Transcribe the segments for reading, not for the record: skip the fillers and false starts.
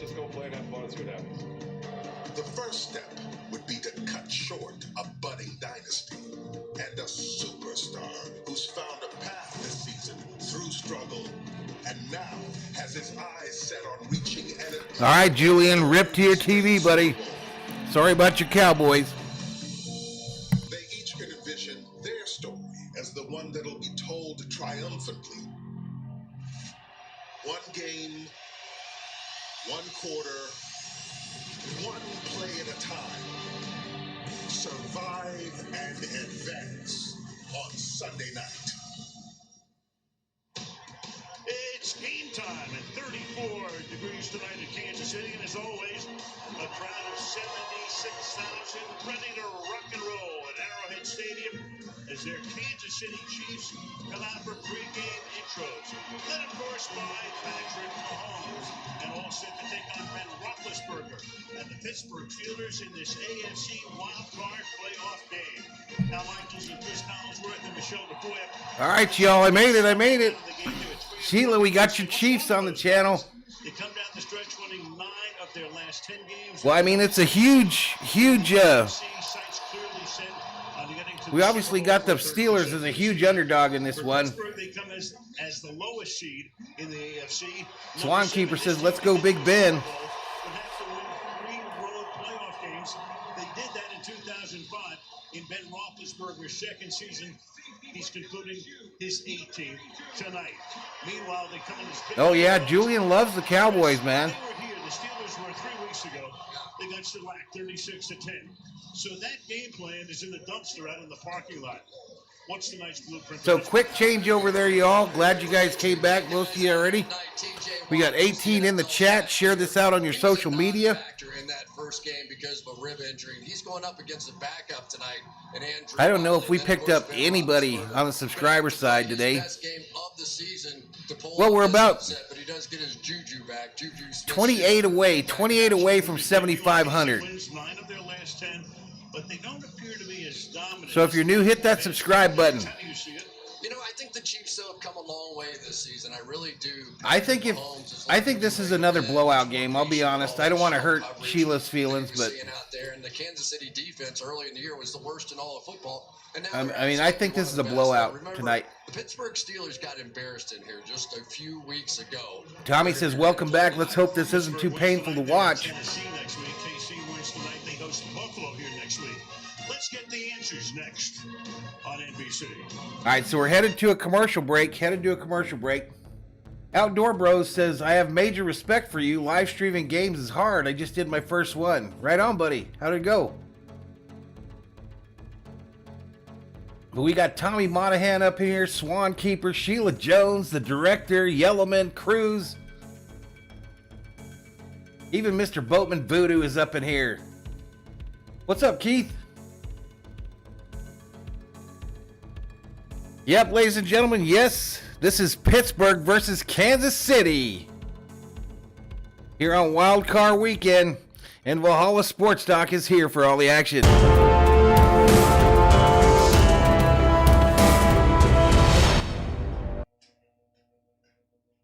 just go play and have fun and see what happens. The first step would be to cut short a budding dynasty and a superstar who's found a path this season through struggle and now has his eyes set on reaching an... All right, Julian, rip to your TV, buddy. Sorry about your Cowboys. They each can envision their story as the one that'll be told triumphantly. One game, one quarter, one play at a time. Survive and advance on Sunday night. It's game time at 34 degrees tonight in Kansas City, and as always, a crowd of 76,000 ready to rock and roll at Arrowhead Stadium as their Kansas City Chiefs come out for pregame intros. Led, of course, by Patrick Mahomes, and all set to take on Ben Roethlisberger and the Pittsburgh Steelers in this AFC Wildcard playoff game. Now, Michaels and Chris Collinsworth and Michelle DeFoy. All right, y'all, I made it. Sheila, we got your Chiefs on the channel. They come down the stretch winning 9 of their last 10 games. Well, I mean, it's a huge. We obviously got the Steelers as a huge underdog in this one. They come as the lowest seed in the AFC. Swan Keeper says, let's go Big Ben. They did that in 2005 in Ben Roethlisberger's second season. He's concluding his 18th tonight. Meanwhile, they come in as oh yeah, Julian loves the Cowboys, man. They were here. The Steelers were 3 weeks ago. They got shellacked 36-10. So that game plan is in the dumpster out in the parking lot. What's tonight's blueprint? So quick change over there, y'all. Glad you guys came back, most of you already. We got 18 in the chat. Share this out on your social media. In that first game because of a rib injury, and he's going up against a backup tonight. And Andrew, I don't know if we picked up anybody on the subscriber side today. Well, we're about 28 away from 7,500. But they don't appear to be as dominant. So if you're new, hit that subscribe button. You know, I think the Chiefs have come a long way this season. I really do. I think this is another blowout game. I'll be honest. I don't want to hurt Sheila's feelings, but out there, and the Kansas City defense early in the year was the worst in all of football. I mean, I think this is a blowout tonight. The Pittsburgh Steelers got embarrassed in here just a few weeks ago. Tommy says, welcome back. Let's hope this isn't too painful to watch. Let's get the answers next on NBC. All right, so we're headed to a commercial break. Outdoor Bros says, I have major respect for you. Live streaming games is hard. I just did my first one. Right on, buddy. How'd it go? But we got Tommy Monahan up here, Swan Keeper, Sheila Jones, the director, Yellowman, Cruz. Even Mr. Boatman Voodoo is up in here. What's up, Keith? Yep, ladies and gentlemen, yes, this is Pittsburgh versus Kansas City here on Wildcard Weekend, and Valhalla Sports Talk is here for all the action.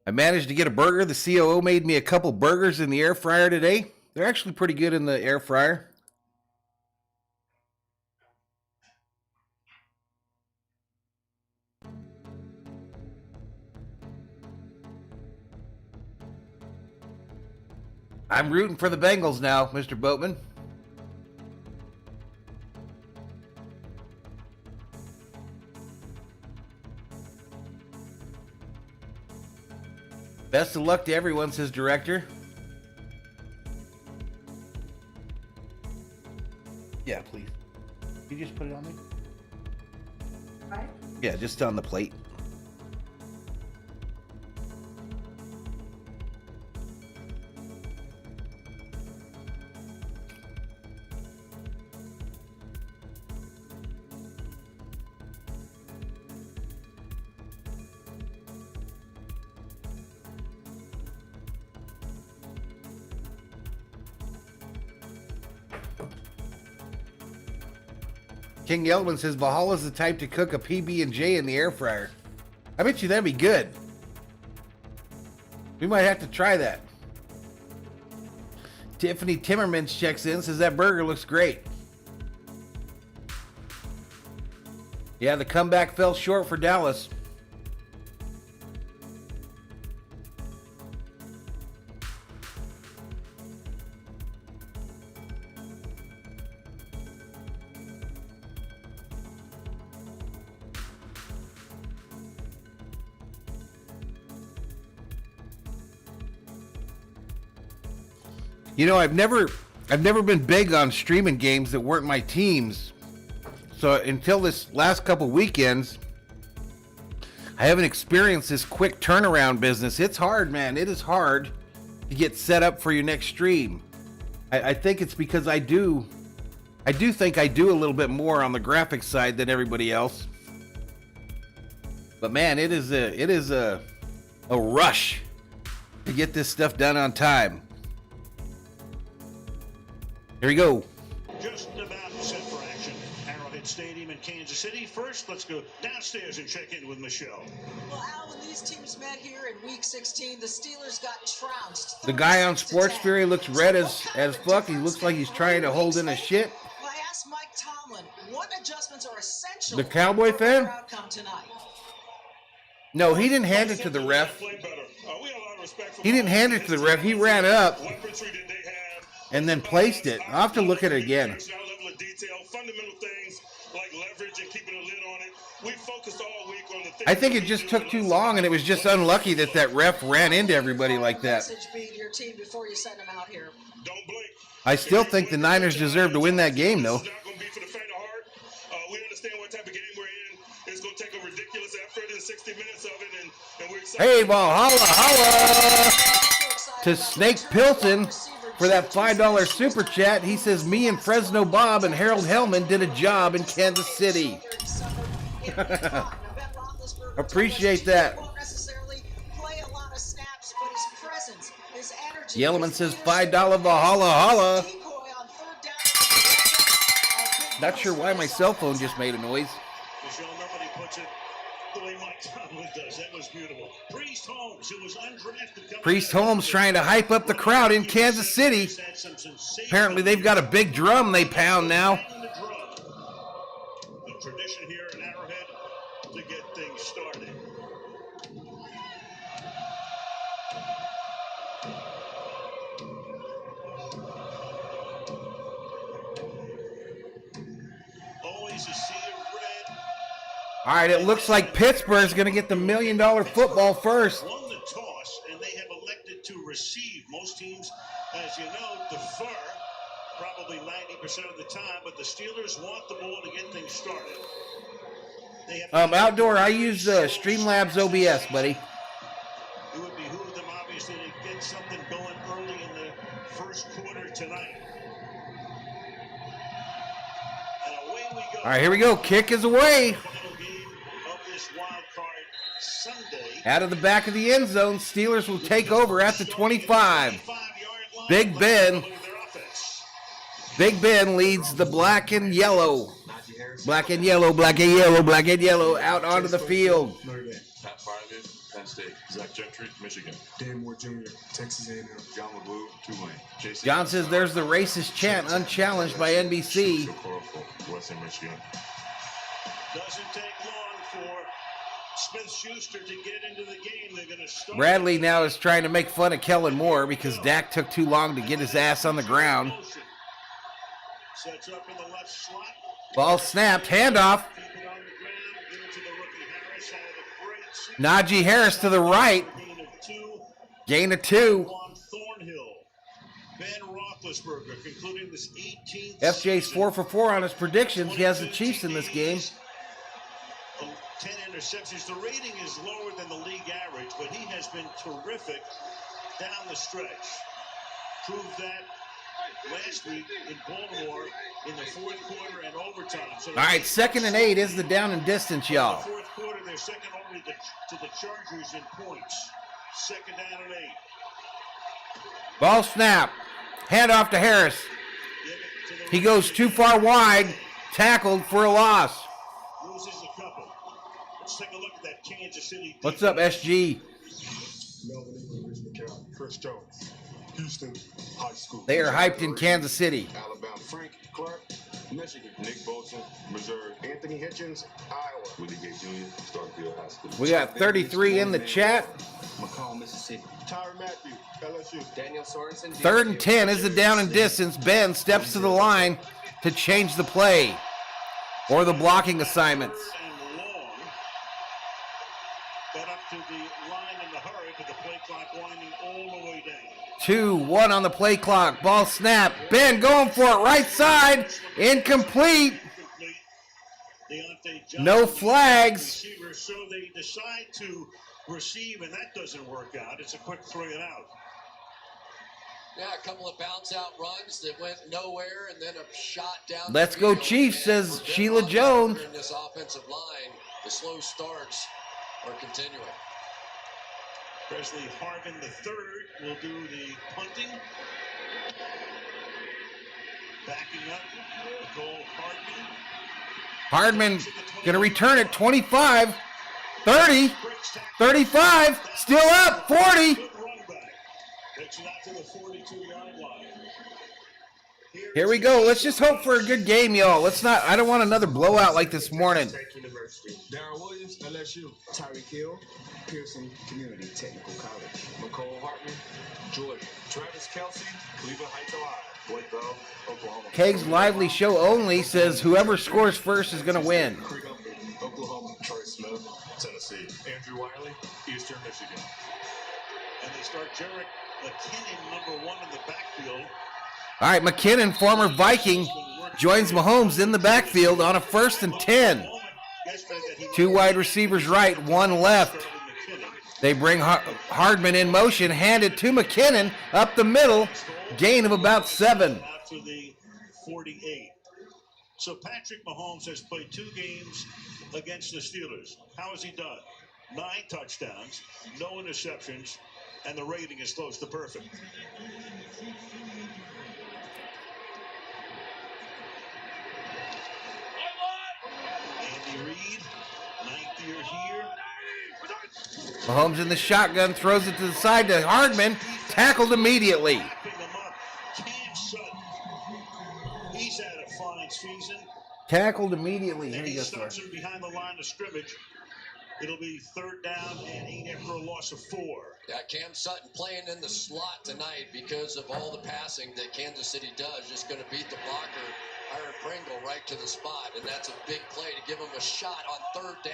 I managed to get a burger. The COO made me a couple burgers in the air fryer today. They're actually pretty good in the air fryer. I'm rooting for the Bengals now, Mr. Boatman. Best of luck to everyone, says director. Yeah, please. Can you just put it on me? Right? Yeah, just on the plate. King Yeldman says Valhalla's the type to cook a PB&J in the air fryer. I bet you that'd be good. We might have to try that. Tiffany Timmermans checks in, says that burger looks great. Yeah, the comeback fell short for Dallas. You know, I've never been big on streaming games that weren't my teams. So until this last couple weekends, I haven't experienced this quick turnaround business. It's hard, man. It is hard to get set up for your next stream. I think it's because I do think I do a little bit more on the graphics side than everybody else. But man, it is a rush to get this stuff done on time. Here we go. Just about set for action. Arrowhead Stadium in Kansas City. First, let's go downstairs and check in with Michelle. Well, Al, when these teams met here in Week 16, the Steelers got trounced. The guy on Sports Fury looks red as fuck. He looks like he's trying to hold in a shit. Well, I asked Mike Tomlin, what adjustments are essential The Cowboy for fan? their outcome tonight? No, he didn't hand it to the ref. He didn't hand it to the ref. He ran up and then placed it. I'll have to look at it again. I think it just took too long, and it was just unlucky that that ref ran into everybody like that. I still think the Niners deserve to win that game, though. Hey, Valhalla, holla! To Snake Pilton for that $5 super chat. He says, me and Fresno Bob and Harold Hellman did a job in Kansas City. Appreciate that. Yellowman says $5 Valhalla, holla. Not sure why my cell phone just made a noise. Nobody puts it the way Mike Tomlin does. That was beautiful. Priest Holmes, who was undrafted. Priest Holmes trying to hype up the crowd in Kansas City. Apparently they've got a big drum they pound now. The tradition here in Arrowhead to get things started. Always a sea of red. All right, it looks like Pittsburgh's going to get the $1 million football first. Won the toss, and they have elected to receive. Most teams, as you know, defer probably 90% of the time, but the Steelers want the ball to get things started. Outdoor, I use Streamlabs OBS, buddy. It would behoove them, obviously, to get something going early in the first quarter tonight. And away we go. All right, here we go. Kick is away. Final game of this Wildcard Sunday. Out of the back of the end zone, Steelers will take over at the 25. Big Ben. Big Ben leads the black and yellow. Black and yellow, black and yellow, black and yellow out onto the field. Pat Farley, Penn State. Zach Gentry, Michigan. Dan Moore Jr., Texas A&M. John LeBlue, Tulane. JC John says there's the racist chant unchallenged by NBC. Western Michigan. Doesn't take long for Smith-Schuster to get into the game. They're going to start. Bradley now is trying to make fun of Kellen Moore because Dak took too long to get his ass on the ground. Sets up in the left slot. Ball snapped, handoff. Keep it on the ground. Give it to the rookie Harris. Had a great Najee Harris to the right. gain of two. Gain of 2. On Thornhill. Ben Roethlisberger concluding this 18th. FJ's season. 4 for 4 on his predictions. He has the Chiefs in this game. 10 interceptions. The rating is lower than the league average, but he has been terrific down the stretch. Proved that last week in Baltimore in the fourth quarter and overtime. So All right, 2nd and 8 is the down and distance, in the y'all. fourth quarter, they're second only to the Chargers in points. 2nd down and 8. Ball snap. Handoff to Harris. Give it to the He goes too far wide. Tackled for a loss. loses a couple. Let's take a look at that Kansas City. What's up, SG? Melvin Ingram, Richmond County. Chris Jones. Houston High School. They are hyped in Kansas City. Alabama. Frank Clark, Michigan. Nick Bolton, Missouri. Anthony Hitchens, Iowa. Willie Gay Jr., Starkville High School. We got 33 in the chat. McCall, Mississippi. Tyron Matthew, LSU. Daniel Sorensen. 3rd and 10 is the down and distance. Ben steps to the line to change the play or the blocking assignments. And long. Got up to the line in the hurry, but the play clock winding all the way down. 2-1 on the play clock. Ball snap. Ben going for it. Right side. Incomplete. No flags. So they decide to receive, and that doesn't work out. It's a quick 3 and out. Yeah, a couple of bounce out runs that went nowhere, and then a shot down. Let's go Chiefs, says Sheila Jones. In this offensive line, the slow starts are continuing. Presley Harvin III will do the punting. Backing up, Nicole Hardman. Hardman going to return it. 25, 30, 35, still up, 40. Good run back. Takes it out to the 42-yard line. Here we go. Let's just hope for a good game, y'all. I don't want another blowout like this morning. University. Darrell Williams, LSU. Tyreek Hill, Pearson Community Technical College. McCole Hartman, Georgia. Travis Kelsey, Cleveland Heights, Ohio. Boyd Bell, Oklahoma. Kegs Lively Show Only says whoever scores first is going to win. Oklahoma. Troy Smith, Tennessee. Andrew Wiley, Eastern Michigan. And they start Jarek McKinnon, number 1 in the backfield. All right, McKinnon, former Viking, joins Mahomes in the backfield on a 1st and 10. 2 wide receivers right, 1 left. They bring Hardman in motion, hand it to McKinnon up the middle, gain of about 7. Out to the 48. So Patrick Mahomes has played 2 games against the Steelers. How has he done? 9 touchdowns, no interceptions, and the rating is close to perfect. Andy Reid, 9th year here. Mahomes in the shotgun, throws it to the side to Hardman, tackled immediately. Cam Sutton, he's had a fine season. Tackled immediately. Here And you he go, sir. starts him behind the line of scrimmage. It'll be 3rd down and 8 after a loss of 4. Yeah, Cam Sutton playing in the slot tonight because of all the passing that Kansas City does. Just going to beat the blocker, Aaron Pringle, right to the spot, and that's a big play to give him a shot on 3rd down.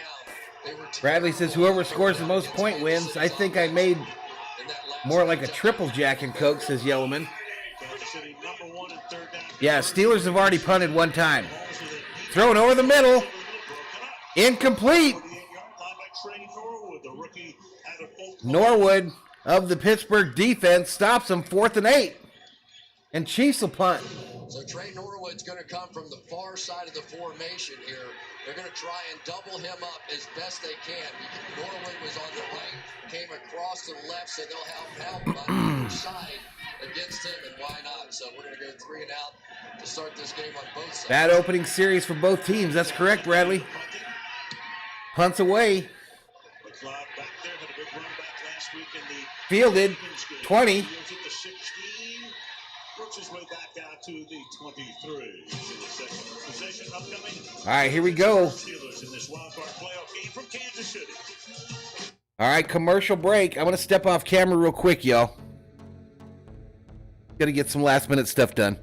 Bradley says whoever scores the most point wins. I think I made more like a triple Jack and Coke, says Yellowman. Yeah, Steelers have already punted 1 time. Thrown over the middle. Incomplete. Norwood of the Pittsburgh defense stops him, 4th and 8. And Chiefs will punt. So Trey Norwood's going to come from the far side of the formation here. They're going to try and double him up as best they can. Norwood was on the right, came across to the left, so they'll have help on the side against him, and why not? So we're going to go 3 and out to start this game on both sides. Bad opening series for both teams. That's correct, Bradley. Punts away. Fielded. 20. Works his way back out to the 23. Possession upcoming. All right, here we go. Steelers in this wildcard playoff game from Kansas City. All right, commercial break. I'm going to step off camera real quick, y'all. Got to get some last-minute stuff done.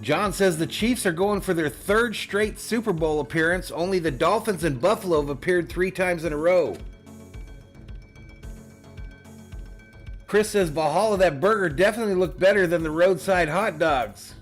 John says the Chiefs are going for their 3rd straight Super Bowl appearance. Only the Dolphins and Buffalo have appeared 3 times in a row. Chris says Valhalla, that burger definitely looked better than the roadside hot dogs.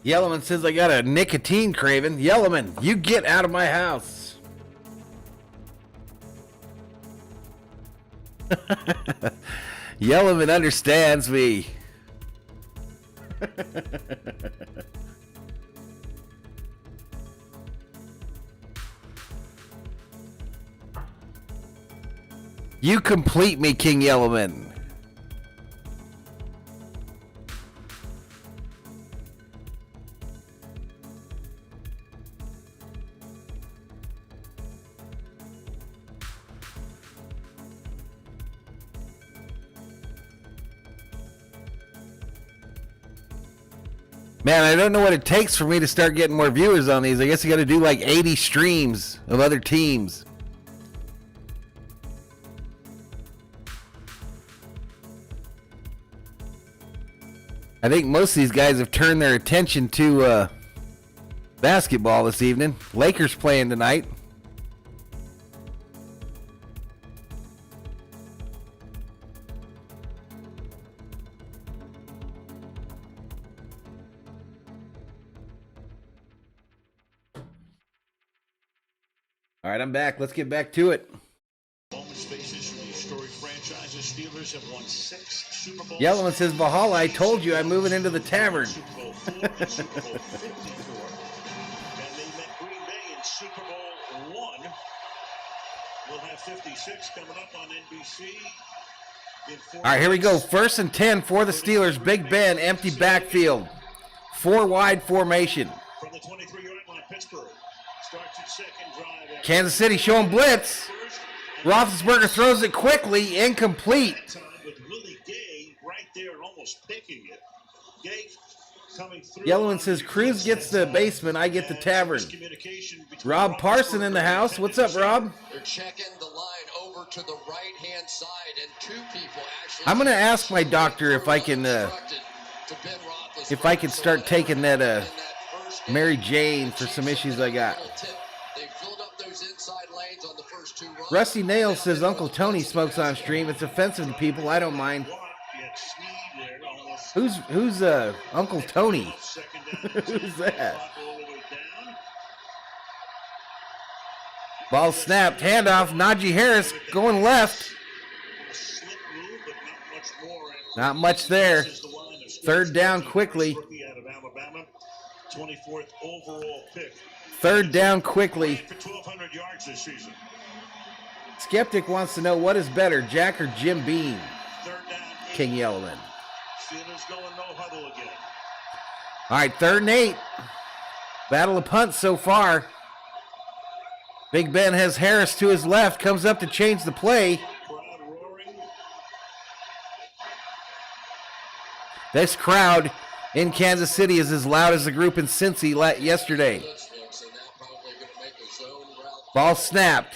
Yellowman says I got a nicotine craving. Yellowman, you get out of my house. Yellowman understands me. You complete me, King Yellowman. Man, I don't know what it takes for me to start getting more viewers on these. I guess you got to do like 80 streams of other teams. I think most of these guys have turned their attention to basketball this evening. Lakers playing tonight. All right, I'm back. Let's get back to it. Yellowman says, Valhalla, I told you I'm moving into the tavern. Super Bowl 4 and Super Bowl 54. And they met Green Bay in Super Bowl 1. We'll have 56 coming up on NBC. All right, here we go. 1st and 10 for the Steelers. Big Ben, empty backfield. 4 wide formation. From the 23-yard line, Pittsburgh starts its second drive. Kansas City showing blitz. Roethlisberger throws it quickly, incomplete. With Willie Gay right there and almost picking it. Gay coming through. Yellowman says, Cruz gets the basement, I get the tavern. Rob Parson in the house. What's up, Rob? They're checking the line over to the right-hand side, and 2 people actually... I'm going to ask my doctor if I can start taking that Mary Jane for some issues I got. They filled up those inside lanes on the first 2 runs. Rusty Nails says Uncle Tony smokes on stream. It's offensive to people. I don't mind. Who's Uncle Tony? Who's that? Ball snapped. Handoff. Najee Harris going left. Not much there. 3rd down quickly. 24th overall pick. 3rd down quickly. For 1,200 yards this season. Skeptic wants to know what is better, Jack or Jim Beam? 3rd down. King Yellowman. Steelers going no huddle again. All right, 3rd and 8. Battle of punts so far. Big Ben has Harris to his left, comes up to change the play. Crowd roaring. This crowd in Kansas City is as loud as the group in Cincy yesterday. Ball snapped.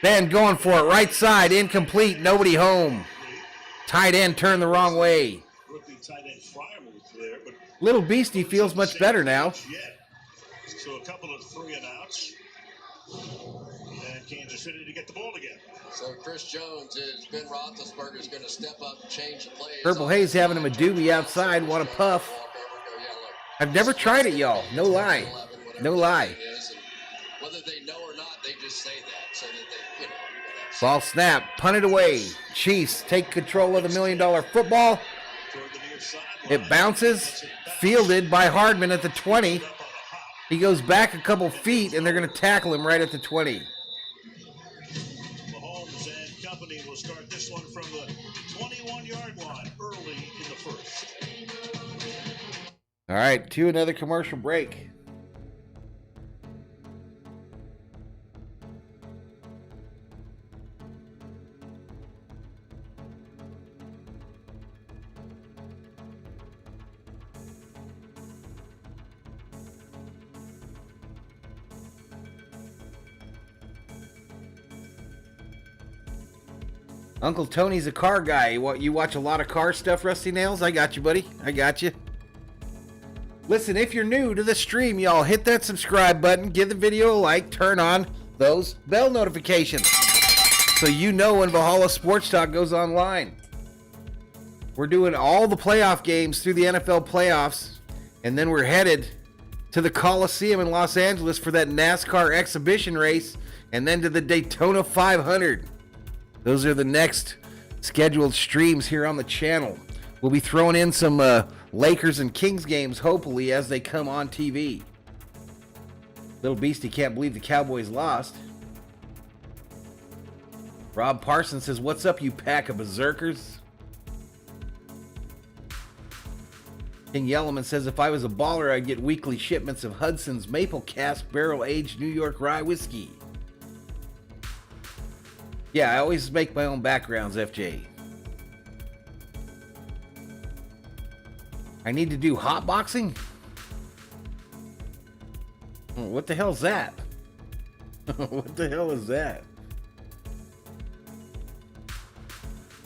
Ben going for it, right side, incomplete, nobody home. Tight end turned the wrong way. Little Beastie feels much better now. So a couple of 3 and outs. And Kansas City to get the ball again. So Chris Jones is Ben Roethlisberger is going to step up and change the play. Purple Haze having him a doobie outside, want a puff. I've never tried it, y'all. No lie. No lie. Whether they know or not, they just say that so that they, Ball snap, punted away. Chiefs take control of the $1 million football. It bounces, fielded by Hardman at the 20. He goes back a couple feet, and they're going to tackle him right at the 20. Mahomes and company will start this one from the 21-yard line early in the first. All right, to another commercial break. Uncle Tony's a car guy. You watch a lot of car stuff, Rusty Nails? I got you, buddy. I got you. Listen, if you're new to the stream, y'all, hit that subscribe button, give the video a like, turn on those bell notifications so you know when Valhalla Sports Talk goes online. We're doing all the playoff games through the NFL playoffs. And then we're headed to the Coliseum in Los Angeles for that NASCAR exhibition race, and then to the Daytona 500. Those are the next scheduled streams here on the channel. We'll be throwing in some Lakers and Kings games, hopefully, as they come on TV. Little Beastie can't believe the Cowboys lost. Rob Parsons says, "What's up, you pack of berserkers?" King Yellowman says, "If I was a baller, I'd get weekly shipments of Hudson's Maple Cask Barrel-Aged New York Rye Whiskey." Yeah, I always make my own backgrounds, FJ. I need to do hotboxing? What the hell's that? What the hell is that?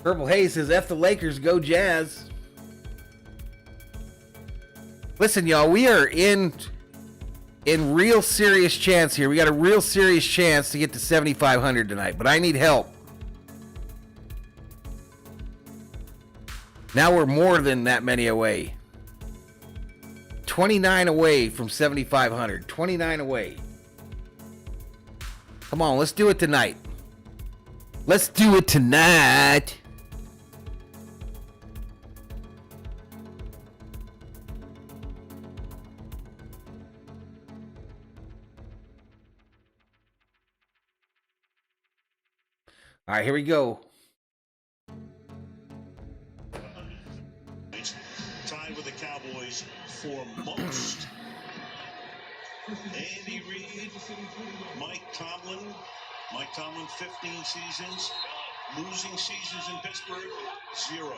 Purple Haze says, "F the Lakers, go Jazz." Listen, y'all, we are in real serious chance here. We got a real serious chance to get to 7,500 tonight, but I need help. Now we're more than that many away. 29 away from 7,500. 29 away. Come on, let's do it tonight. Let's do it tonight. All right, here we go. Tied with the Cowboys for most. Andy Reid, Mike Tomlin, 15 seasons. Losing seasons in Pittsburgh, 0.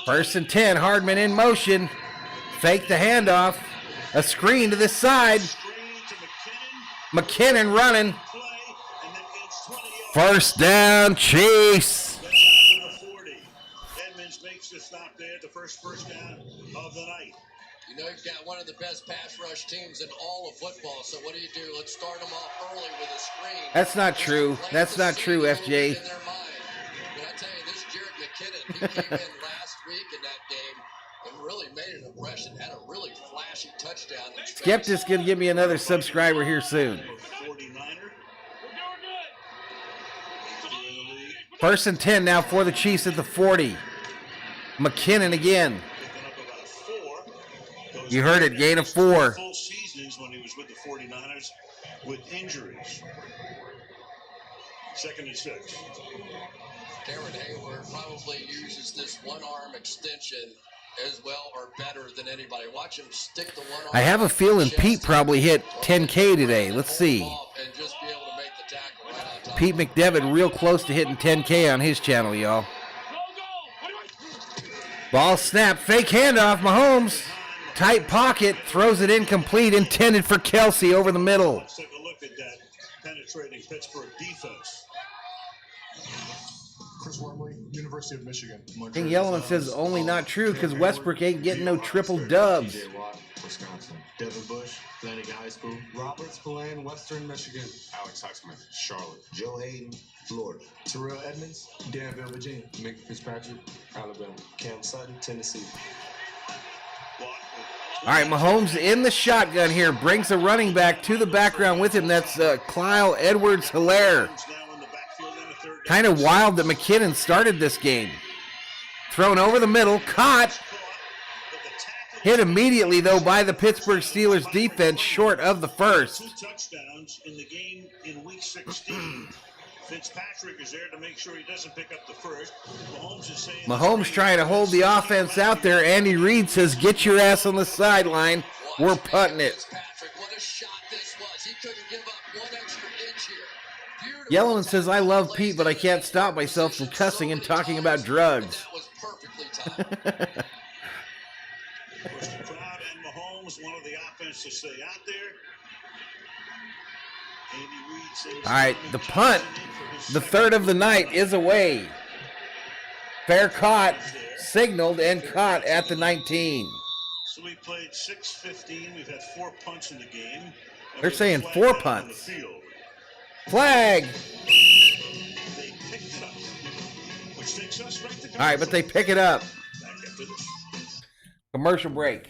First and 10, Hardman in motion. Fake the handoff. A screen to the side. McKinnon running. First down, Chase. Edmonds makes the stop there, the first down of the night. You know you've got one of the best pass rush teams in all of football, so what do? Let's start them off early with a screen. That's not true. That's not true, FJ. But I tell you, this Jared McKinnon, he came in last week in that game and really made an impression, had a really flashy touchdown. Skeptic's going to give me another subscriber here soon. First and 10 now for the Chiefs at the 40. McKinnon again. You heard it, gain of 4. Full seasons when he was with the 49ers with injuries. 2nd and 6. Cameron Hayward probably uses this one-arm extension as well or better than anybody. Watch him stick the one arm. I have a feeling Pete probably hit 10K today. Let's see. And just be able to make the tackle right on top. Pete McDevitt real close to hitting 10K on his channel, y'all. Ball snap, fake handoff, Mahomes. Tight pocket, throws it incomplete, intended for Kelsey over the middle. Let's take a look at that penetrating Pittsburgh defense. Chris Wormley, University of Michigan. King Yellowman says only not true because Westbrook ain't getting no triple dubs. Wisconsin. Devin Bush, Atlantic High School. Robert Spillane, Western Michigan. Alex Highsmith, Charlotte. Joe Hayden, Florida. Terrell Edmonds, Danville, Virginia. Mick Fitzpatrick, Alabama. Cam Sutton, Tennessee. All right, Mahomes in the shotgun here. Brings a running back to the background with him. That's Kyle Edwards-Helaire. Kind of wild that McKinnon started this game. Thrown over the middle. Caught. Hit immediately, though, by the Pittsburgh Steelers defense short of the first. 2 touchdowns in the game in Week 16. Fitzpatrick is there to make sure he doesn't pick up the first. Mahomes trying to hold the offense out there. Andy Reid says, get your ass on the sideline. We're punting it. What a shot this was. He couldn't give up 1 extra inch here. Yellowman says, I love Pete, but I can't stop myself from cussing and talking about drugs. That was perfectly timed. The crowd and Mahomes wanted the offense to stay out there. All right, the punt, the third of the night, is away. Fair caught, signaled, and caught at the 19. So we played 6:15. We've had 4 punts in the game. They're saying 4 punts. Flag. They picked it up, which takes us right to all right, but they pick it up. Commercial break.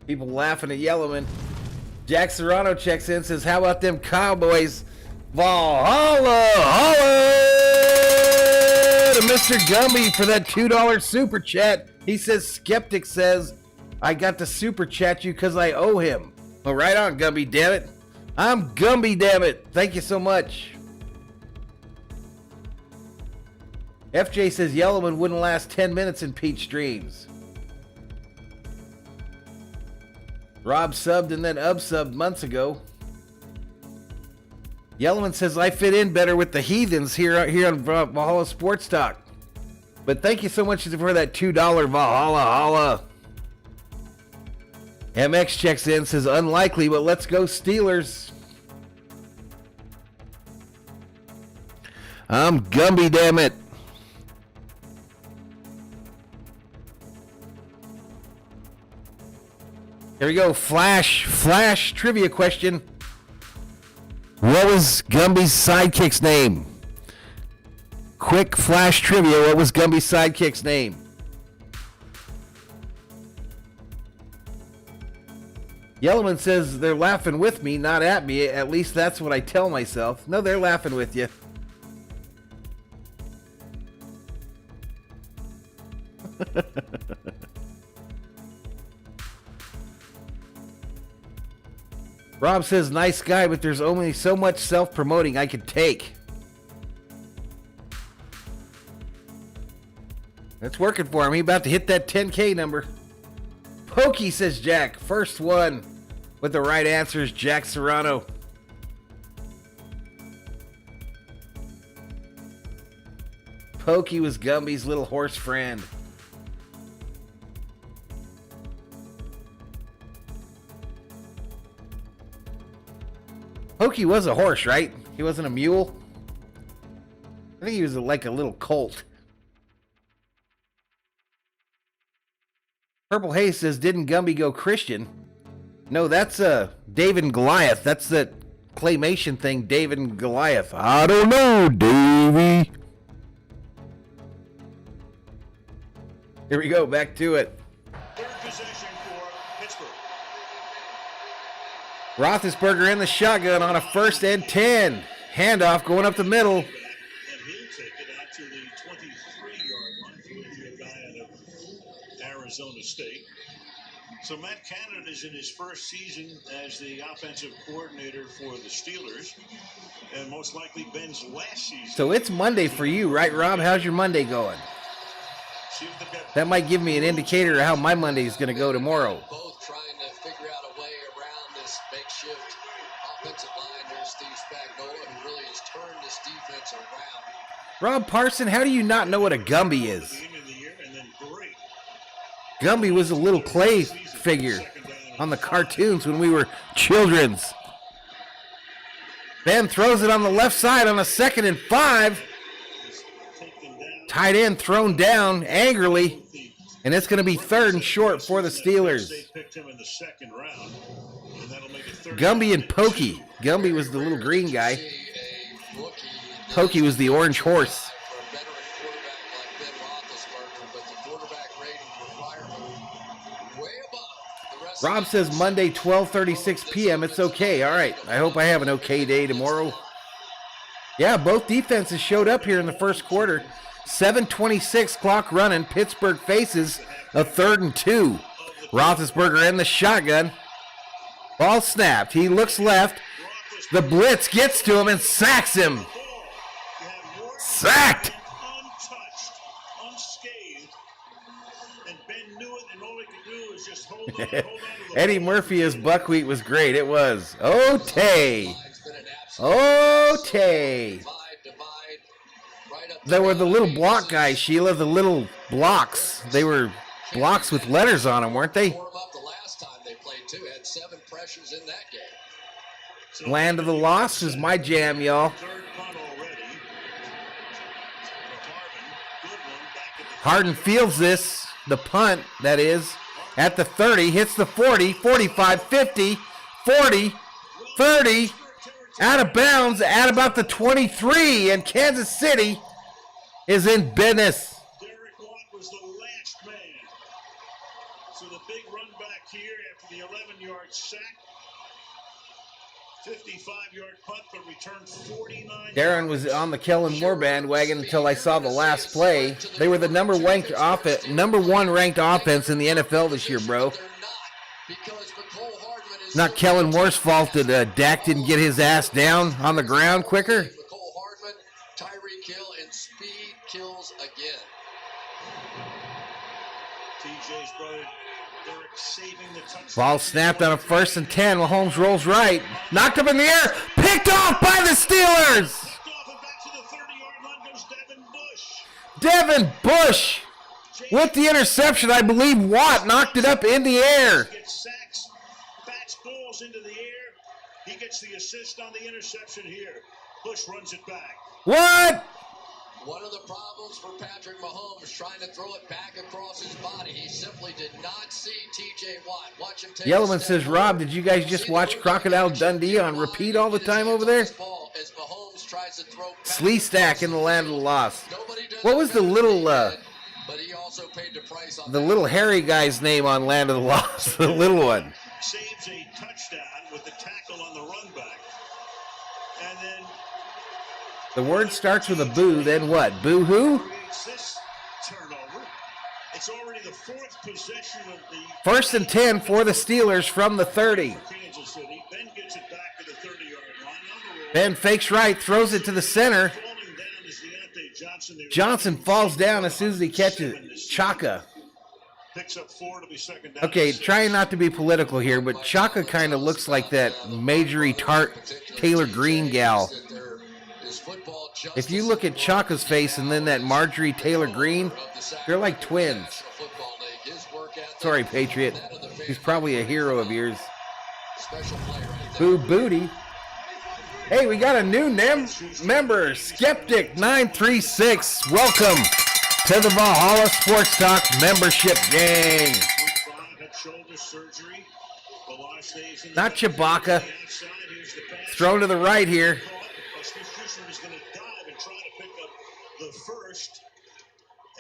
People laughing at Yellowman. Jack Serrano checks in, says, how about them Cowboys? Valhalla! Holla! To Mr. Gumby for that $2 super chat. He says, Skeptic says, I got to super chat you because I owe him. Well, right on, Gumby, damn it. I'm Gumby, damn it. Thank you so much. FJ says, Yellowman wouldn't last 10 minutes in Peach Dreams. Rob subbed and then unsubbed months ago. Yellowman says, I fit in better with the heathens here on Valhalla Sports Talk. But thank you so much for that $2 Valhalla holla. MX checks in, says, unlikely, but let's go Steelers. I'm Gumby, damn it. Here we go. Flash trivia question. What was Gumby's sidekick's name? Quick flash trivia. What was Gumby's sidekick's name? Yellowman says they're laughing with me, not at me. At least that's what I tell myself. No, they're laughing with you. Rob says, nice guy, but there's only so much self-promoting I could take. That's working for him. He about to hit that 10K number. Pokey, says Jack. First one with the right answer is Jack Serrano. Pokey was Gumby's little horse friend. Pokey was a horse, right? He wasn't a mule? I think he was like a little colt. Purple Haze says, didn't Gumby go Christian? No, that's David and Goliath. That's the claymation thing, David and Goliath. I don't know, Davey. Here we go, back to it. Third possession for Pittsburgh. Roethlisberger in the shotgun on a 1st and 10. Handoff going up the middle. And he'll take it out to the 23-yard line for the guy out of Arizona State. So Matt Canada is in his first season as the offensive coordinator for the Steelers, and most likely Ben's last season. So it's Monday for you, right, Rob? How's your Monday going? That might give me an indicator of how my Monday is going to go tomorrow. Both trying to figure out a way around this makeshift offensive line. There's Steve Spagnuolo, who really has turned this defense around. Rob Parson, how do you not know what a Gumby is? Gumby was a little clay figure on the cartoons when we were childrens. Ben throws it on the left side on a 2nd and 5. Tight end thrown down angrily, and it's going to be 3rd and short for the Steelers. Gumby and Pokey. Gumby was the little green guy. Pokey was the orange horse. Rob says Monday, 12:36 p.m. It's okay. All right. I hope I have an okay day tomorrow. Yeah, both defenses showed up here in the first quarter. 7:26 clock running. Pittsburgh faces a 3rd and 2. Roethlisberger in the shotgun. Ball snapped. He looks left. The blitz gets to him and sacks him. Sacked. Eddie Murphy as Buckwheat was great. It was. Otay. There were the little block guys, Sheila, the little blocks. They were blocks with letters on them, weren't they? Land of the Lost is my jam, y'all. Harden fields this, the punt, that is, at the 30, hits the 40, 45, 50, 40, 30, Out of bounds at about the 23, and Kansas City is in business. Derek Watt was the last man. So the big run back here after the 11-yard sack. 55-yard punt, but returned 49. Darren was on the Kellen Moore bandwagon until I saw the last play. They were the number one ranked offense in the NFL this year, bro. Not Kellen Moore's fault that Dak didn't get his ass down on the ground quicker. McCole Hardman, Tyreek Hill, and speed kills again. TJ's brother Derek saving the touchdown. Ball snapped on a 1st and 10. Mahomes rolls right. Knocked up in the air. Picked off by the Steelers. Picked off and back to the 30-yard line goes Devin Bush. Devin Bush with the interception. I believe Watt knocked it up in the air. Gets sacks, bats balls into the air. He gets the assist on the interception here. Bush runs it back. What? One of the problems for Patrick Mahomes trying to throw it back across his body. He simply did not see T.J. Watt. Watch him take Yellowman says, Rob, did you guys just watch Crocodile Dundee on repeat all the time over there? Slee Stack in the land of the lost. What was the little hairy guy's name on Land of the Lost? The little one. Saves a touchdown with the tackle on the run back. And then The word starts with a boo, then what? Boo-hoo? this turnover. It's already the 4th possession of the 1st and 10 for the Steelers from the 30. Kansas City. Ben gets it back to the 30-yard line. On the roll. Ben fakes right, throws it to the center. Falling down is Deontay Johnson. Johnson falls down as soon as he catches Chaka. Picks up 4 to be second down. Okay, trying not to be political here, but Chaka kind of looks like that Majorie Taylor Greene gal. If you look at Chaka's face and then that Marjorie Taylor Greene, they're like twins. Sorry, Patriot. He's probably a hero of yours. Boo Booty. Hey, we got a new member, Skeptic936. Welcome to the Valhalla Sports Talk membership gang. Not Chewbacca. Thrown to the right here. The first,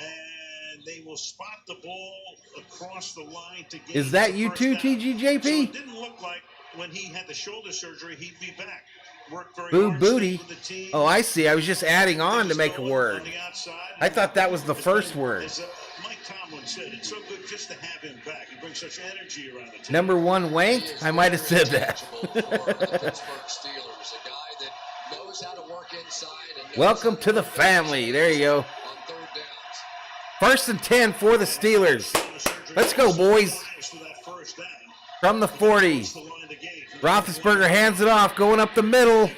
and they will spot the ball across the line to get. Is that you too, TGJP? So it didn't look like when he had the shoulder surgery he'd be back. Worked very Boo hard, Booty. stayed with the team. Oh, I see. I was just adding on to make a word. I thought that was the first word. As Mike Tomlin said, it's so good just to have him back. He brings such energy around the team. Number 1 wanked? I might have said that. Welcome to the family. There you go. 1st and 10 for the Steelers. Let's go, boys. From the 40. Roethlisberger hands it off, going up the middle.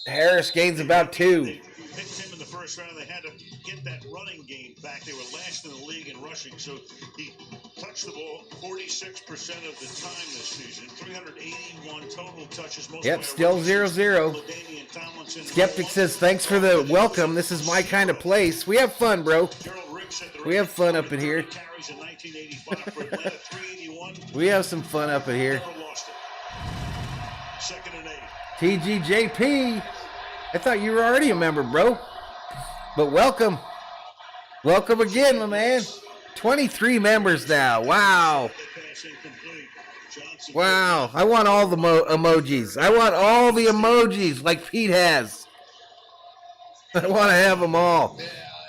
Harris gains about 2. They picked him in the first round. They had to get that running game back. They were last in the league in rushing, so he touched the ball 46% of the time this season. 381 total touches. Yep, still 0-0. Skeptic says, thanks for the welcome. This is my kind of place. We have fun, bro. We have fun up in here. We have some fun up in here. TGJP. I thought you were already a member, bro. But welcome. Welcome again, my man. 23 members now. Wow. Wow. I want all the emojis. I want all the emojis like Pete has. I want to have them all.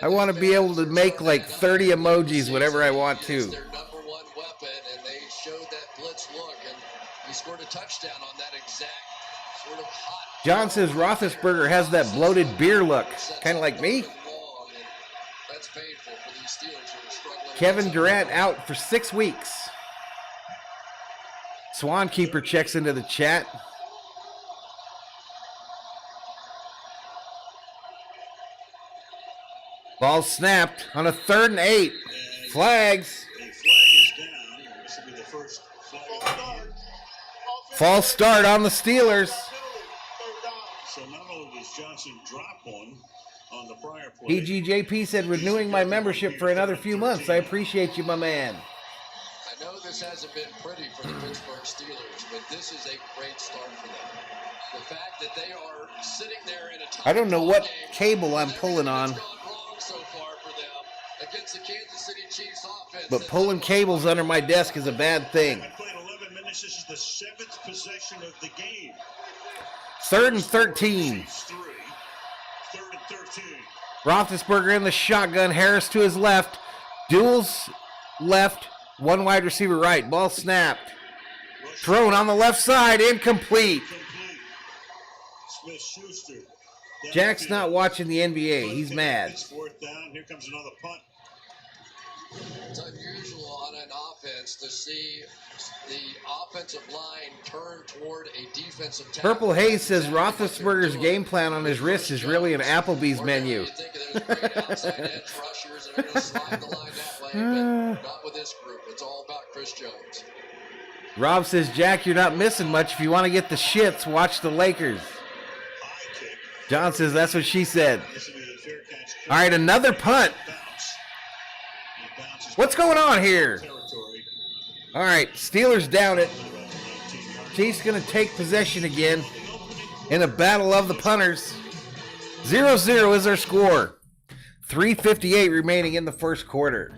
I want to be able to make like 30 emojis whenever I want to. Their number 1 weapon, and they showed that blitz look, and he scored a touchdown on that exact sort of hot. John says Roethlisberger has that bloated beer look, kind of like me. That's painful for these Steelers who are struggling. Kevin Durant out for 6 weeks. Swan Keeper checks into the chat. Ball snapped on a 3rd and 8. Flags. A flag is down. This will be the first flag. False start on the Steelers. So not only does Johnson drop one on the prior play. PGJP said renewing my membership for another few months. I appreciate you, my man. I know this hasn't been pretty for the Pittsburgh Steelers, but this is a great start for them. The fact that they are sitting there in a tie I don't know what game, cable I'm pulling on, everything's gone wrong so far for them against the Kansas City Chiefs offense. but pulling cables under my desk is a bad thing. I played 11 minutes. This is the 7th possession of the game. 3rd and 13. Chiefs 3. 3rd and 13. Roethlisberger in the shotgun. Harris to his left. Duels left. One wide receiver right. Ball snapped. Thrown on the left side. Incomplete. Smith-Schuster. Jack's not watching the NBA. He's mad. It's 4th down. Here comes another punt. It's unusual on an offense to see the offensive line turn toward a defensive tackle. Purple Haze says Roethlisberger's game plan on his wrist is really an Applebee's menu. You think there's great outside edge rushers and they're going to slide the line that way, but not with this group. It's all about Chris Jones. Rob says, Jack, you're not missing much. If you want to get the shits, watch the Lakers. John says, that's what she said. All right, another punt. What's going on here? All right, Steelers down it. Chiefs going to take possession again in a battle of the punters. 0-0 is our score. 3:58 remaining in the first quarter.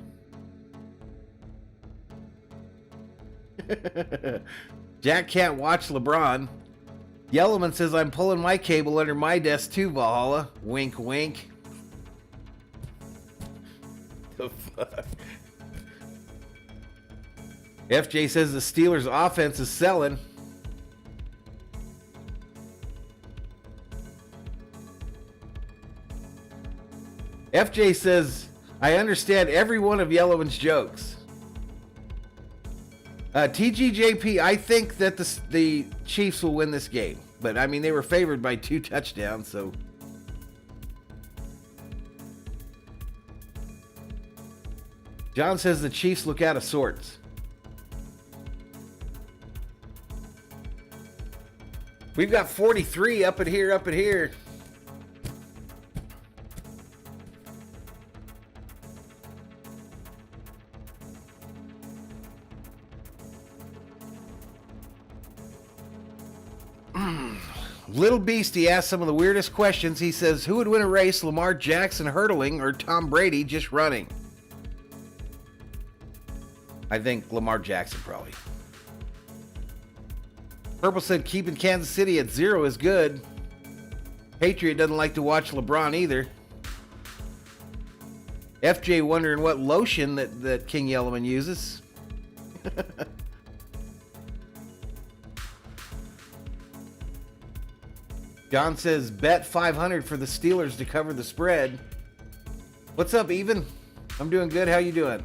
Jack can't watch LeBron. Yellowman says, I'm pulling my cable under my desk too, Valhalla. Wink, wink. The fuck? FJ says the Steelers' offense is selling. FJ says, I understand every one of Yellowman's jokes. TGJP, I think that the Chiefs will win this game. But, I mean, they were favored by 2 touchdowns, so. John says the Chiefs look out of sorts. We've got 43 up at here, up at here. Little Beastie asked some of the weirdest questions. He says, who would win a race, Lamar Jackson hurdling or Tom Brady just running? I think Lamar Jackson probably. Purple said keeping Kansas City at 0 is good. Patriot doesn't like to watch LeBron either. FJ wondering what lotion that King Yellowman uses. John says bet 500 for the Steelers to cover the spread. What's up, Even? I'm doing good. How you doing?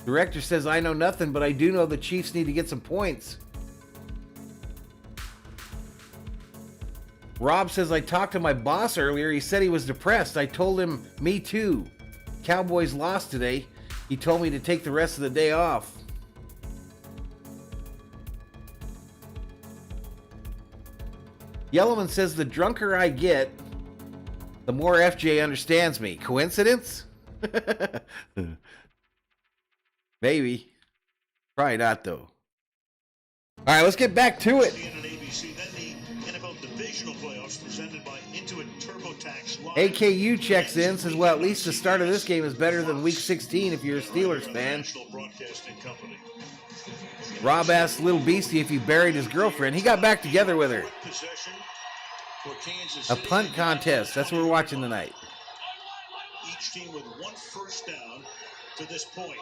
Director says I know nothing, but I do know the Chiefs need to get some points. Rob says I talked to my boss earlier. He said he was depressed. I told him, me too. Cowboys lost today. He told me to take the rest of the day off. Yellowman says the drunker I get, the more FJ understands me. Coincidence? Maybe. Probably not, though. All right, let's get back to it. AKU checks in, says, well, at least the start of this game is better than Week 16 if you're a Steelers fan. Rob asked Little Beastie if he buried his girlfriend. He got back together with her. A punt contest. That's what we're watching tonight. Each team with 1 first down to this point.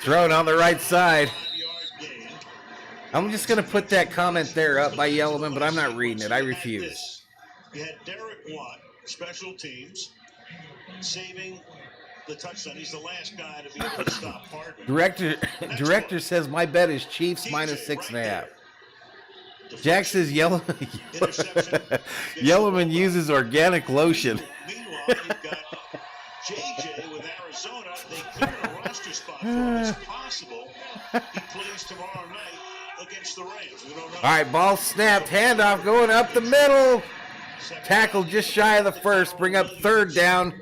Thrown on the right side. I'm just going to put that comment there up by Yellowman, but I'm not reading it. I refuse. You had Derek Watt, special teams, saving the touchdown. He's the last guy to be able to stop Hardman. Director says my bet is Chiefs minus 6.5. Jack says Yellowman uses organic lotion. Meanwhile, you've got JJ with Arizona. They cleared a roster spot for him as possible. He plays tomorrow night against the Rams. We don't know. All right, ball snapped. Handoff going up the middle. Tackle just shy of the first. Bring up 3rd down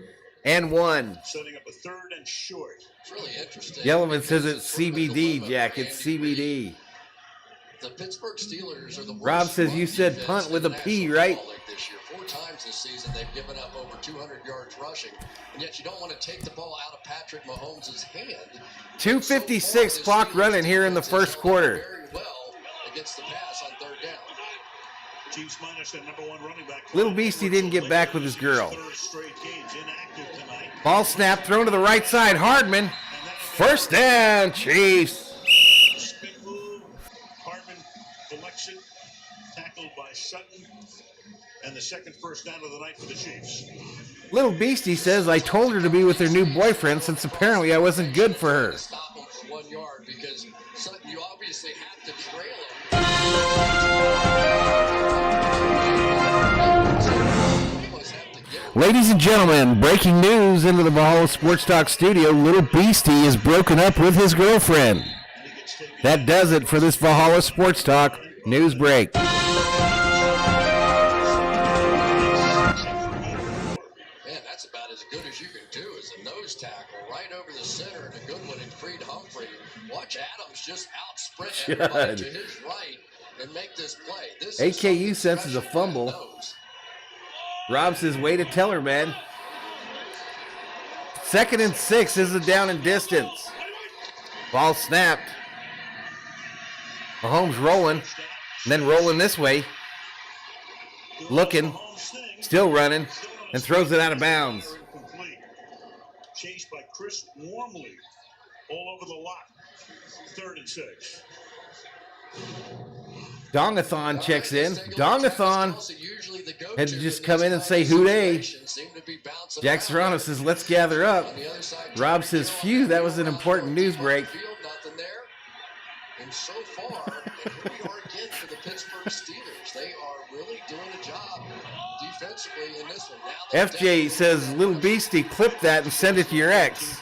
and 1. Setting up a 3rd and short. It's really interesting. Yellowman says it's CBD, Jack. It's CBD. The Pittsburgh Steelers are the worst. Rob says you said defense punt in with the a P, National right? Football League this year. 4 times this season they've given up over 200 yards rushing, and yet you don't want to take the ball out of Patrick Mahomes' hand. 2:56 clock running here in the first quarter. Very well against the pass on 3rd down. Chiefs minus their number 1 running back. Little Beastie didn't get back with his girl. 3rd straight games inactive tonight. Ball snap, thrown to the right side. Hardman. First down, Chiefs. Spin move. Hardman deflection. Tackled by Sutton. And the second first down of the night for the Chiefs. Little Beastie says, I told her to be with her new boyfriend since apparently I wasn't good for her. Stop him for 1 yard because Sutton, you obviously have to trail him. Ladies and gentlemen, breaking news into the Valhalla Sports Talk studio. Little Beastie is broken up with his girlfriend. That does it for this Valhalla Sports Talk news break. Man, that's about as good as you can do as a nose tackle right over the center and a good one in Creed Humphrey. Watch Adams just outsprint everybody to his right and make this play. This AKU senses a fumble. Rob says, way to tell her, man. 2nd and 6 is a down and distance. Ball snapped. Mahomes rolling, and then rolling this way. Looking, still running, and throws it out of bounds. Chased by Chris Wormley all over the lot. 3rd and 6. Dongathon checks in. Dongathon had to just come in and say hooday. Jack Serrano says, let's gather up. Rob says, phew, that was an important news break. And so far, here we are again for the Pittsburgh Steelers. They are really doing a job defensively in this one. Now FJ says, Little Beastie, clip that and send it to your ex.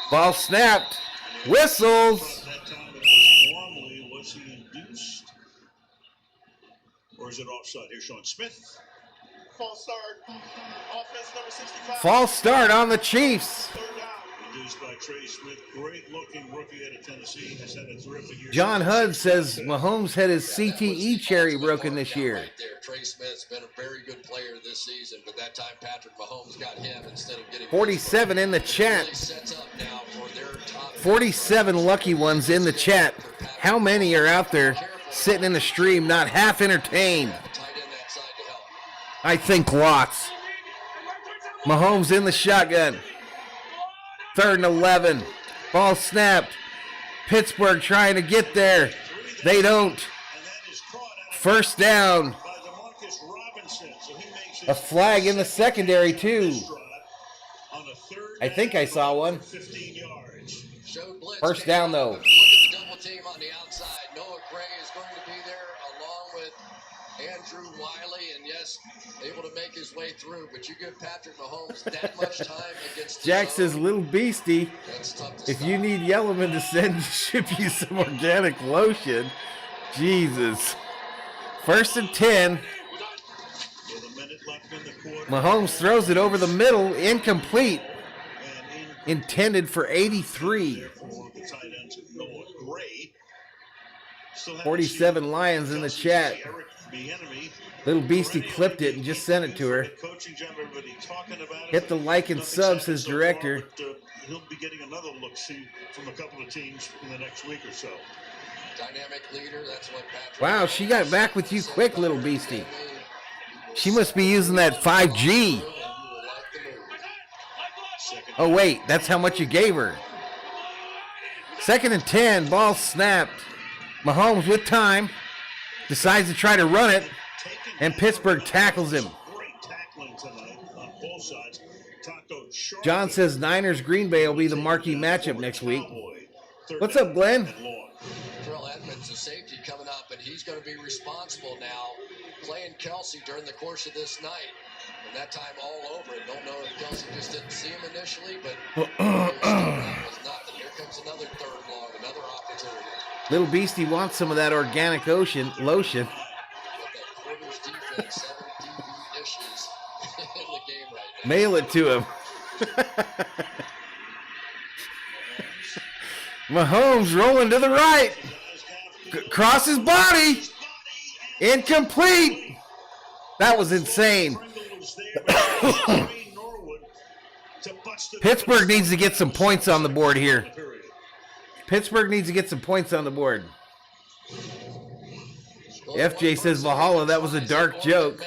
Ball snapped. Whistles. That time it was Wormley. Was he induced? Or is it offside? Here's Sean Smith. False start. Offense number 65. False start on the Chiefs. Induced by Trey Smith. Great looking rookie out of Tennessee. Has had a terrific year. John Hud says Mahomes had his CTE cherry broken this year. Right there. Trey Smith's been a very good player this season, but that time Patrick Mahomes got him instead of getting 47 in the chat. really sets up now for their top 47 lucky ones in the chat. How many are out there sitting in the stream not half entertained? tight end that side to help. I think lots. Mahomes in the shotgun. 3rd and 11. Ball snapped. Pittsburgh trying to get there. They don't. First down. A flag in the secondary too. I think I saw one. First down though. Look at the double team on the outside. Noah Gray is going to be there along with Andrew Wiley, and yes, able to make his way through. But you give Patrick Mahomes that much time against the Jack zone, says, Little Beastie, that's tough to if stop. you need Yellowman to ship you some organic lotion, Jesus. 1st and 10. Mahomes throws it over the middle, incomplete. Intended for 83. 47 Lions in the chat. Little Beastie clipped it and just sent it to her. Hit the like and sub, says director. He'll be getting another look-see from a couple of teams in the next week or so. Dynamic leader, that's what Patrick. Wow, she got back with you quick, Little Beastie. She must be using that 5G. Oh, wait, that's how much you gave her. 2nd and 10, ball snapped. Mahomes with time, decides to try to run it, and Pittsburgh tackles him. John says Niners Green Bay will be the marquee matchup next week. What's up, Glenn? Terrell Edmonds, the safety, coming up, and he's going to be responsible now, playing Kelsey during the course of this night. And that time all over it. Don't know if Kelsey just didn't see him initially, but was nothing. Here comes another 3rd long, another opportunity. Little Beastie wants some of that organic lotion. With that quarters defense, 7 DB issues. Mail it to him. Mahomes rolling to the right. Cross his body. Incomplete. That was insane. Pittsburgh needs to get some points on the board here. Pittsburgh needs to get some points on the board. FJ says, Valhalla, that was a dark joke.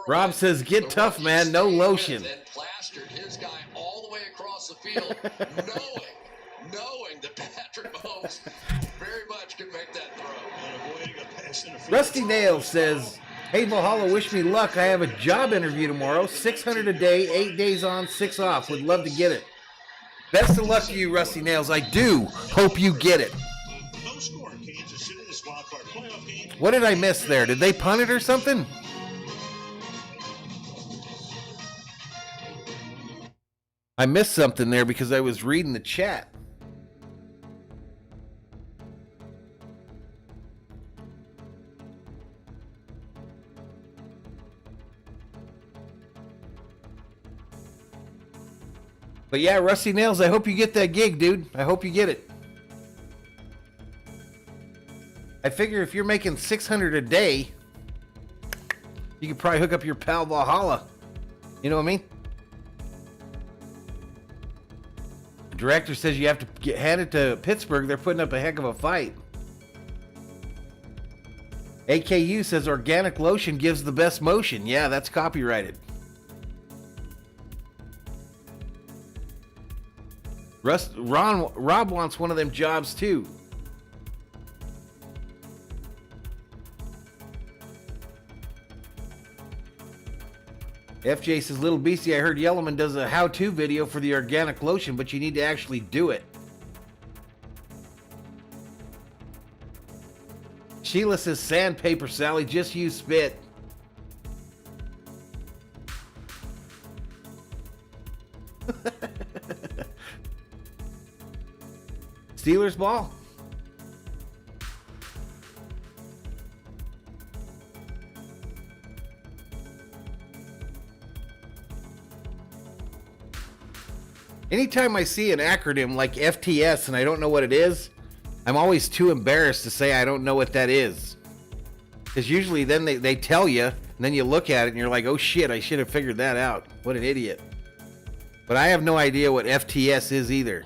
Rob says, get tough, man. No lotion. Then plastered his guy all the way across the field, knowing that Patrick Mahomes very much could make that throw. Rusty Nails says, hey, Valhalla, wish me luck. I have a job interview tomorrow. $600 a day, 8 days on, 6 off. Would love to get it. Best of luck to you, Rusty Nails. I do hope you get it. No score in Kansas City this wildcard playoff game. What did I miss there? Did they punt it or something? I missed something there because I was reading the chat. But yeah, Rusty Nails, I hope you get that gig, dude. I hope you get it. I figure if you're making $600 a day, you could probably hook up your pal Valhalla. You know what I mean? The director says you have to get handed to Pittsburgh. They're putting up a heck of a fight. AKU says organic lotion gives the best motion. Yeah, that's copyrighted. Rob wants one of them jobs too. FJ says, Little Beastie, I heard Yellowman does a how-to video for the organic lotion, but you need to actually do it. Sheila says, sandpaper, Sally, just use spit. Steelers ball. Anytime I see an acronym like FTS and I don't know what it is, I'm always too embarrassed to say I don't know what that is. Because usually then they tell you, and then you look at it and you're like, oh shit, I should have figured that out. What an idiot. But I have no idea what FTS is either.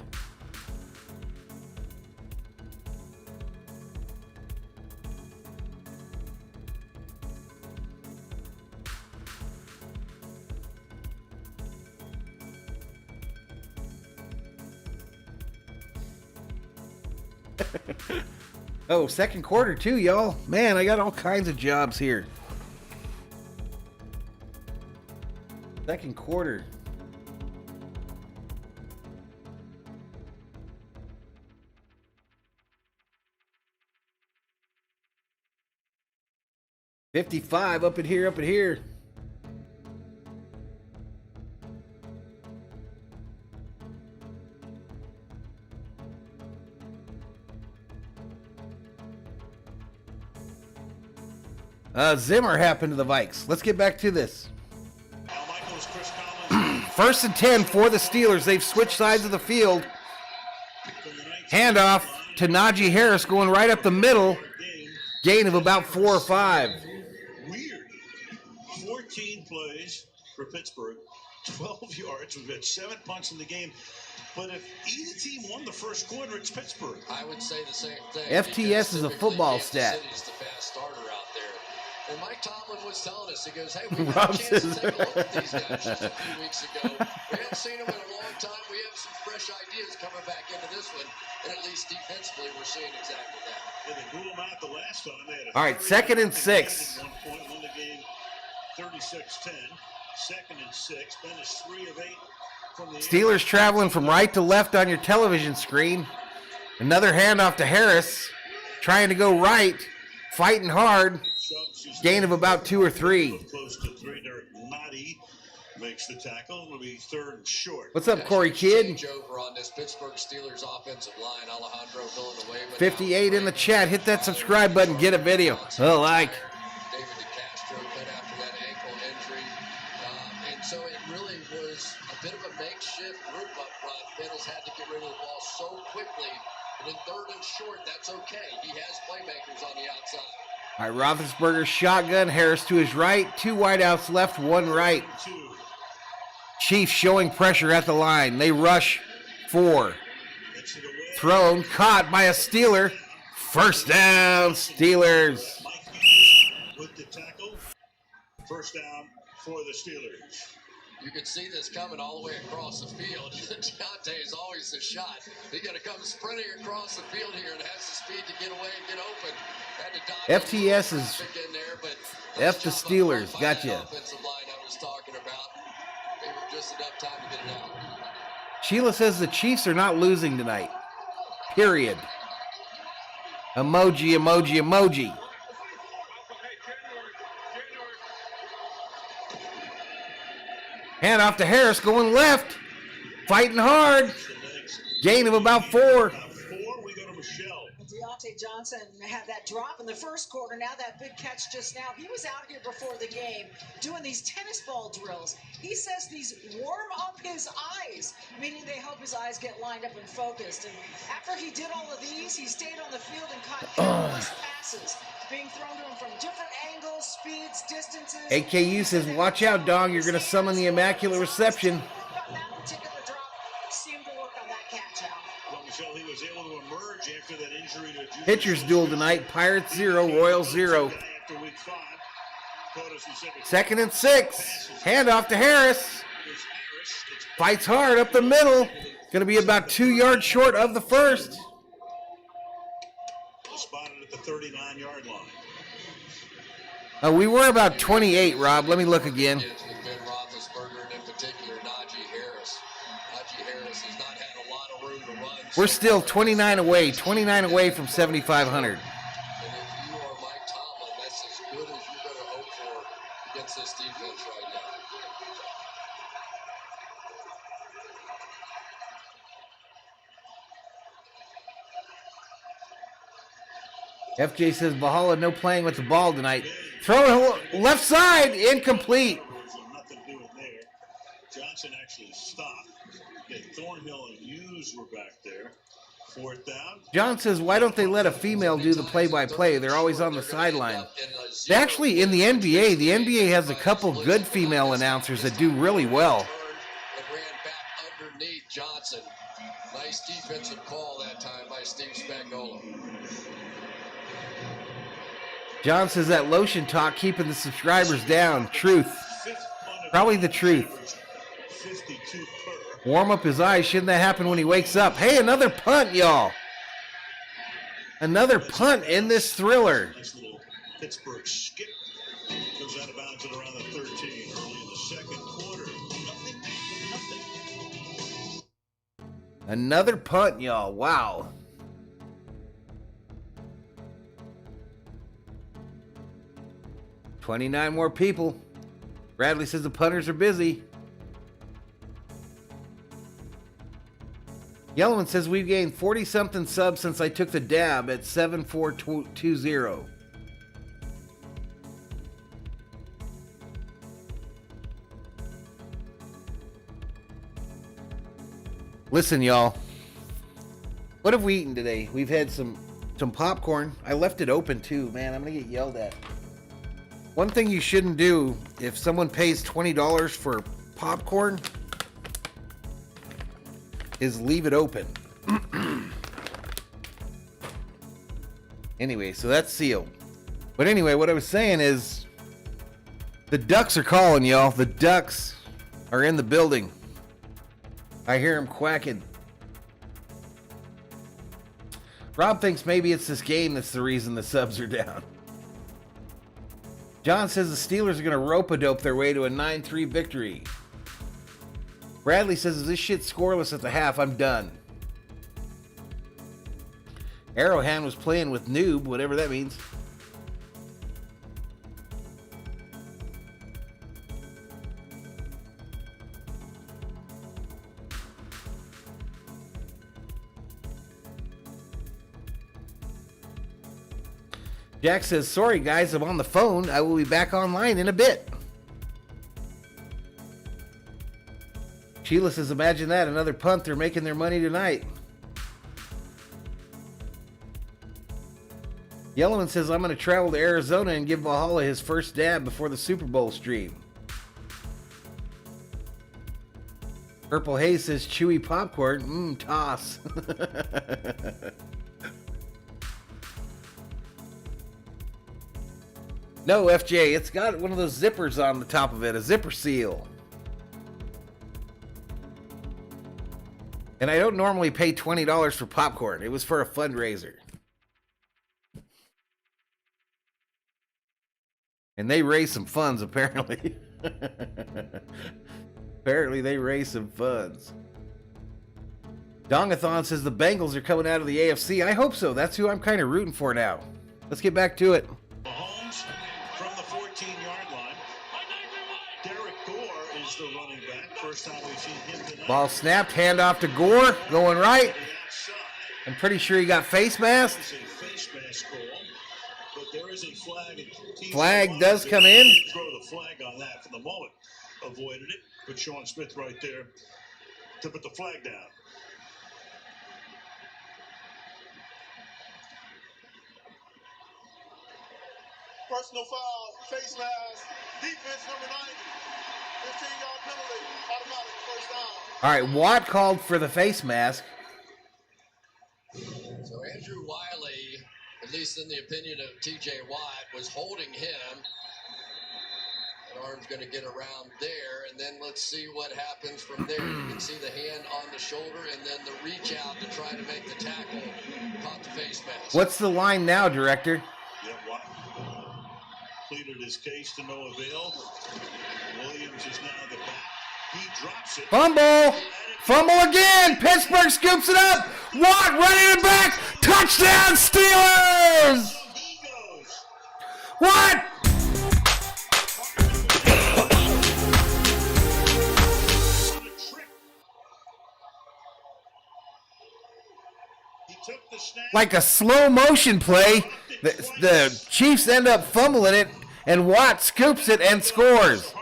Oh, second quarter too, y'all. Man, I got all kinds of jobs here. Second quarter. $55 up in here, up in here. Zimmer happened to the Vikes. Let's get back to this. First and 10 for the Steelers. They've switched sides of the field. Handoff to Najee Harris going right up the middle. Gain of about 4 or 5. Weird. 14 plays for Pittsburgh, 12 yards. We've got 7 punts in the game. But if either team won the first quarter, it's Pittsburgh. I would say the same thing. FTS is a football stat. City's the fast starter out there. And Mike Tomlin was telling us, he goes, hey, we got a chance to take a look at these guys just a few weeks ago. We haven't seen them in a long time. We have some fresh ideas coming back into this one. And at least defensively, we're seeing exactly that. And they blew them out the last time. They had all right, second and 6. 1 point, won the game 36-10. Second and 6. Ben is 3 of 8 from the Steelers traveling from right to left on your television screen. Another handoff to Harris. Trying to go right. Fighting hard. Gain of about 2 or 3. Close to 3. Derek Nottie makes the tackle. It'll be 3rd and short. What's up, Corey Kidd? Over on this Pittsburgh Steelers offensive line. Alejandro Villanueva 58 in the chat. Hit that subscribe button. Get a video. Oh, like. David DeCastro cut after that ankle injury. bit of a makeshift group up front. Ben has had to get rid of the ball so quickly. And in third and short, that's okay. He has playmakers on the outside. All right, Roethlisberger shotgun. Harris to his right. 2 wideouts left, 1 right. Chiefs showing pressure at the line. They rush 4. Thrown, caught by a Steeler. First down, Steelers. With the tackle. First down for the Steelers. You can see this coming all the way across the field. Deontay is always the shot. He's going to come sprinting across the field here and has the speed to get away and get open. FTS is in there, but F the Steelers. Gotcha. Offensive line I was talking about. They were just enough time to get it out. Sheila says the Chiefs are not losing tonight. Period. Emoji, emoji, emoji. Hand off to Harris, going left. Fighting hard. Gain of about 4. We go to Michelle. Deontay Johnson had that drop in the first quarter. Now that big catch just now. He was out here before the game doing these tennis ball drills. He says these warm up his eyes, meaning they help his eyes get lined up and focused. And after he did all of these, he stayed on the field and caught countless passes being thrown to him from different angles, speeds, distances. AKU says, watch out, dog. You're going to summon the Immaculate Reception. That particular drop seemed to work on that catch out. Well, Michelle, he was able to emerge after that injury to Julius. Pitchers duel tonight. Pirates 0, Royals 0. After week 5. Second and 6. Handoff to Harris. Fights hard up the middle. Going to be about 2 yards short of the first. Spotted at the 39-yard line. We were about 28, Rob. Let me look again. Ben Roethlisberger and in particular Najee Harris. Najee Harris has not had a lot of room to run. We're still 29 away from 7,500. And if you are Mike Tomlin, that's as good as you're going to hope for against this defense right now. FJ says, Valhalla, no playing with the ball tonight. Throw it left side, incomplete. Nothing doing there. Johnson actually stopped. Thornhill and Hughes were back there. 4th down. John says, why don't they let a female do the play-by-play? They're always on the sideline. Actually, in the NBA has a couple good female announcers that do really well. And ran back underneath Johnson. Nice defensive call that time by Steve Spagnuolo. John says that lotion talk keeping the subscribers down. Truth. Probably the truth. 52 per. Warm up his eyes. Shouldn't that happen when he wakes up? Hey, another punt, y'all. Another punt in this thriller. Nice little Pittsburgh skip. Goes out of bounds at around the 13 early in the second quarter. Nothing. Another punt, y'all. Wow. $29 more people. Bradley says the punters are busy. Yellowman says we've gained 40-something subs since I took the dab at 7420. Listen, y'all. What have we eaten today? We've had some popcorn. I left it open too. Man, I'm going to get yelled at. One thing you shouldn't do if someone pays $20 for popcorn is leave it open. Anyway, so that's sealed. But anyway, what I was saying is the Ducks are calling, y'all. The Ducks are in the building. I hear them quacking. Rob thinks maybe it's this game that's the reason the subs are down. John says the Steelers are going to rope-a-dope their way to a 9-3 victory. Bradley says, if this shit's scoreless at the half, I'm done. Arrowhand was playing with noob, whatever that means. Jack says, sorry guys, I'm on the phone. I will be back online in a bit. Sheila says, imagine that, another punt. They're making their money tonight. Yellowman says, I'm going to travel to Arizona and give Valhalla his first dab before the Super Bowl stream. Purple Haze says, chewy popcorn. Toss. No, FJ, it's got one of those zippers on the top of it, a zipper seal. And I don't normally pay $20 for popcorn. It was for a fundraiser. And they raised some funds, apparently. Apparently they raised some funds. Dongathon says the Bengals are coming out of the AFC. I hope so. That's who I'm kind of rooting for now. Let's get back to it. Mahomes from the 14-yard line. Derek Gore is the running back. First time we've seen him tonight. Ball snapped, handoff to Gore, going right. I'm pretty sure he got face masked. It's a face mask call, but there is a flag. Flag does come in. Throw the flag on that for the moment. Avoided it, but Sean Smith right there to put the flag down. Personal foul, face mask, defense number 90. 15-yard penalty, automatic first down. All right, Watt called for the face mask. So Andrew Wiley, at least in the opinion of TJ Watt, was holding him. That arm's going to get around there, and then let's see what happens from there. You can see the hand on the shoulder, and then the reach out to try to make the tackle. Caught the face mask. What's the line now, Director? Yeah, Watt pleaded his case to no avail. Williams is now the back. He drops it. Fumble! Fumble again! Pittsburgh scoops it up! Watt running it back! Touchdown Steelers! What? Like a slow motion play, the Chiefs end up fumbling it, and Watt scoops it and scores.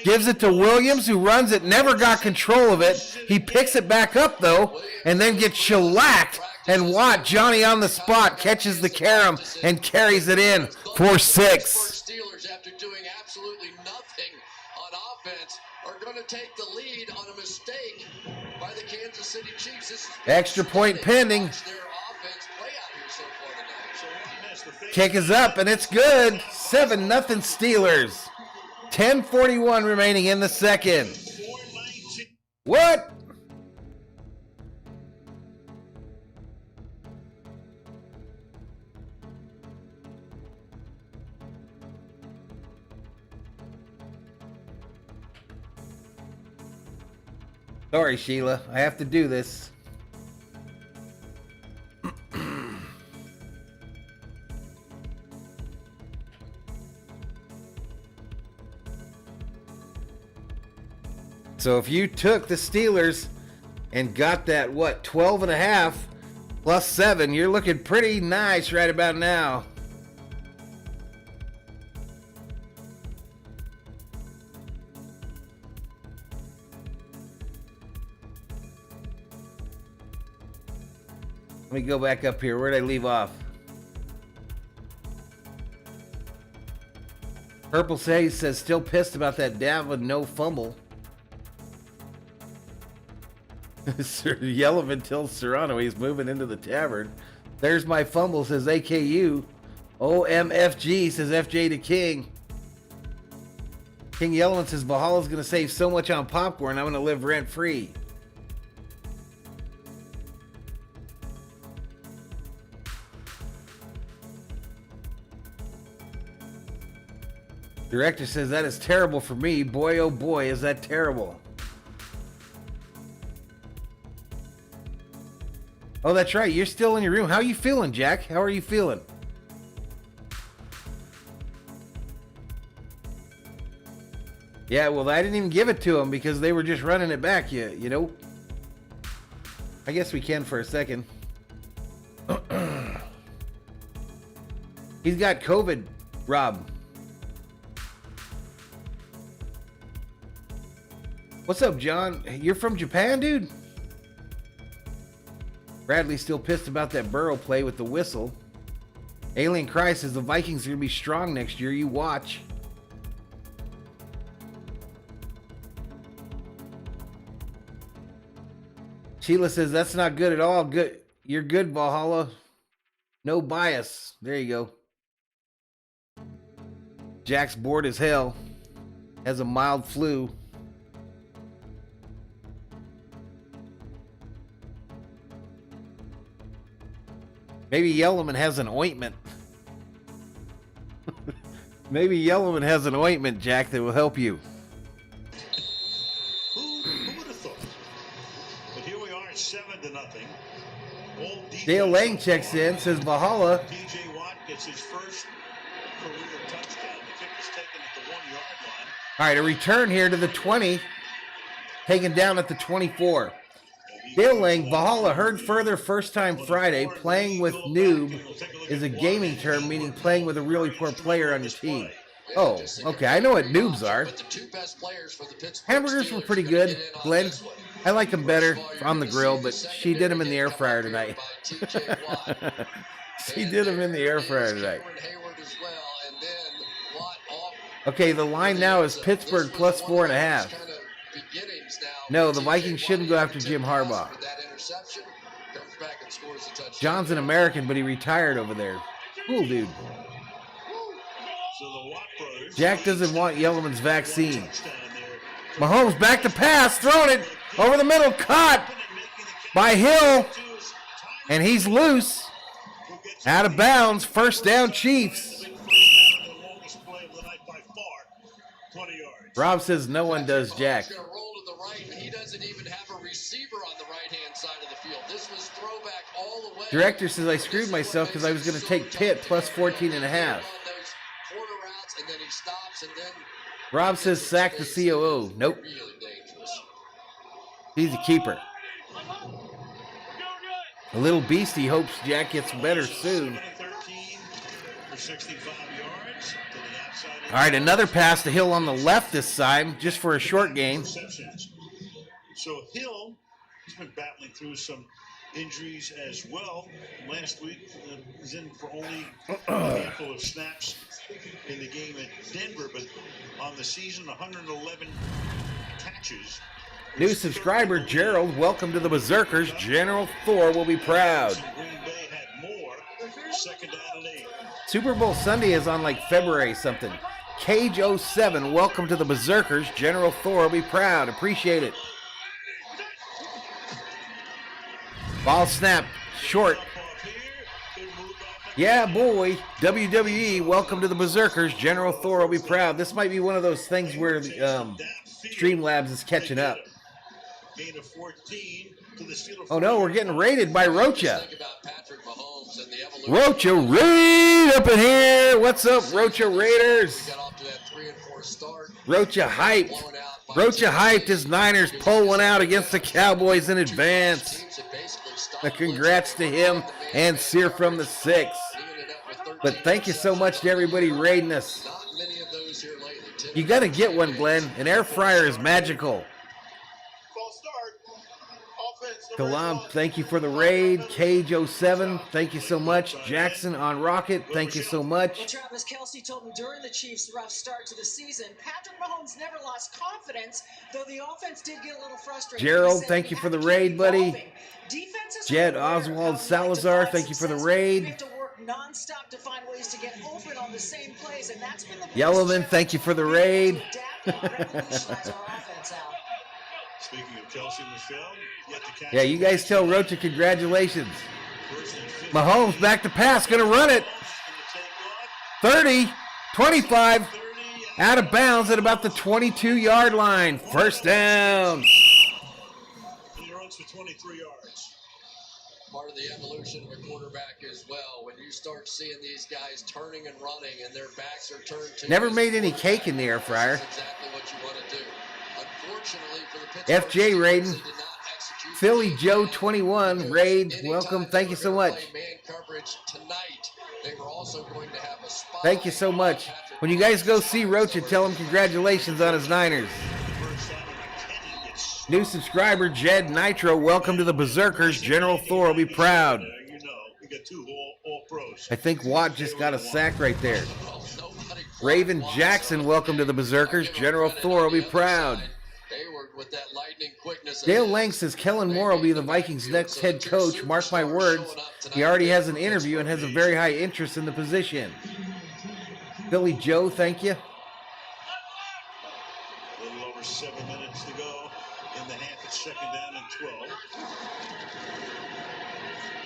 Gives it to Williams, who runs it, never got control of it. He picks it back up, though, and then gets shellacked. And Watt, Johnny on the spot, catches the carom and carries it in for 6. Steelers, after doing absolutely nothing on offense, are going to take the lead on a mistake by the Kansas City Chiefs. Extra point pending. Kick is up, and it's good. 7-0 Steelers. 10:41 remaining in the second. What? Sorry, Sheila. I have to do this. So if you took the Steelers and got that, 12.5 plus 7, you're looking pretty nice right about now. Let me go back up here. Where'd I leave off? Purple says still pissed about that Davin no fumble. Yellowman tells Serrano he's moving into the tavern. There's my fumble, says AKU. OMFG, says FJ to King. King Yellowman says Valhalla's going to save so much on popcorn, I'm going to live rent free. Director says that is terrible for me. Boy, oh boy, is that terrible. Oh, that's right. You're still in your room. How are you feeling, Jack? How are you feeling? Yeah, well, I didn't even give it to him because they were just running it back, you know? I guess we can for a second. He's got COVID, Rob. What's up, John? You're from Japan, dude? Bradley's still pissed about that Burrow play with the whistle. Alien Cry says the Vikings are going to be strong next year. You watch. Sheila says that's not good at all. Good. You're good, Valhalla. No bias. There you go. Jack's bored as hell. Has a mild flu. Maybe Yellowman has an ointment. Maybe Yellowman has an ointment, Jack, that will help you. Who would have thought? But here we are, 7-0. Dale Lang checks in, says Valhalla. TJ Watt gets his first career touchdown. The kick is taken at the 1-yard line. All right, a return here to the 20. Taken down at the 24. Dale Lang, Valhalla heard further first time Friday. Playing with noob is a gaming term, meaning playing with a really poor player on your team. Oh, okay. I know what noobs are. Hamburgers were pretty good, Glenn. I like them better on the grill, but she did them in the air fryer tonight. She did them in the air fryer tonight. Okay, the line now is Pittsburgh plus 4.5. No, the Vikings shouldn't go after Jim Harbaugh. John's an American, but he retired over there. Cool dude. Jack doesn't want Yellowman's vaccine. Mahomes back to pass, throwing it over the middle, caught by Hill, and he's loose. Out of bounds, first down Chiefs. Rob says no one does Jack. He doesn't even have a receiver on the right-hand side of the field. This was throwback all the way. Director says I screwed myself because I was going to take Pitt plus 14.5. Rob says sack the COO. Nope. He's a keeper. A little beastie hopes Jack gets better soon. All right, another pass to Hill on the left this time, just for a short game. So Hill, he's been battling through some injuries as well. Last week, was in for only a handful of snaps in the game at Denver, but on the season, 111 catches. New subscriber, Gerald, welcome to the Berserkers. General Thor will be proud. Green Bay had more. Second down and 8. Super Bowl Sunday is on like February something. Cage 07, welcome to the Berserkers. General Thor will be proud. Appreciate it. Ball snap, short. Yeah, boy. WWE, welcome to the Berserkers. General Thor will be proud. This might be one of those things where Streamlabs is catching up. Oh no, we're getting raided by Rocha. Rocha Raid up in here. What's up, Rocha Raiders? Rocha hyped. Rocha hyped his Niners pull one out against the Cowboys in advance. Congrats to him and Sear from the 6. But thank you so much to everybody raiding us. You got to get one, Glenn. An air fryer is magical. Kalam, thank you for the raid. Cage 07, thank you so much. Jackson on Rocket, thank you so much. Well, Travis Kelce told me during the Chiefs' rough start to the season, Patrick Mahomes never lost confidence, though the offense did get a little frustrated. Gerald, thank you for the raid, buddy. Jed Oswald Salazar, thank you for the raid. Non-stop to find ways to get open on the same plays, and that's been the Yellowman, thank you for the raid. Speaking of Kelce, Michelle, yet to catch. Yeah, you guys tell Rocha congratulations. Mahomes back to pass, gonna run it. 30, 25, out of bounds at about the 22-yard line. First down. He runs for 23 yards. Part of the evolution of a quarterback as well. When you start seeing these guys turning and running and their backs are turned to. Never made any cake in the air fryer. That's exactly what you want to do. Unfortunately for the Pittsburgh FJ Raiden. Philly Joe 21 raid. Welcome. Thank you so much. Man coverage tonight. They were also going to have a spot. Thank you so much. When you guys go see Rocha, tell him congratulations on his Niners. New subscriber, Jed Nitro. Welcome to the Berserkers. General Thor will be proud. You know, we got two all pros. I think Watt just got a sack right there. Raven Jackson, welcome to the Berserkers. General Thor will be proud. With that lightning quickness. Dale Lang says Kellen Moore will be the Vikings' next head coach. Mark my words, he already has an interview and has a very high interest in the position. Billy Joe, thank you. A little over 7 minutes to go in the half. It's second down and 12.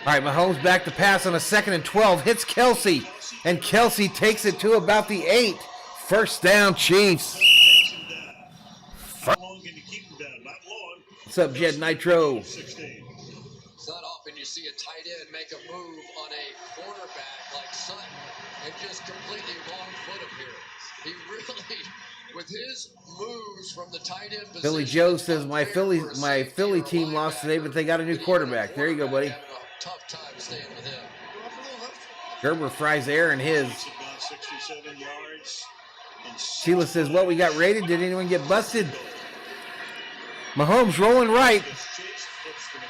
All right, Mahomes back to pass on a 2nd and 12. Hits Kelsey, and Kelsey takes it to about the 8. First down, Chiefs. How long can you keep him down? Not long. What's up, Jed Nitro? 16. It's not often you see a tight end make a move on a quarterback like Sutton and just completely wrong foot appearance. He really, with his moves from the tight end position. Billy Joe says my Philly team lost today, but they got a new quarterback. There you go, buddy. Tough time staying with him. Gerber fries air in his. 67 yards. Sheila says, what, we got raided? Did anyone get busted? Mahomes rolling right.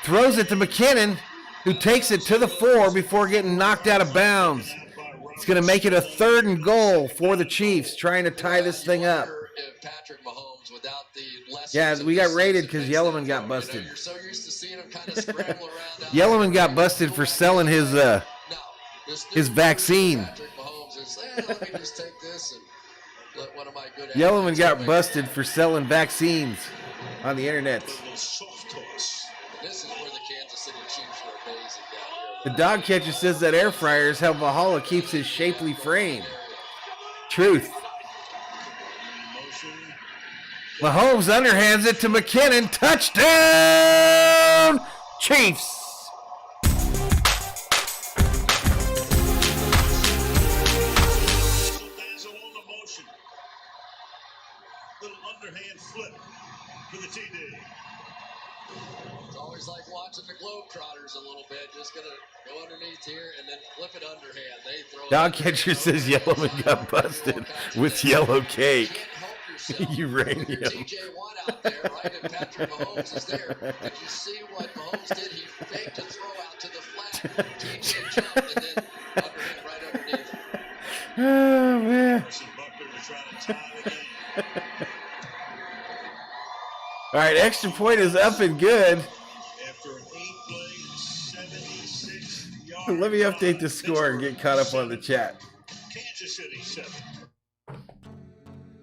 Throws it to McKinnon, who takes it to the 4 before getting knocked out of bounds. It's going to make it a 3rd and goal for the Chiefs, trying to tie this thing up. Yeah, we got raided because Yellowman got busted. Yellowman got busted for selling his vaccine. Yellowman got busted for selling vaccines on the internet. This is where the Kansas City Chiefs were amazing down The dog catcher says that air fryer is how Valhalla keeps his shapely frame. Truth. Mahomes underhands it to McKinnon. Touchdown, Chiefs. Little underhand flip for the TD. It's always like watching the Globetrotters a little bit. Just gonna go underneath here and then flip it underhand. They throw. Dog catcher says Yellowman got busted with yellow cake. Uranium. TJ Watt out there, right? And Patrick Mahomes is there. Did you see what Mahomes did? He faked a throw out to the flat. TJ jumped and then underhand right underneath. Oh man. All right, extra point is up and good. After an 8-play, 76-yard. Let me update the score and get caught up on the chat. Kansas City 7.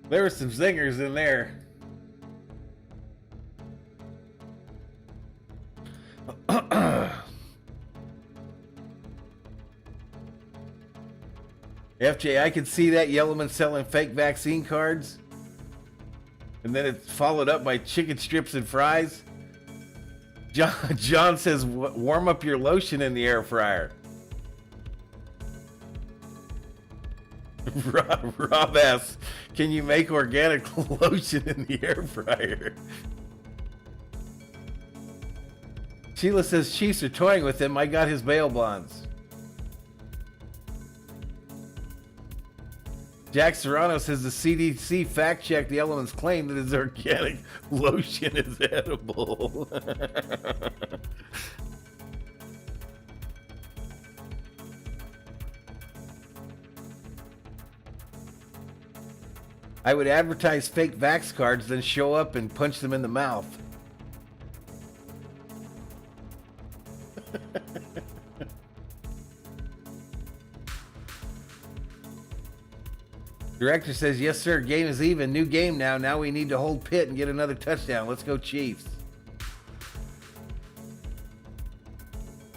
There were some zingers in there. FJ, I could see that Yellowman selling fake vaccine cards. And then it's followed up by chicken strips and fries. John says, warm up your lotion in the air fryer. Rob asks, can you make organic lotion in the air fryer? Sheila says, Chiefs are toying with him. I got his bail bonds. Jack Serrano says the CDC fact-checked the Element's claim that his organic lotion is edible. I would advertise fake vax cards, then show up and punch them in the mouth. Director says, yes, sir. Game is even. New game now. Now we need to hold Pitt and get another touchdown. Let's go, Chiefs.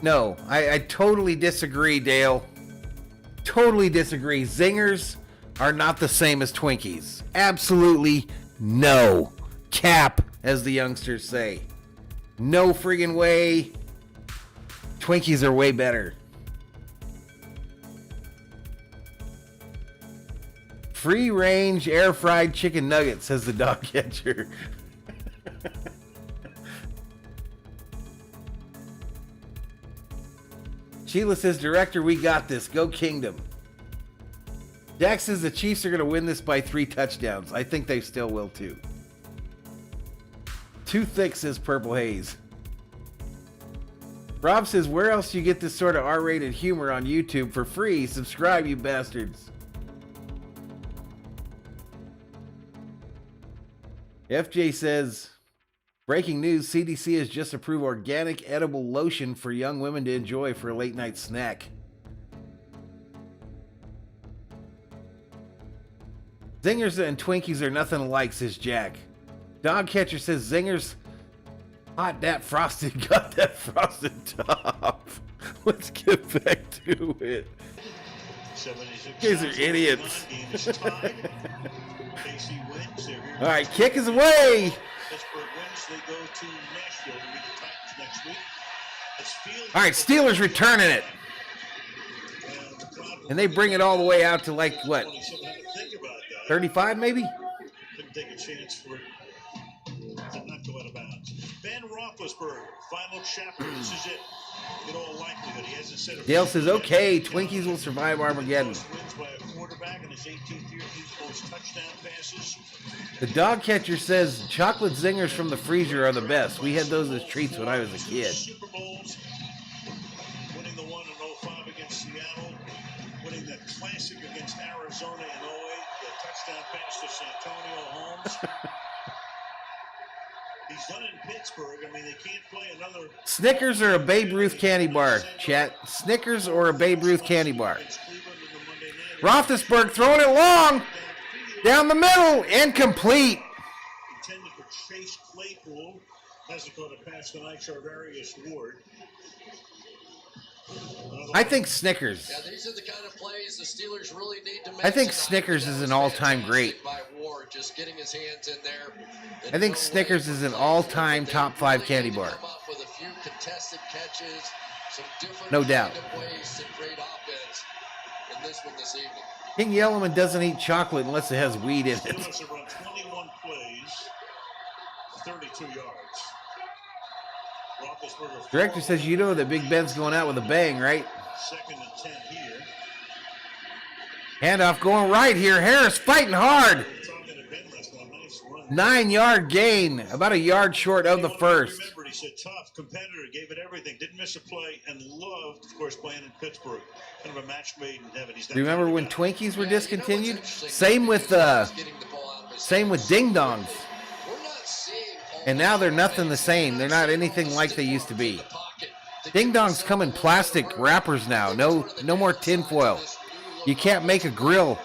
No, I totally disagree, Dale. Totally disagree. Zingers are not the same as Twinkies. Absolutely no. Cap, as the youngsters say. No friggin' way. Twinkies are way better. Free range air fried chicken nuggets, says the dog catcher. Sheila says, Director, we got this. Go Kingdom. Jack says the Chiefs are going to win this by 3 touchdowns. I think they still will too. Too thick, says Purple Haze. Rob says, where else do you get this sort of R-rated humor on YouTube for free? Subscribe, you bastards. FJ says, breaking news, CDC has just approved organic edible lotion for young women to enjoy for a late night snack. Zingers and Twinkies are nothing alike, says Jack. Dog Catcher says, Zingers hot that frosted, got that frosted top. Let's get back to it. You guys are idiots. All right, kick is away. Pittsburgh wins. They go to Nashville to meet the Titans next week. All right, Steelers returning it. And they bring it all the way out to like, what, 35 maybe? Couldn't take a chance for it to not go out of bounds. Ben Roethlisberger, final chapter. This is it. In all likelihood, he hasn't said a Dale says, okay, Twinkies will survive Armageddon. wins by a quarterback in his 18th year. He's most touchdown passes. The Dog Catcher says, chocolate Zingers from the freezer are the best. We had those as treats when I was a kid. Super Bowls, winning the one in 05 against Seattle, winning the Classic against Arizona in 08, the touchdown pass to Santonio Holmes. He's done it in Pittsburgh. I mean, they can't play another. Snickers or a Babe Ruth candy bar, chat. Snickers or a Babe Ruth candy bar. Roethlisberger throwing it long. Down the middle. Incomplete. Intended for Chase Claypool. Hasn't caught a pass tonight. Charvarius Ward. I think Snickers. Yeah, these are the kind of plays the Steelers really need to make. I think Snickers is an all-time great. By Ward, just getting his hands in there. I think Snickers is an all-time top 5 candy bar. Come up with a few contested catches, some different No doubt. kind of ways to create offense in this one this evening. King Yellowman doesn't eat chocolate unless it has weed in it. Steelers have run 21 plays, 32 yards. Roethlisberger. Director says, you know that Big Ben's going out with a bang, right? 2nd and 10 here. Handoff going right here. Harris fighting hard. Talking to Ben last night. Nice run. 9-yard gain. About a yard short of the first. Remembered, he said tough competitor, gave it everything, didn't miss a play, and loved, of course, playing in Pittsburgh. Kind of a match made in heaven. He's Remember when Twinkies were discontinued? Same with Ding Dongs. And now they're nothing the same. They're not anything like they used to be. Ding Dongs come in plastic wrappers now. No more tinfoil. You can't make a grill.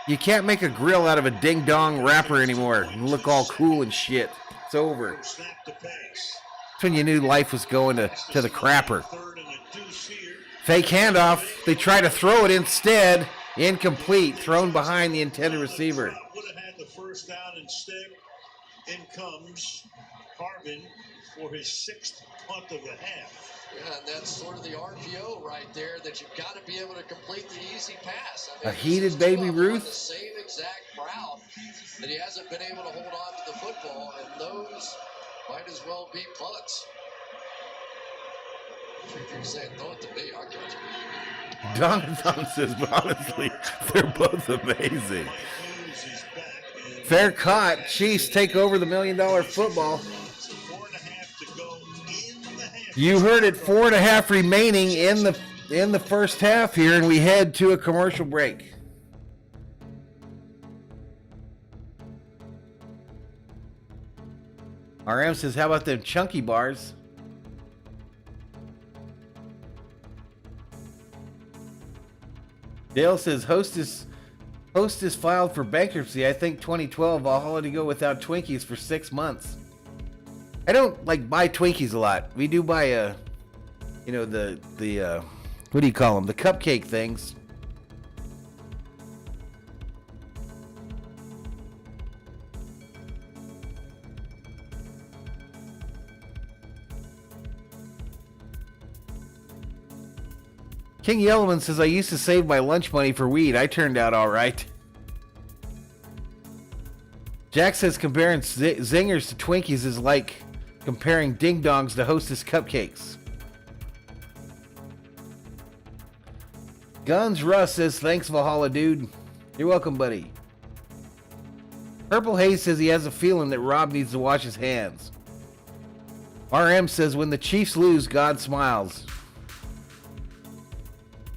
You can't make a grill out of a Ding Dong wrapper anymore and look all cool and shit. It's over. That's when you knew life was going to the crapper. Fake handoff. They try to throw it instead. Incomplete. Thrown behind the intended receiver. Would have had the first down instead. In comes Harvick for his 6th punt of the half. Yeah, and that's sort of the RPO right there, that you've got to be able to complete the easy pass. A heated Baby Ruth. The same exact route that he hasn't been able to hold on to the football, and those might as well be punts. If you're saying, throw it to me, I'll catch it. Donovan says, but honestly, they're both amazing. Fair caught. Chiefs take over the $1 million football. You heard it, 4.5 remaining in the first half here, and we head to a commercial break. RM says, how about them chunky bars? Dale says, Hostess filed for bankruptcy. I think 2012 Valhalla to go without Twinkies for 6 months. I don't buy Twinkies a lot. We do buy the what do you call them? The cupcake things. King Yellowman says, I used to save my lunch money for weed. I turned out all right. Jack says comparing Zingers to Twinkies is like comparing Ding Dongs to Hostess cupcakes. Guns Russ says, thanks Valhalla, dude. You're welcome, buddy. Purple Haze says he has a feeling that Rob needs to wash his hands. RM says when the Chiefs lose, God smiles.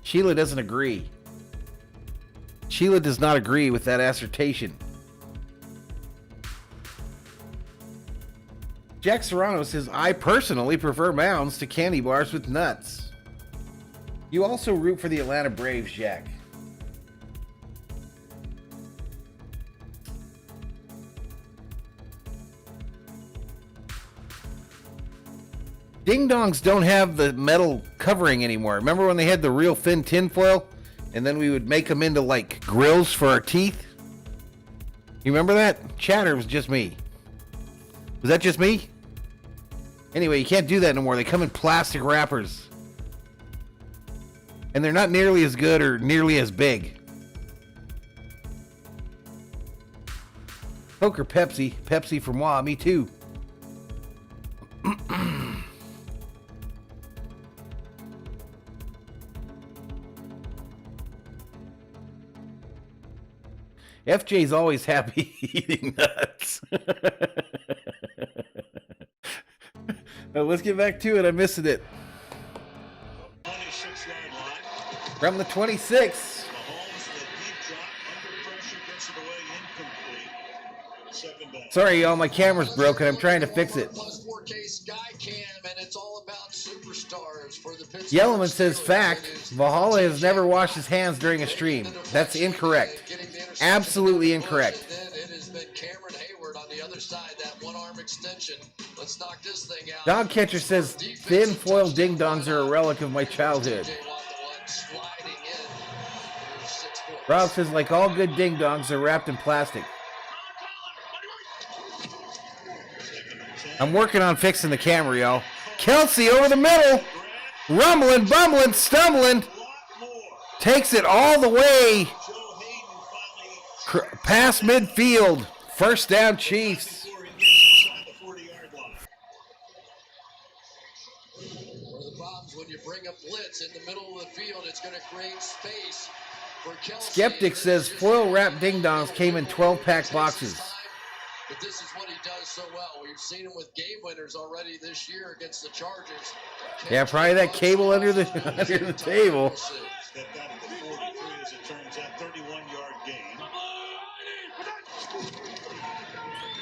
Sheila doesn't agree. Sheila does not agree with that assertion. Jack Serrano says, I personally prefer mounds to candy bars with nuts. You also root for the Atlanta Braves, Jack. Ding dongs don't have the metal covering anymore. Remember when they had the real thin tinfoil? And then we would make them into like grills for our teeth? You remember that? Chatter was just me. Was that just me? Anyway, you can't do that no more. They come in plastic wrappers. And they're not nearly as good or nearly as big. Coke or Pepsi? Pepsi for moi, me too. FJ's always happy eating nuts. Let's get back to it. I'm missing it. 26-yard line. From the 26. Mahomes, the deep drop, under pressure, gets it away, incomplete. Second down. Sorry, y'all. My camera's broken. I'm trying to fix it. Plus 4K Sky Cam, and it's all about superstars for the Pittsburgh Yellowman says, Steelers. fact, Valhalla has never washed his hands during a stream. That's incorrect. Absolutely incorrect. Then it has been Cameron Hayward on the other side, that one-arm extension. Let's knock this thing out. Dog Catcher says, thin foil ding-dongs are a relic of my childhood. Rob says, like all good ding-dongs, are wrapped in plastic. I'm working on fixing the camera, y'all. Kelsey over the middle. Rumbling, bumbling, stumbling. Takes it all the way past midfield. First down, Chiefs. One of the problems when you bring a blitz in the middle of the field, it's going to create space for Kelsey. Skeptic says foil wrap ding-dongs came in 12-pack boxes. But this is what he does so well. We've seen him with game winners already this year against the Chargers. Yeah, probably that cable under the table. Stepped out of the 43 as it turns out, 31-yard gain.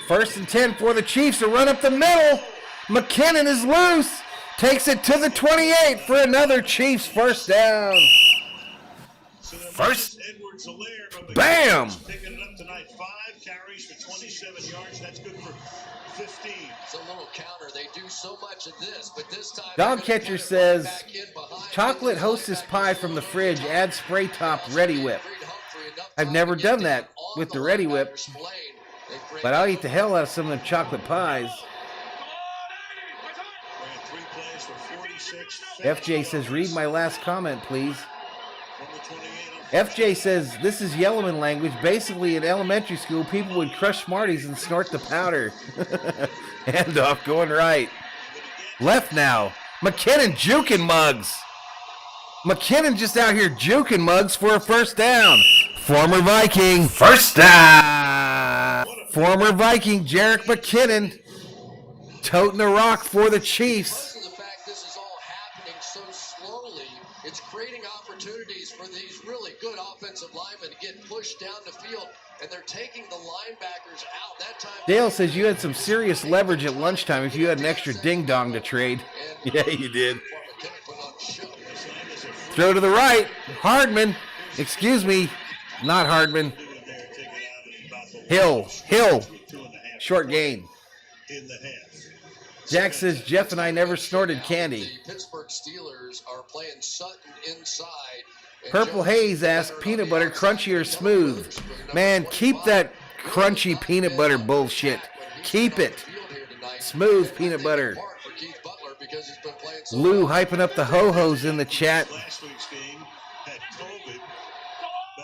First and 10 for the Chiefs to run up the middle. McKinnon is loose. Takes it to the 28 for another Chiefs first down. First. Bam! Picking it up tonight. 5 carries for 27 yards. That's good for 15. It's a little counter. They do so much of this, but this time Dog Catcher says, chocolate Hostess pie from the fridge, add spray top Ready Whip. I've never done that with the Ready Whip, but I'll eat the hell out of some of them chocolate pies. FJ says, read my last comment, please. FJ says, this is Yellowman language. Basically, in elementary school, people would crush Smarties and snort the powder. Handoff going right. Left now. McKinnon juking Muggs. McKinnon just out here juking Muggs for a first down. Former Viking. First down. Former Viking Jerick McKinnon toting the rock for the Chiefs. It's creating opportunities for these really good offensive linemen to get pushed down the field, and they're taking the linebackers out. That time, Dale says you had some serious leverage at lunchtime if you had an extra ding-dong to trade. Yeah, you did. Throw to the right. Hardman. Excuse me. Not Hardman. Hill. Short gain. Jack says Jeff and I never snorted candy. The Pittsburgh Steelers are playing Sutton inside. Purple Haze asks, peanut butter crunchy or smooth? Man, keep that crunchy peanut butter bullshit. Keep it. Smooth peanut butter. Lou hyping up the ho-hos in the chat.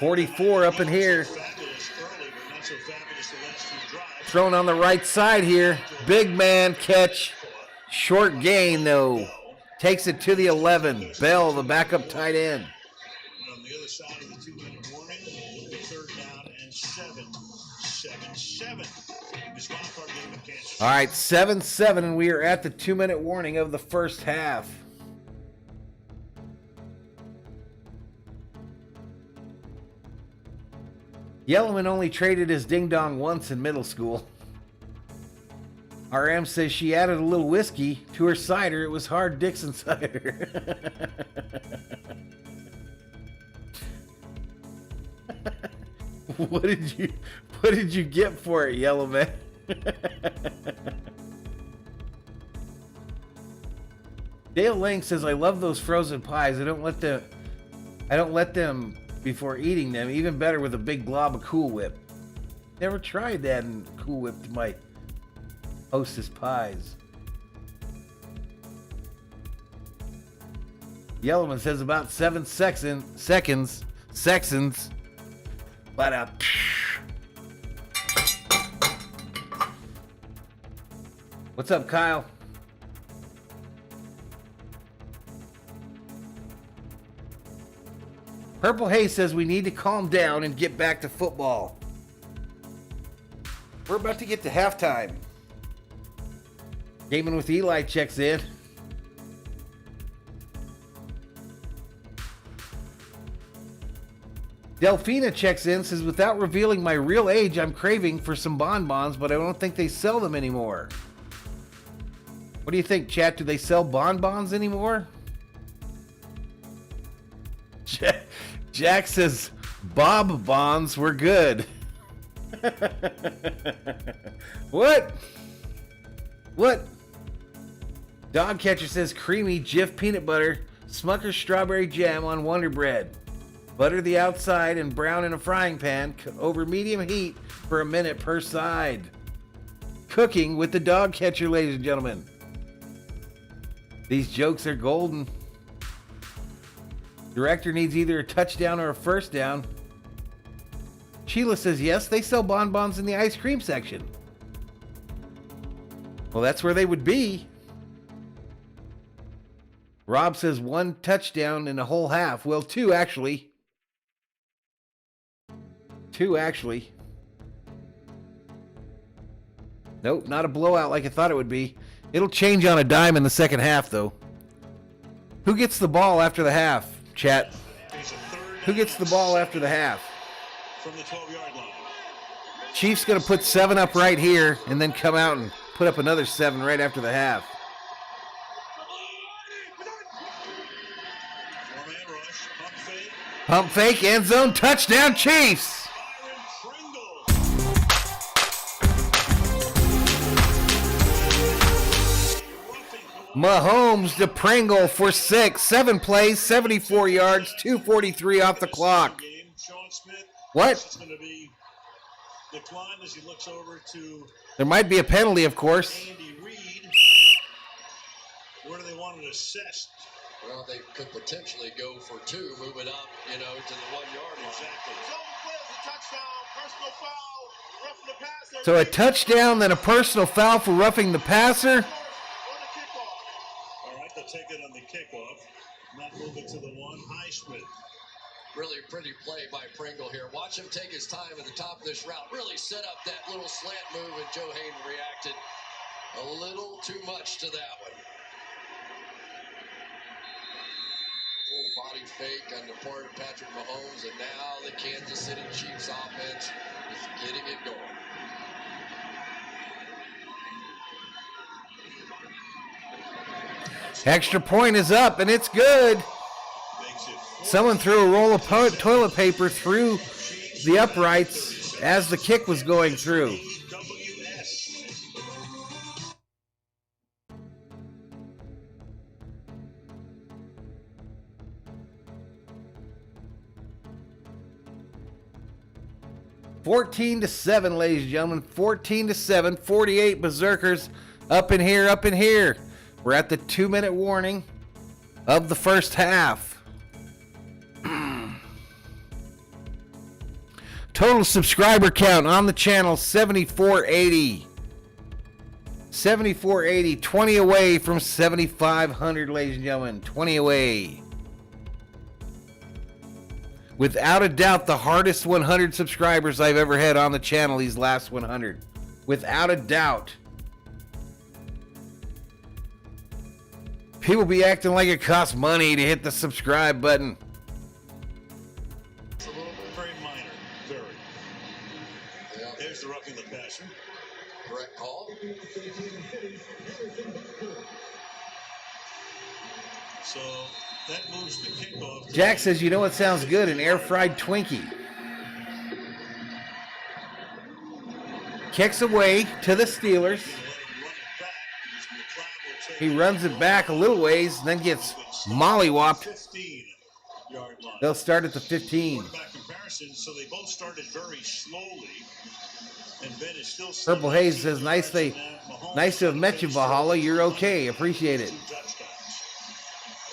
44 up in here. Thrown on the right side here. Big man catch. Short gain, though. Takes it to the 11. Bell, the backup tight end. On the other side of the 2-minute warning, it'll be 3rd down and 7. 7 7. This Wildcard game in Kansas. All right, 7-7, and we are at the 2-minute warning of the first half. Yellowman only traded his ding-dong once in middle school. RM says she added a little whiskey to her cider. It was hard Dixon cider. What did you get for it, Yellowman? Dale Lang says, I love those frozen pies. I don't let them before eating them. Even better with a big glob of Cool Whip. Never tried that in Cool Whip to my Hostess pies. Yellowman says about 7 seconds. But what's up, Kyle? Purple Hay says we need to calm down and get back to football. We're about to get to halftime. Gaming with Eli checks in. Delphina checks in, says, without revealing my real age, I'm craving for some bonbons, but I don't think they sell them anymore. What do you think, chat? Do they sell bonbons anymore? Jack says, Bob bonds were good. What? Dog Catcher says, creamy Jif peanut butter, Smucker's strawberry jam on Wonder Bread. Butter the outside and brown in a frying pan over medium heat for a minute per side. Cooking with the Dog Catcher, ladies and gentlemen. These jokes are golden. Director needs either a touchdown or a first down. Sheila says, yes, they sell bonbons in the ice cream section. Well, that's where they would be. Rob says 1 touchdown in a whole half. Well, 2 actually. 2 actually. Nope, not a blowout like I thought it would be. It'll change on a dime in the second half, though. Who gets the ball after the half, chat? Who gets the ball after the half? From the 12-yard line. Chiefs going to put 7 up right here and then come out and put up another 7 right after the half. Four-man rush, Pump fake, end zone, touchdown, Chiefs! Mahomes to Pringle for 7 plays, 74 yards, 2:43 off the clock. What? There might be a penalty, of course. Where do they want it assessed? Well, they could potentially go for 2, move it up, to the 1-yard line. Exactly. So a touchdown, then a personal foul for roughing the passer. They'll take it on the kickoff, not move it to the 1. Highsmith. Really pretty play by Pringle here. Watch him take his time at the top of this route. Really set up that little slant move, and Joe Hayden reacted a little too much to that one. Full body fake on the part of Patrick Mahomes, and now the Kansas City Chiefs offense is getting it going. Extra point is up, and it's good. Someone threw a roll of toilet paper through the uprights as the kick was going through. (14-7), ladies and gentlemen. 14-7. 48 Berserkers up in here. We're at the 2-minute warning of the first half. Total subscriber count on the channel, 7480. 7480, 20 away from 7,500, ladies and gentlemen. 20 away. Without a doubt, the hardest 100 subscribers I've ever had on the channel, these last 100. Without a doubt. People be acting like it costs money to hit the subscribe button. It's a little bit very minor, very. Yeah. There's the roughing the passer. Correct call. So that moves the kickoff. Jack says, you know what sounds good? An air-fried Twinkie. Kicks away to the Steelers. He runs it back a little ways, then gets mollywopped. 15-yard line. They'll start at the 15. Quarterback comparison, so they both started very slowly. And Ben is still Purple Haze says, nice to have met you, Valhalla. You're okay. Appreciate it.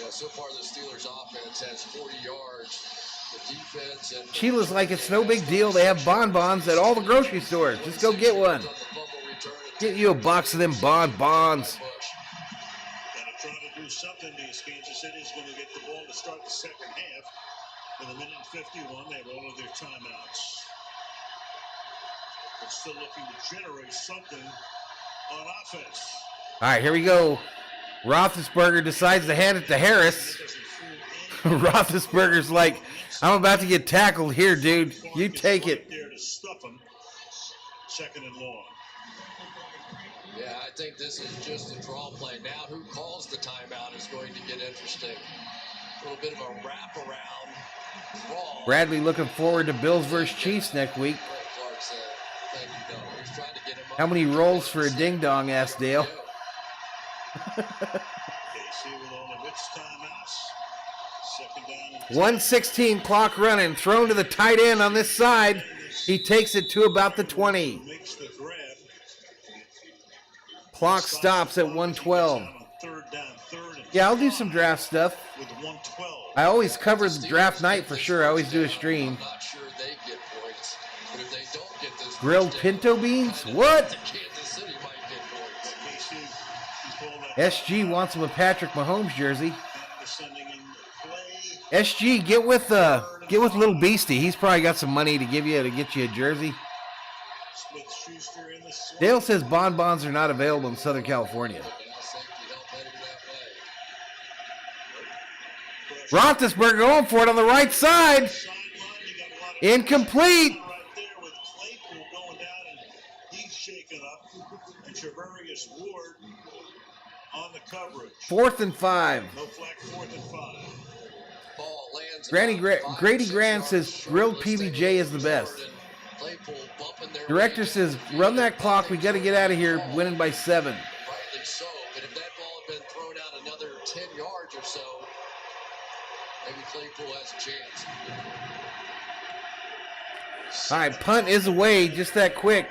Yeah, so far the Steelers offense has 40 yards. The defense and Sheila's like, it's no big deal. They have bonbons at all the grocery stores. Just go get one. Get you a box of them bonbons. Gotta try to do something. Kansas City is going to get the ball to start the second half. With a minute and 51, they have all of their timeouts. But still looking to generate something on offense. All right, here we go. Roethlisberger decides to hand it to Harris. Roethlisberger's like, I'm about to get tackled here, dude. You take it. There to stuff him. Second and long. yeah, I think this is just a draw play. Now who calls the timeout is going to get interesting. A little bit of a wraparound draw. Bradley looking forward to Bills versus Chiefs next week. Clark said, thank you, no. He's trying to get him up. How many rolls for a ding-dong, asked Dale. KC with all of its timeouts. Second down and 1:16 clock running. Thrown to the tight end on this side. He takes it to about the 20. makes the grab. Clock stops at 1:12. Third down, third and Yeah, I'll do some draft stuff. with 112. I always cover the draft night for sure. I always do a stream. I'm not sure they get points, but if they don't get this Grilled first pinto beans? What? Kansas City might get points. KC, you call that SG wants him a Patrick Mahomes jersey. descending in play. SG, get with Little Beastie. He's probably got some money to give you to get you a jersey. Smith-Schuster in the swing. Dale says bonbons are not available in Southern California. Yeah, safety help heading that way. Roethlisberger going for it on the right side. Sideline, you got a lot of Incomplete. right there with Claypool going down, and he's shaken up. And Treverius Ward on the coverage. 4th and 5. No flag, 4th and 5. Ball lands Grady Grant says grilled PBJ is the best. Claypool bumping their Director way. says run that clock. We got to get out of here winning by 7. Rightly so, but if that ball had been thrown out another 10 yards or so, maybe Claypool has a chance. All right, punt is away just that quick.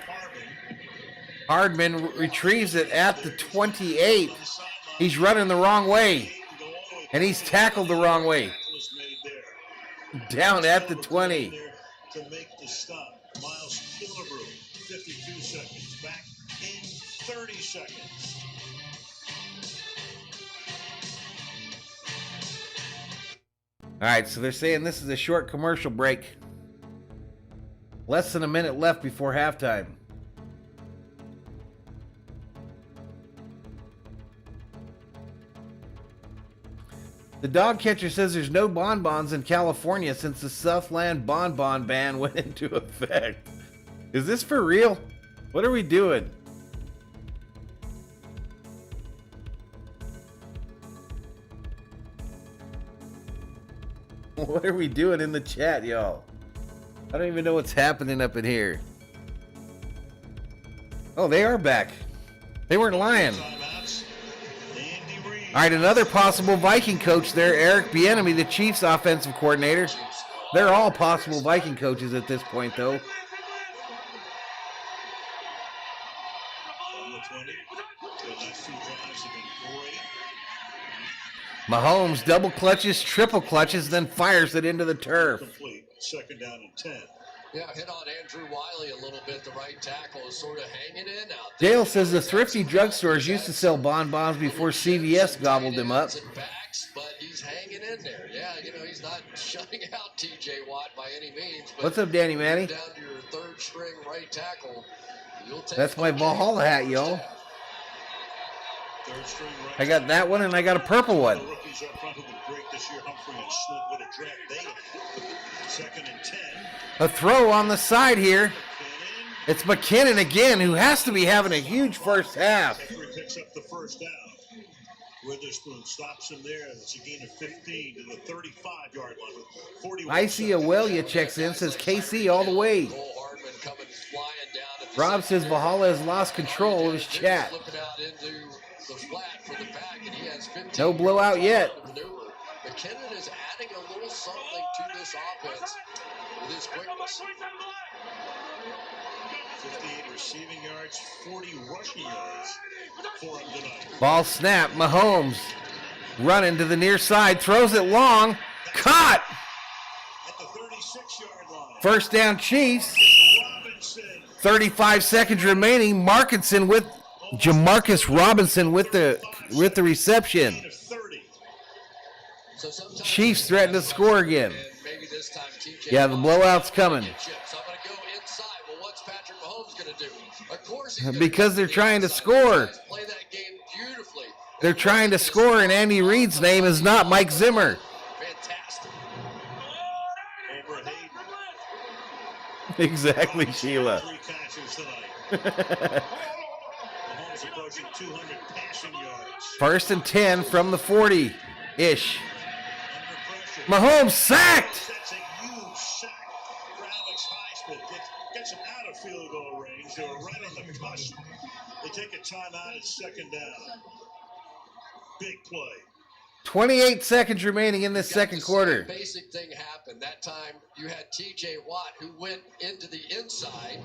Hardman retrieves it at the 28. He's running the wrong way, and he's tackled the wrong way. Was made there. Down at the 20. To make the stop. Miles Killebrew, 52 seconds. Back in 30 seconds. All right, so they're saying this is a short commercial break. Less than a minute left before halftime. The dog catcher says there's no bonbons in California since the Southland bonbon ban went into effect. Is this for real? What are we doing? What are we doing in the chat, y'all? I don't even know what's happening up in here. Oh, they are back. They weren't lying. Timeouts. Andy Reid. All right, another possible Viking coach there, Eric Bieniemy, the Chiefs offensive coordinator. They're all possible Viking coaches at this point, though. On the 20. The last two drives have been great. Mahomes double clutches, triple clutches, then fires it into the turf. Complete. Second down and 10. Yeah, hit on Andrew Wiley a little bit. The right tackle is sort of hanging in out there. Dale says the thrifty drugstores used to sell bonbons before CVS gobbled them up. Backs, but he's hanging in there. Yeah, he's not shutting out T.J. Watt by any means. But What's up, Danny Manny? Down to your third string right tackle. That's my Valhalla hat, y'all. I got that one, and I got a purple one. Rookies up front who would break this year, Humphrey and Smith, what a draft they had. 2nd and 10. A throw on the side here. It's McKinnon again, who has to be having a huge first half. Jeffrey picks up the first down. Witherspoon stops him there. That's a gain of 15 to the 35-yard line with 41. Icy Auelia checks in, says KC all the way. Rob says Valhalla has lost control of his chat. No blowout yet. McKinnon is adding a little something to this offense with his quickness. 58 receiving yards, 40 rushing yards for him tonight. Ball snap, Mahomes running to the near side, throws it long, caught. At the 36-yard line. First down Chiefs. 35 seconds remaining. Jamarcus Robinson with the reception. Chiefs threaten to score again. Yeah, the blowout's coming. Because they're trying to score. They're trying to score, and Andy Reid's name is not Mike Zimmer. Exactly, Sheila. First and 10 from the 40-ish. Mahomes sacked. That's a huge sack for Alex Highsmith. Gets him out of field goal range. They were right on the cusp. They take a timeout at 2nd down. Big play. 28 seconds remaining in this second quarter. Basic thing happened. That time you had T.J. Watt who went into the inside,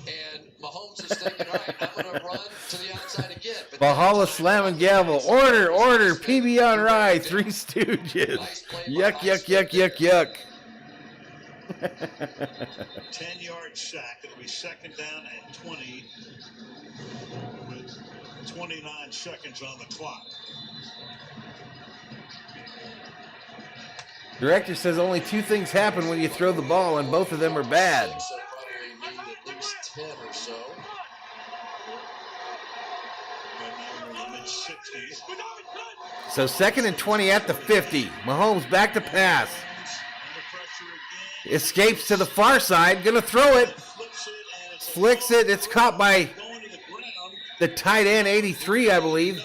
and Mahomes is thinking, all right, I'm going to run to the outside again. But Valhalla slam and gavel. Order, PB on rye, Three Stooges. Yuck, yuck, yuck, yuck, yuck. 10-yard sack. It'll be 2nd down and 20 with 29 seconds on the clock. Director says only 2 things happen when you throw the ball, and both of them are bad. So probably need at least 10 or so. So 2nd and 20 at the 50. Mahomes back to pass. Escapes to the far side. Gonna throw it. Flicks it. It's caught by the tight end, 83, I believe.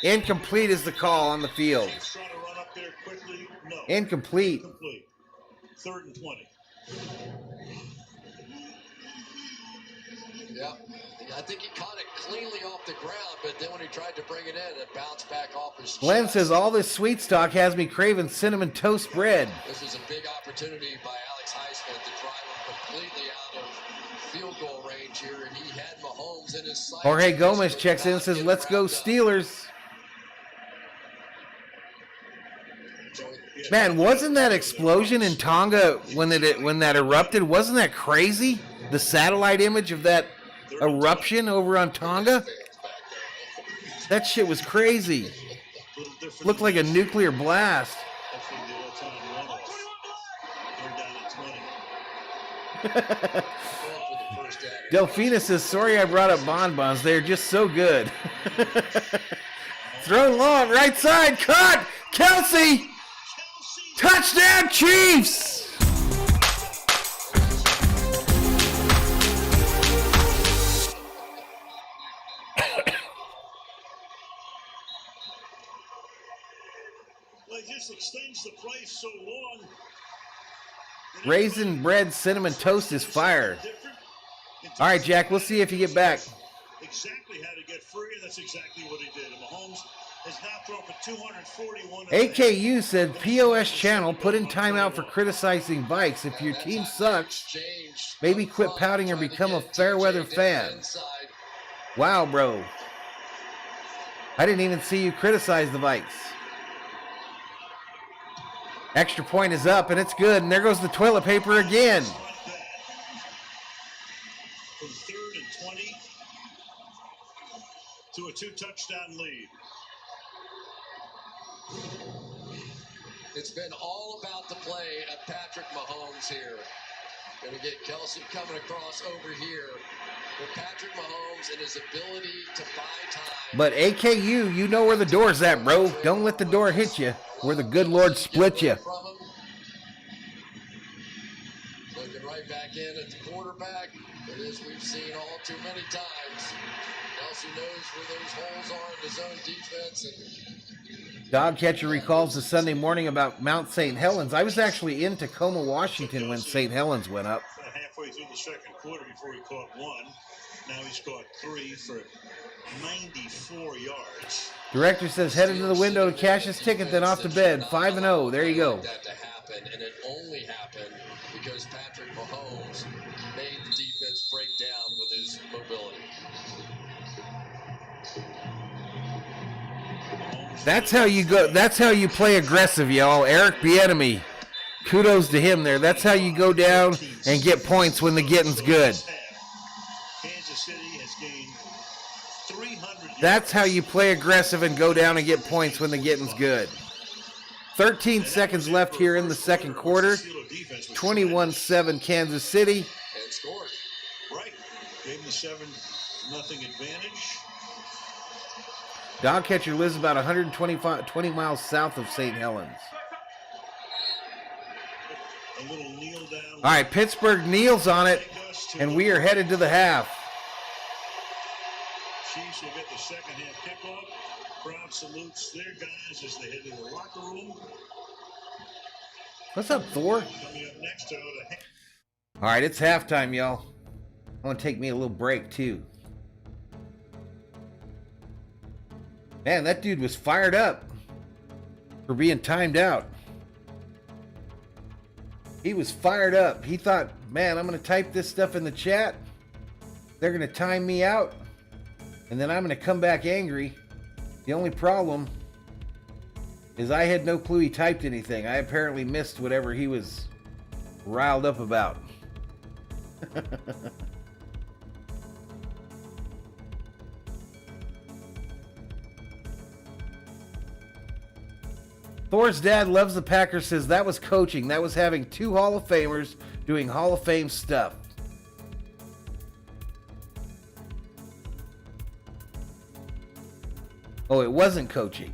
Incomplete is the call on the field. Incomplete. 3rd and 20. Yeah, I think he caught it cleanly off the ground, but then when he tried to bring it in, it bounced back off his chest. Glenn says all this sweet stock has me craving cinnamon toast bread. This is a big opportunity by Alex Highsmith to drive him completely out of field goal range here, and he had Mahomes in his sight. Jorge Gomez checks in and says, let's go Steelers. Man, wasn't that explosion in Tonga when that erupted? Wasn't that crazy? The satellite image of that eruption over on Tonga? That shit was crazy. Looked like a nuclear blast. Delphina says, sorry I brought up bonbons. They're just so good. Thrown long, right side, caught! Kelsey! Touchdown, Chiefs! Well, it just extends the play so long. Raisin bread cinnamon toast is fire. All right, Jack, we'll see if you get back. Exactly how to get free, and that's exactly what he did. And Mahomes has now thrown for 241. AKU said POS channel put in timeout for criticizing Vikes. If your team sucks, maybe quit pouting or become a fair weather fan. Wow, bro. I didn't even see you criticize the Vikes. Extra point is up, and it's good. And there goes the toilet paper again. 2-touchdown lead. It's been all about the play of Patrick Mahomes here. Going to get Kelsey coming across over here. With Patrick Mahomes and his ability to buy time. But AKU, you know where the door's at, bro. Don't let the door hit you. Where the good Lord split you. Looking right back in at the quarterback. But as we've seen all too many times, Kelsey knows where those holes are in his own defense. And Dog catcher recalls the Sunday morning about Mount St. Helens. I was actually in Tacoma, Washington when St. Helens went up. Halfway through the second quarter before he caught one. Now he's caught 3 for 94 yards. Director says headed to the window to cash his ticket, then off to bed. 5-0. There you go. That to happen, and it only happened because Patrick Mahomes made the defense break down with his mobility. That's how you go. That's how you play aggressive, y'all. Eric Bieniemy. Kudos to him there. That's how you go down and get points when the getting's good. Kansas City has gained 300. That's how you play aggressive and go down and get points when the getting's good. 13 seconds left here in the second quarter. 21-7 Kansas City. And scored. Right. Gave him the 7-0 advantage. Dog catcher lives about 20 miles south of St. Helens. A little kneel down. All right, Pittsburgh kneels on it, and we are headed to the half. Chiefs will get the second half kickoff. Crowd salutes their guys as they head to the locker room. What's up, Thor? Coming up next, all right, it's halftime, y'all. I want to take me a little break, too. Man, that dude was fired up for being timed out. He was fired up. He thought, man, I'm going to type this stuff in the chat. They're going to time me out. And then I'm going to come back angry. The only problem is I had no clue he typed anything. I apparently missed whatever he was riled up about. Thor's dad loves the Packers, says that was coaching. That was having 2 Hall of Famers doing Hall of Fame stuff. Oh, it wasn't coaching.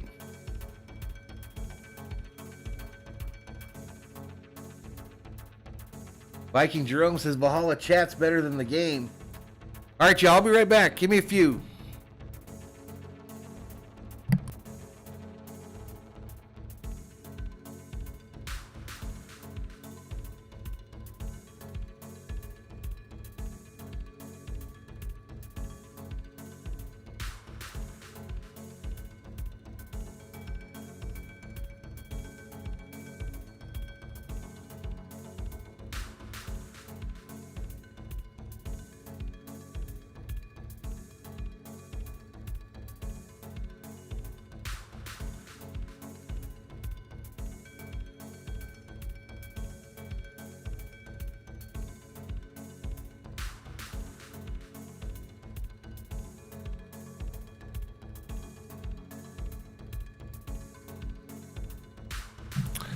Viking Jerome says Valhalla chat's better than the game. All right, y'all, I'll be right back. Give me a few.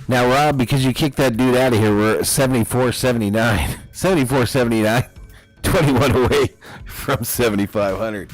Now, Rob, because you kicked that dude out of here, we're at 74-79. 74-79. 21 away from 7,500.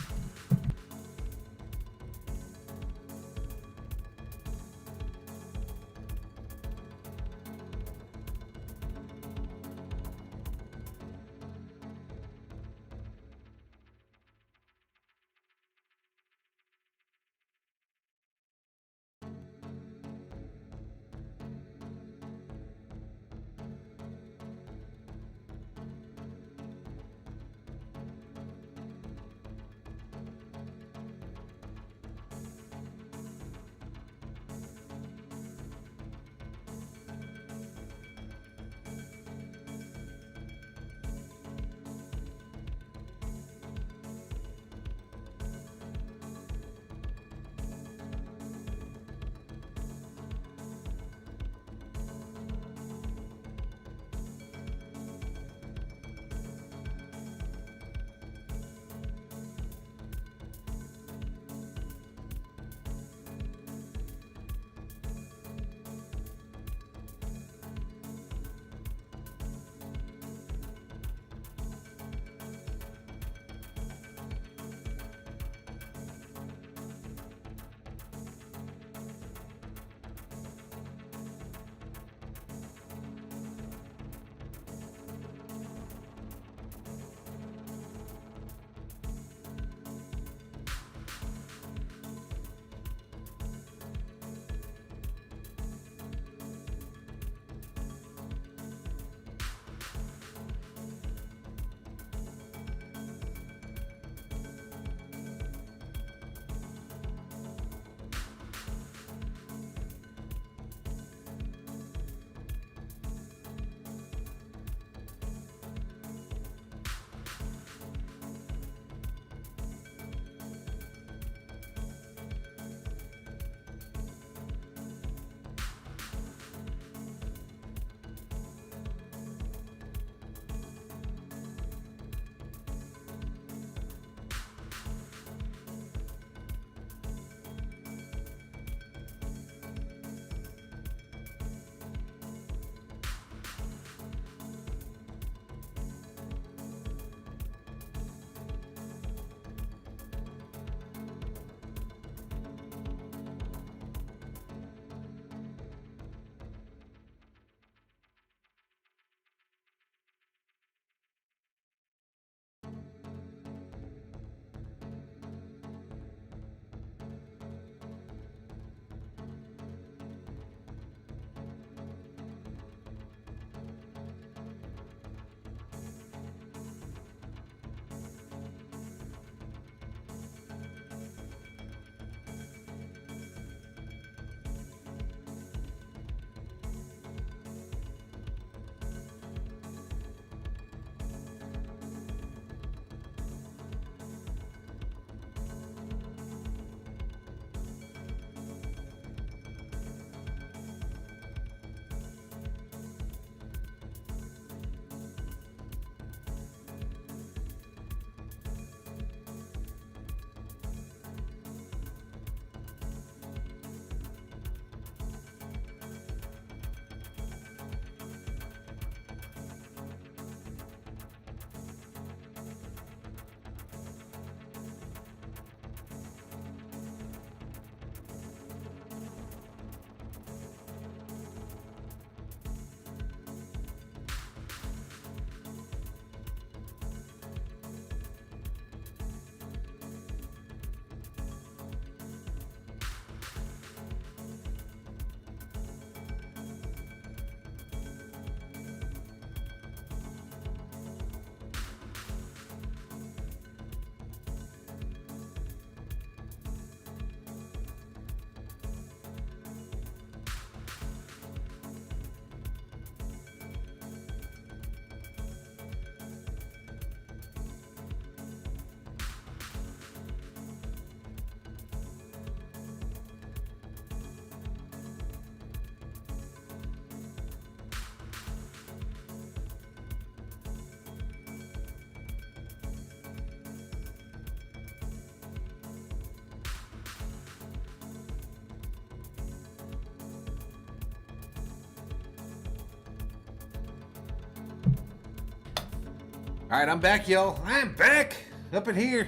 All right, I'm back, y'all. I'm back up in here.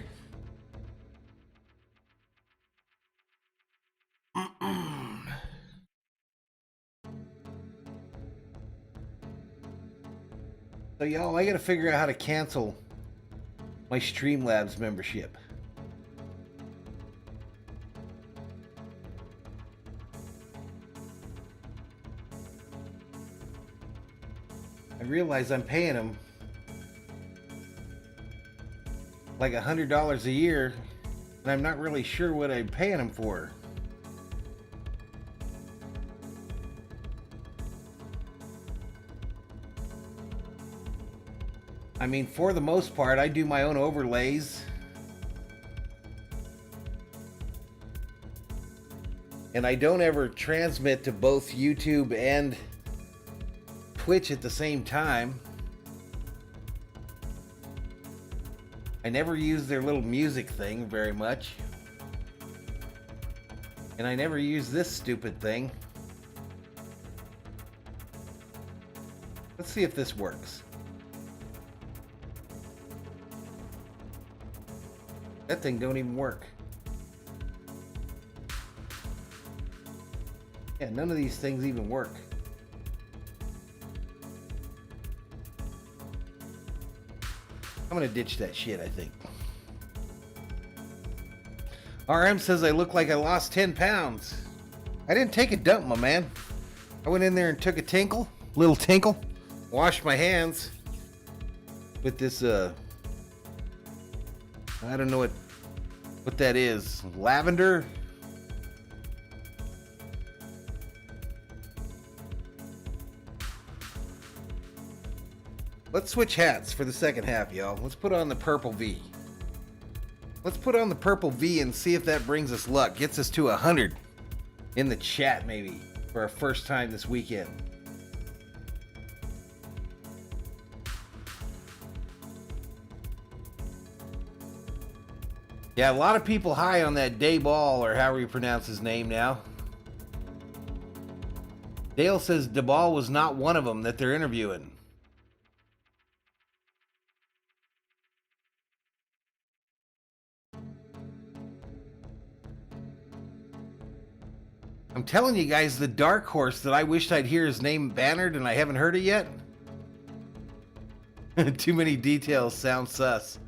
So, y'all, I got to figure out how to cancel my Streamlabs membership. I realize I'm paying them like $100 a year, and I'm not really sure what I'm paying them for. I mean, for the most part, I do my own overlays. And I don't ever transmit to both YouTube and Twitch at the same time. I never use their little music thing very much. And I never use this stupid thing. Let's see if this works. That thing don't even work. Yeah, none of these things even work. I'm gonna ditch that shit, I think. RM says I look like I lost 10 pounds. I didn't take a dump, my man. I went in there and took a little tinkle, washed my hands with this, I don't know what that is. Lavender? Let's switch hats for the second half, y'all. Let's put on the purple V. Let's put on the purple V and see if that brings us luck. Gets us to 100 in the chat, maybe, for our first time this weekend. Yeah, a lot of people high on that Dayball, or however you pronounce his name now. Dale says Dayball was not one of them that they're interviewing. I'm telling you guys, the dark horse that I wished I'd hear his name bannered and I haven't heard it yet. Too many details sound sus.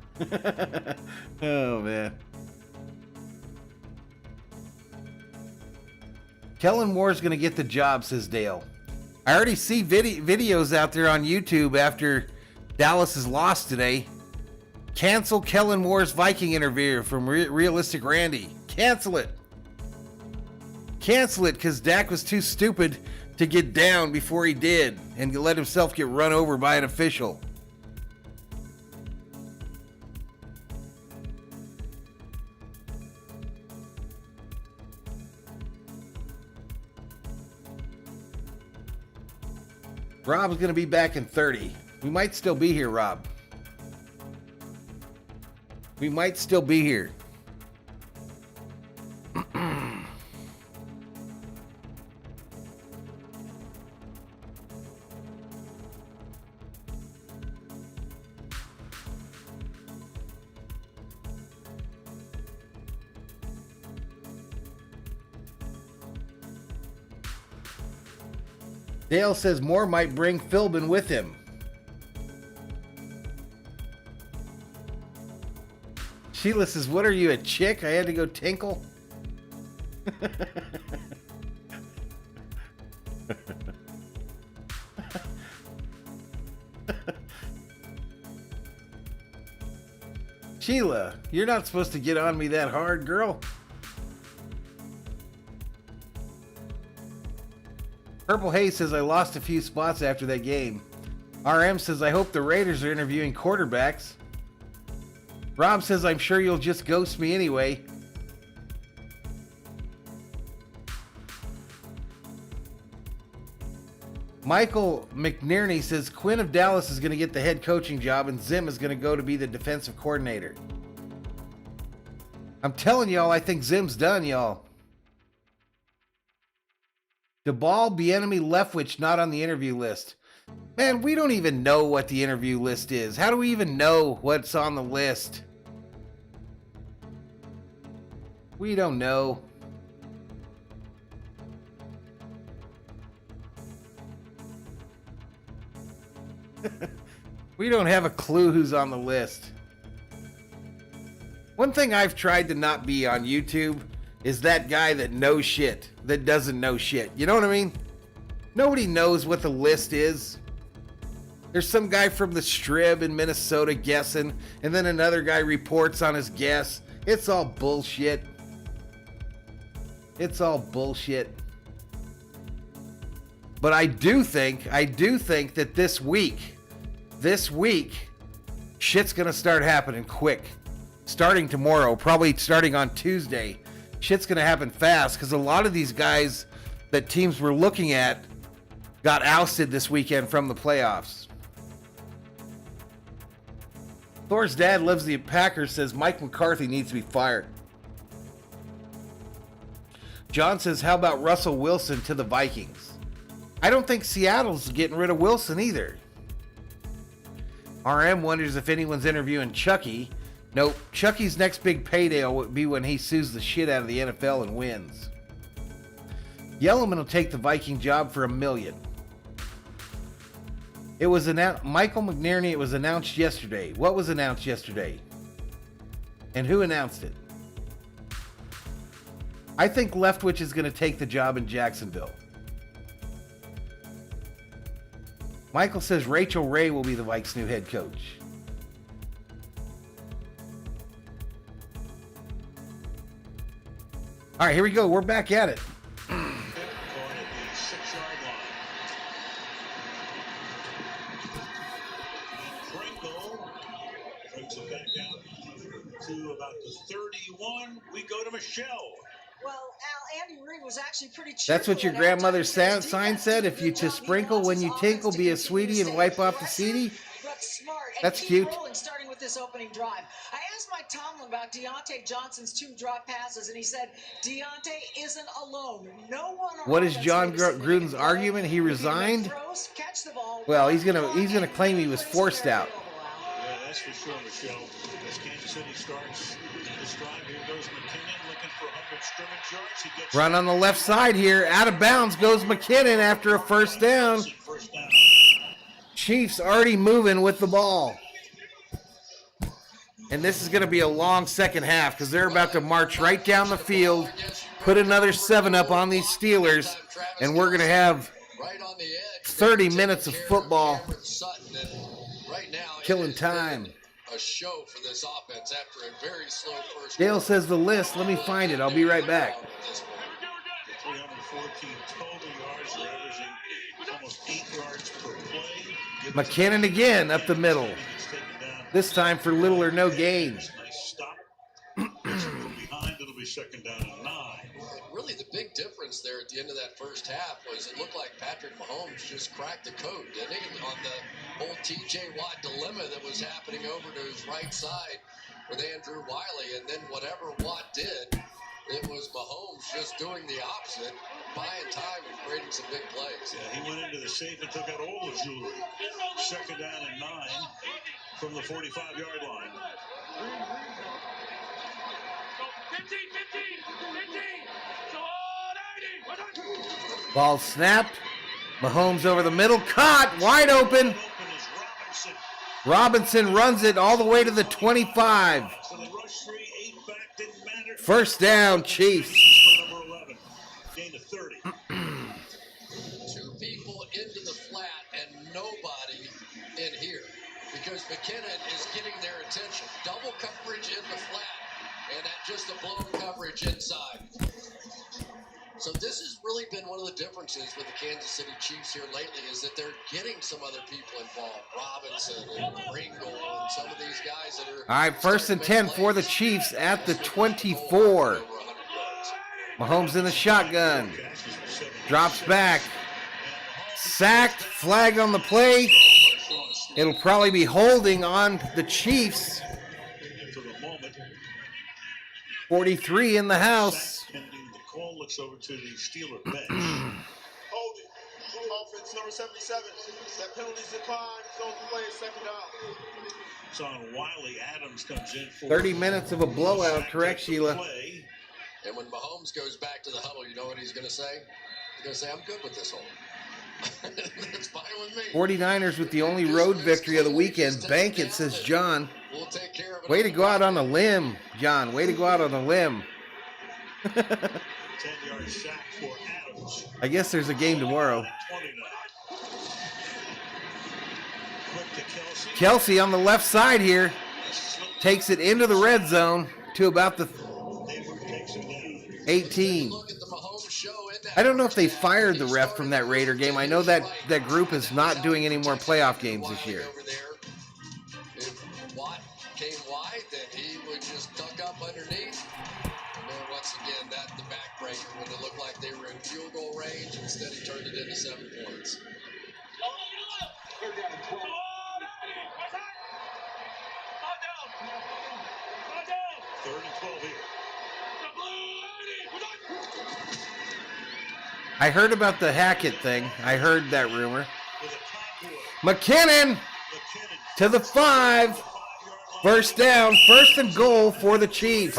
Oh, man. Kellen Moore's going to get the job, says Dale. I already see videos out there on YouTube after Dallas's loss today. Cancel Kellen Moore's Viking interview from Realistic Randy. Cancel it. Cancel it because Dak was too stupid to get down before he did and let himself get run over by an official. Rob's going to be back in 30. We might still be here, Rob. We might still be here. Dale says Moore might bring Philbin with him. Sheila says, what are you, a chick? I had to go tinkle? Sheila, you're not supposed to get on me that hard, girl. Purple Haze says, I lost a few spots after that game. RM says, I hope the Raiders are interviewing quarterbacks. Rob says, I'm sure you'll just ghost me anyway. Michael McNerney says, Quinn of Dallas is going to get the head coaching job and Zim is going to go to be the defensive coordinator. I'm telling y'all, I think Zim's done, y'all. DeBall, Bieniemy, Leftwich not on the interview list. Man, we don't even know what the interview list is. How do we even know what's on the list? We don't know. We don't have a clue who's on the list. One thing I've tried to not be on YouTube is that guy that knows shit, that doesn't know shit. You know what I mean? Nobody knows what the list is. There's some guy from the Strib in Minnesota guessing, and then another guy reports on his guess. It's all bullshit. It's all bullshit. But I do think that this week, shit's gonna start happening quick. Starting tomorrow, probably starting on Tuesday. Shit's gonna happen fast because a lot of these guys that teams were looking at got ousted this weekend from the playoffs. Thor's dad lives the Packers, says Mike McCarthy needs to be fired. John says, how about Russell Wilson to the Vikings? I don't think Seattle's getting rid of Wilson either. RM wonders if anyone's interviewing Chucky. Nope, Chucky's next big payday will be when he sues the shit out of the NFL and wins. Yellowman will take the Viking job for $1 million. It was announced, Michael McNerney, it was announced yesterday. What was announced yesterday? And who announced it? I think Leftwich is going to take the job in Jacksonville. Michael says Rachel Ray will be the Vikes' new head coach. All right, here we go. We're back at it. To about the 31, we go to Michelle. Well, Al, Andy Reid was actually pretty cheerful. That's what your grandmother's sign said. If you to sprinkle when you tinkle, be a sweetie and wipe off the seedy. That's cute. Starting with this opening drive. I asked Mike Tomlin about Deontay Johnson's 2 drop passes, and he said Deontay isn't alone. No one. What is John Gruden's argument? He resigned? Well, he's gonna claim he was forced out. Yeah, that's for sure, Michelle. As Kansas City starts this drive, here goes McKinnon looking for 100 scrimmage yards. He gets run on the left side here. Out of bounds goes McKinnon after a first down. Chiefs already moving with the ball. And this is going to be a long second half because they're about to march right down the field, put another 7 up on these Steelers, and we're going to have 30 minutes of football. Killing time. A show for this offense after a very slow first. Dale says the list. Let me find it. I'll be right back. 314 total yards, averaging almost 8 yards per play. McKinnon again up the middle. This time for little or no gain. Nice stop. Behind, it'll be second down and 9. Really, the big difference there at the end of that first half was it looked like Patrick Mahomes just cracked the code, didn't he? On the old T.J. Watt dilemma that was happening over to his right side with Andrew Wiley, and then whatever Watt did, it was Mahomes just doing the opposite, buying time and creating some big plays. Yeah, he went into the safe and took out all the jewelry. Second down and 9 from the 45-yard line. 15. Ball snapped. Mahomes over the middle. Caught. Wide open. Robinson runs it all the way to the 25. First down, Chiefs. Gain of 30. 2 people into the flat and nobody in here because McKinnon is getting their attention. Double coverage in the flat and at just a blown coverage inside. So this has really been one of the differences with the Kansas City Chiefs here lately is that they're getting some other people involved. Robinson and Ringo and some of these guys that are... All right, first and 10 for the Chiefs at the 24. Mahomes in the shotgun. Drops back. Sacked. Flag on the play. It'll probably be holding on the Chiefs. 43 in the house. Call looks over to the Steeler bench. Holding offense, number 77. That penalty's declined. So the play is second down. So on Wiley, Adams comes in for 30 minutes of a blowout, correct, Sheila? play. And when Mahomes goes back to the huddle, you know what he's going to say? He's going to say, I'm good with this hole. That's fine with me. 49ers with the only road victory of the weekend. Bank it, says John. We'll take care of it. Way to go out on a limb, John. Way to go out on a limb. 10-yard sack for Adams. I guess there's a game tomorrow. 29. Quick to Kelsey. Kelsey on the left side here takes it into the red zone to about the 18. Look at the Mahomes show in that. I don't know if they fired the ref from that Raider game. I know that group is not doing any more playoff games this year. Over there. If Watt came wide, then he would just duck up underneath. And then once again, that the backbreaker when it looked like they were in field goal range. Instead, he turned it into 7 points. Third down and 12. Third and 12 here. I heard about the Hackett thing. I heard that rumor. With a convoy. McKinnon to the 5. First down. First and goal for the Chiefs.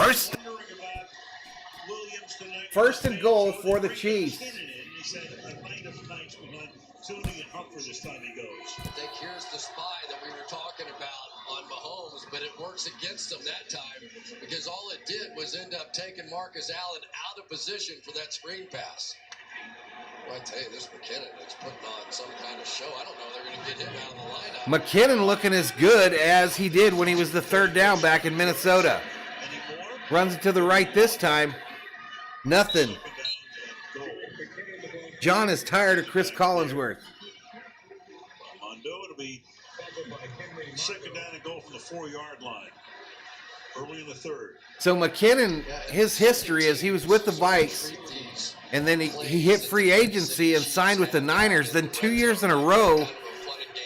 First and goal for the Chiefs. He said, I might have nights behind Tony and Humphrey this time he goes. I think here's the spy that we were talking about on Mahomes, but it works against him that time because all it did was end up taking Marcus Allen out of position for that screen pass. Well, I tell you, this McKinnon is putting on some kind of show. I don't know if they're going to get him out of the lineup. McKinnon looking as good as he did when he was the third down back in Minnesota. Runs it to the right this time. Nothing. John is tired of Chris Collinsworth. Mondo, it'll be second down and goal from the 4-yard line. Early in the third. So McKinnon, his history is he was with the Vikes, and then he hit free agency and signed with the Niners. Then 2 years in a row,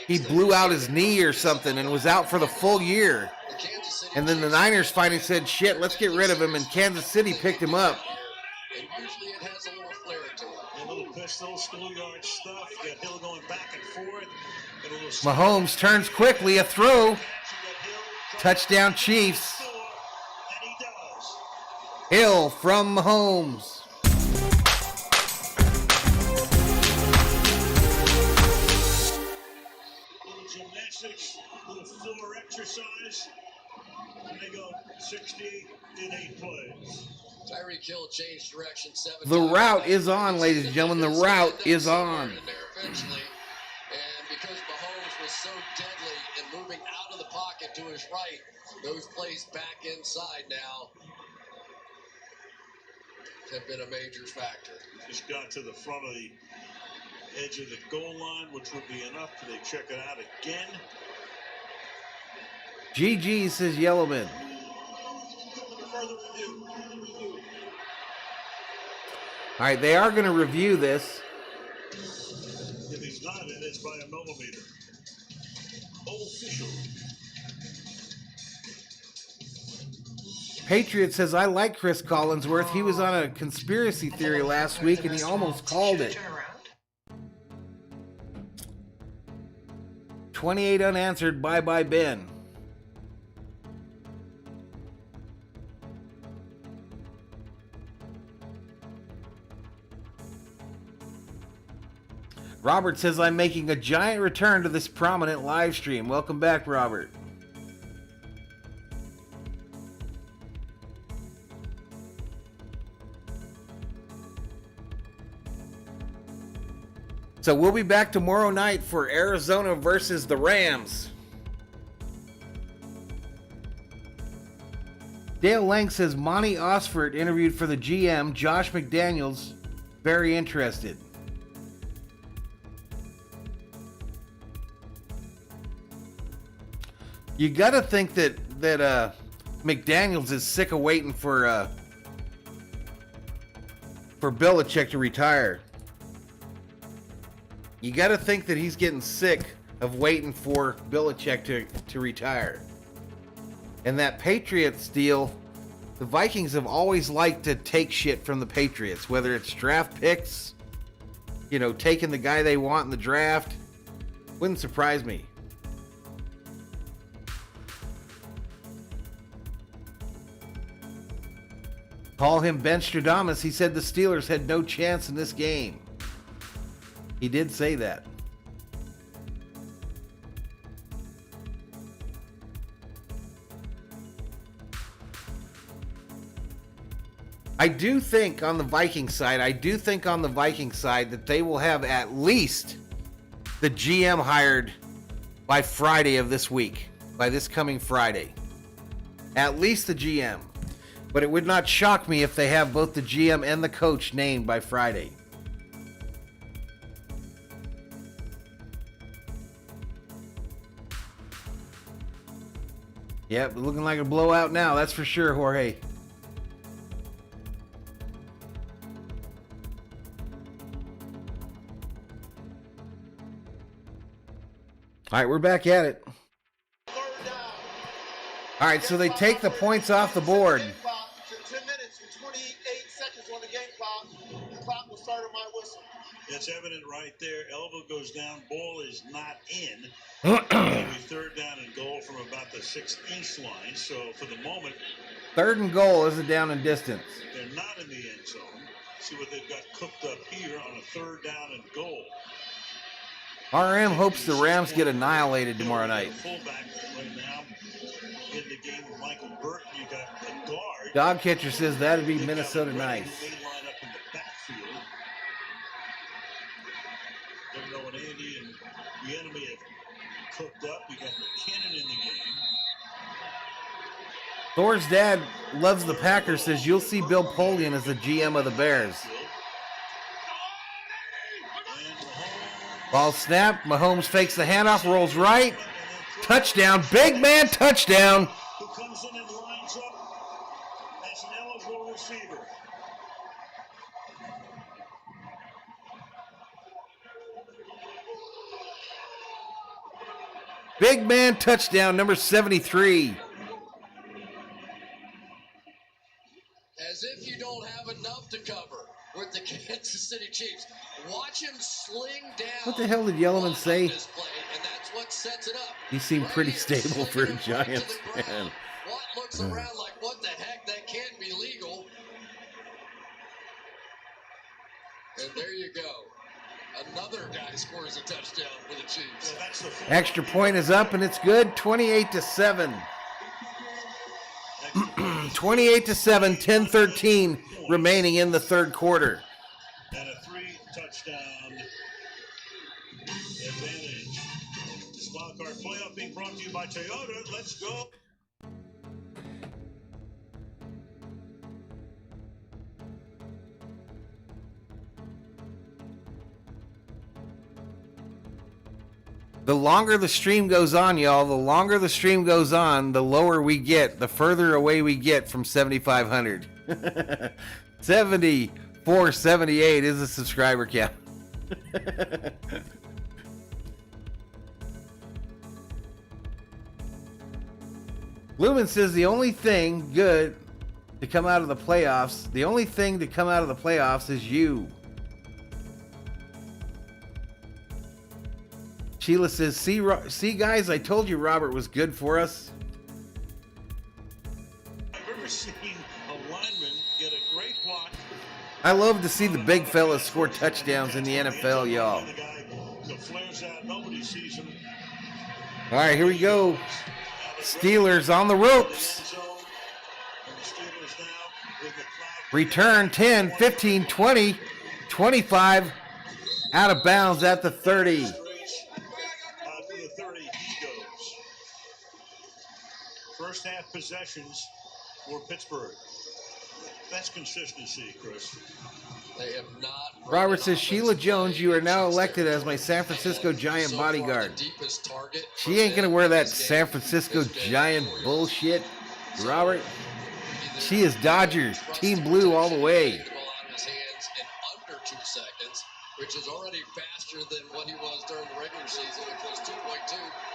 he blew out his knee or something and was out for the full year. And then the Niners finally said, shit, let's get rid of him, and Kansas City picked him up. And usually it has a little flair to it. A little pistol, schoolyard stuff. You got Hill going back and forth. And a little Mahomes turns quickly, a throw. Touchdown Chiefs. and he does. Hill from Mahomes. Little gymnastics, little floor exercise. And they go 68 in 8 plays. Tyreek Hill changed direction 7 The times. route is on, ladies and gentlemen. The route is on. In there eventually. And because Mahomes was so deadly and moving out of the pocket to his right, those plays back inside now have been a major factor. Just got to the front of the edge of the goal line, which would be enough. They check it out again. GG, says Yellowman. Further review. All right, they are going to review this. If he's not in, it's by a millimeter. Official. Patriot says, I like Chris Collinsworth. He was on a conspiracy theory last week, and he almost called it. 28 unanswered. Bye-bye, Ben. Robert says, I'm making a giant return to this prominent live stream. Welcome back, Robert. So we'll be back tomorrow night for Arizona versus the Rams. Dale Lang says, Monty Osford interviewed for the GM, Josh McDaniels, very interested. You got to think that McDaniels is sick of waiting for Belichick to retire. You got to think that he's getting sick of waiting for Belichick to retire. And that Patriots deal, the Vikings have always liked to take shit from the Patriots, whether it's draft picks taking the guy they want in the draft. Wouldn't surprise me. Call him Ben Stradamus. He said the Steelers had no chance in this game. He did say that. I do think on the Vikings side that they will have at least the GM hired by Friday of this week, by this coming Friday. At least the GM. But it would not shock me if they have both the GM and the coach named by Friday. Yep, looking like a blowout now, that's for sure, Jorge. All right, we're back at it. All right, so they take the points off the board. 10 minutes and 28 seconds on the game clock. The clock will start on my whistle. It's evident right there. Elbow goes down. Ball is not in. It'll be third down and goal from about the 6-inch line. So for the moment, third and goal isn't down in distance. They're not in the end zone. See what they've got cooked up here on a third down and goal. RM hopes the Rams get annihilated tomorrow night. Fullback right now in the game with Michael Burton. You got the guard. Dog catcher says that'd be Minnesota nice. They line up in the backfield. Don't know what Andy and the enemy have cooked up. We got McKinnon in the game. Thor's dad loves the Packers, says you'll see Bill Polian as the GM of the Bears. Ball snap. Mahomes fakes the handoff, rolls right. Touchdown. Big man touchdown. Who comes in and lines up as an eligible receiver. Big man touchdown, number 73. As if you don't have enough to cover with the Kansas City Chiefs. Watch him sling down. What the hell did Yellowman say? And that's what sets it up. He seemed pretty stable for a Giants fan. Watt looks around like, what the heck? That can't be legal. And there you go. Another guy scores a touchdown for the Chiefs. Extra point is up and it's good. 28-7. 28-7, 10-13 remaining in the third quarter. And a 3-touchdown advantage. This Wildcard playoff being brought to you by Toyota. Let's go. The longer the stream goes on, y'all, the longer the stream goes on, the lower we get, the further away we get from 7,500. 7478 is the subscriber count. Lumen says the only thing good to come out of the playoffs, is you. Sheila says, see guys, I told you Robert was good for us. I've ever seen a lineman get a great block. I love to see the big fellas score touchdowns in the NFL, y'all. The guy flares out, nobody sees him. All right, here we go. Steelers on the ropes. Return 10, 15, 20, 25. Out of bounds at the 30. First half possessions for Pittsburgh. That's consistency, Chris. They have not. Robert says, Sheila Jones, you are now elected as my San Francisco Giant bodyguard. She ain't going to wear that San Francisco Giant bullshit, Robert. She is Dodger, Team Blue all the way. Under 2 seconds, which is already faster than what he was during the regular season, which was 2.2,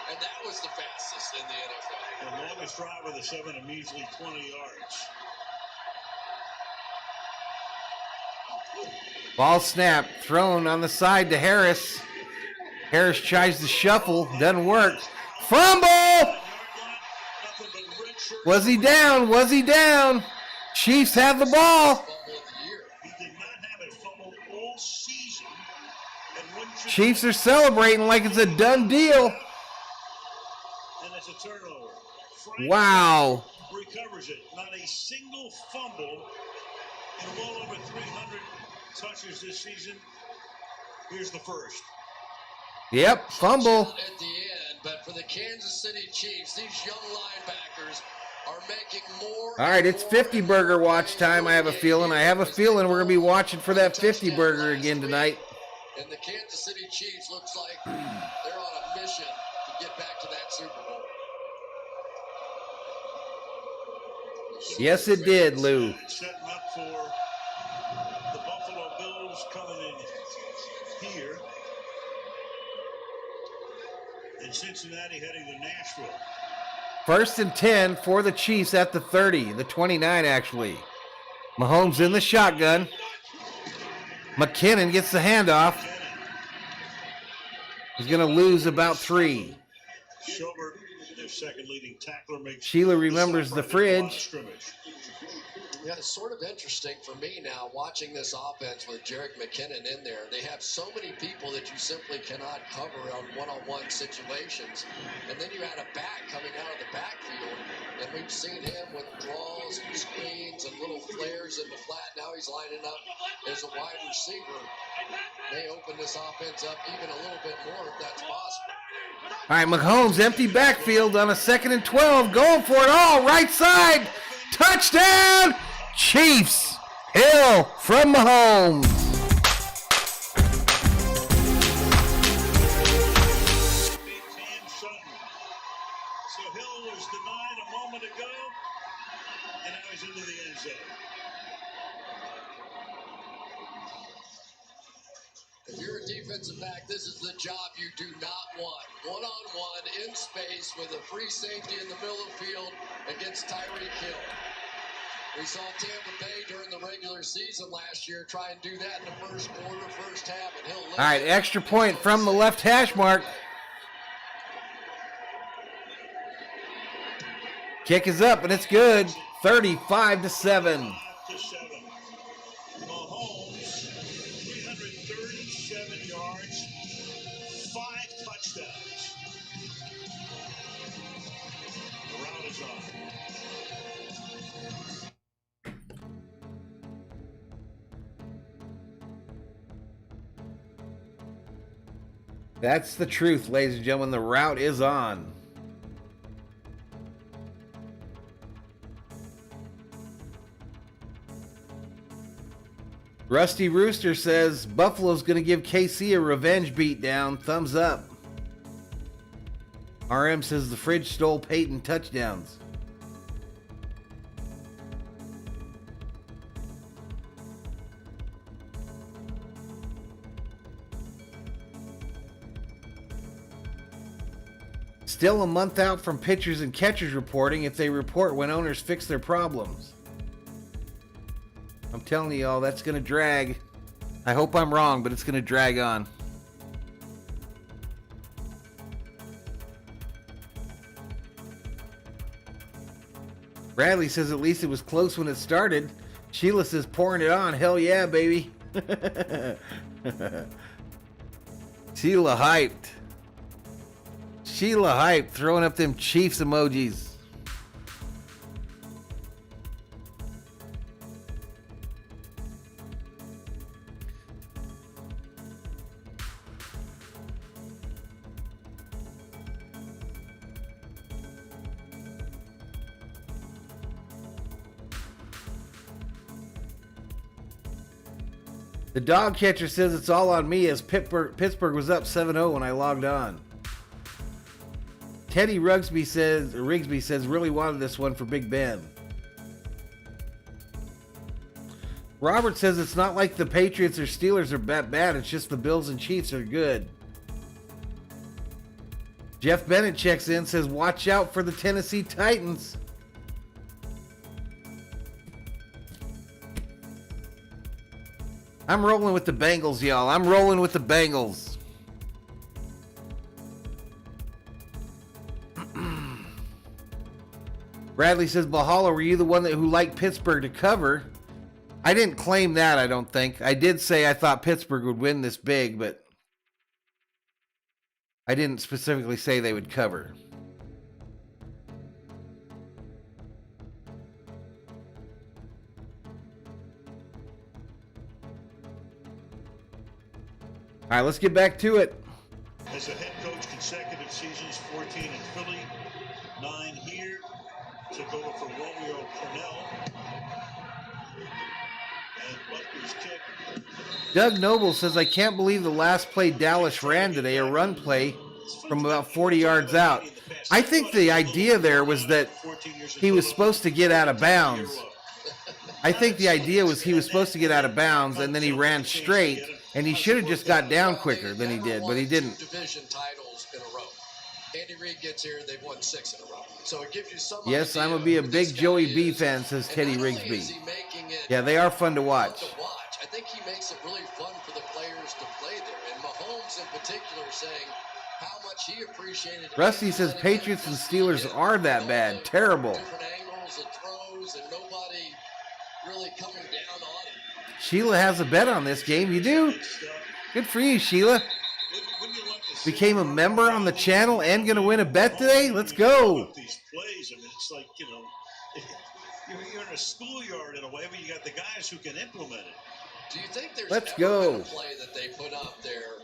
and that was the fastest in the NFL. The longest drive of the 7, a measly 20 yards. Ball snap, thrown on the side to Harris. Harris tries to shuffle, doesn't work. Fumble! Was he down? Was he down? Chiefs have the ball. He did not have a fumble all season. Chiefs are celebrating like it's a done deal. And it's a turnover. Wow. Recovers it. Not a single fumble in well over 300 touches this season. Here's the first. Yep, fumble. At the end, but for the Kansas City Chiefs, these young linebackers are making more. All right, it's 50 burger watch time. I have a feeling we're going to be watching for that 50 burger again tonight. And the Kansas City Chiefs looks like they're on a mission to get back to that Super Bowl. Yes, it did, Lou. Setting up for the Buffalo Bills coming in here. And Cincinnati heading to Nashville. 1st and 10 for the Chiefs at the 30, the 29 actually. Mahomes in the shotgun. McKinnon gets the handoff. He's going to lose about 3. Schobert, their second leading tackler, makes Sheila remembers the fridge. Yeah, it's sort of interesting for me now watching this offense with Jerick McKinnon in there. They have so many people that you simply cannot cover on one-on-one situations. And then you had a back coming out of the backfield, and we've seen him with draws and screens and little flares in the flat. Now he's lining up as a wide receiver. They open this offense up even a little bit more if that's possible. All right, Mahomes, empty backfield on a 2nd and 12. Going for it all. Right side. Touchdown. Chiefs. Hill from Mahomes. So Hill was denied a moment ago, and now he's into the end zone. If you're a defensive back, this is the job you do not want. One-on-one in space with a free safety in the middle of the field against Tyreek Hill. We saw Tampa Bay during the regular season last year try and do that in the first quarter, first half, and Hill. All right, extra point from the left hash mark. Kick is up, and it's good. 35-7. Mahomes, 337 yards, 5 touchdowns. The round is on. That's the truth, ladies and gentlemen. The route is on. Rusty Rooster says Buffalo's going to give KC a revenge beatdown. Thumbs up. RM says the fridge stole Peyton touchdowns. Still a month out from pitchers and catchers reporting if they report when owners fix their problems. I'm telling you all, that's going to drag. I hope I'm wrong, but it's going to drag on. Bradley says at least it was close when it started. Sheila says pouring it on. Hell yeah, baby. Sheila hyped. Sheila hyped, throwing up them Chiefs emojis. The dog catcher says it's all on me as Pittsburgh was up 7-0 when I logged on. Teddy Rigsby says really wanted this one for Big Ben. Robert says it's not like the Patriots or Steelers are bad, it's just the Bills and Chiefs are good. Jeff Bennett checks in, says watch out for the Tennessee Titans. I'm rolling with the Bengals, y'all. I'm rolling with the Bengals. Bradley says, Valhalla, were you the one who liked Pittsburgh to cover? I didn't claim that, I don't think. I did say I thought Pittsburgh would win this big, but I didn't specifically say they would cover. All right, let's get back to it. As a head coach, consecutive seasons, 14 in Philly, 9 here. Took over for Romeo Cornell. And Butler's kick. Doug Noble says, I can't believe the last play Dallas ran today, a run play from about 40 yards out. I think the idea there was that he was supposed to get out of bounds. I think the idea was he was supposed to get out of bounds, and then he ran straight, and he should have just got down quicker than he did, but he didn't. Division titles in a row. Andy Reid gets here, they've won 6 in a row. So it gives you some. Yes, I'm going to be a big Joey B fan, says Teddy Rigsby. Yeah, they are fun to watch. I think he makes it really fun for the players to play there. And Mahomes in particular saying how much he appreciated it. Rusty says Patriots and Steelers are that bad. Terrible. Different angles and throws and nobody really coming down on him. Sheila has a bet on this game. You do? Good for you, Sheila. Became a member on the channel and going to win a bet today? Let's go. These plays, I mean, it's like, you know, you're in a schoolyard in a way, but you got the guys who can implement it. Do you think there's Let's ever go. been a play that they put up there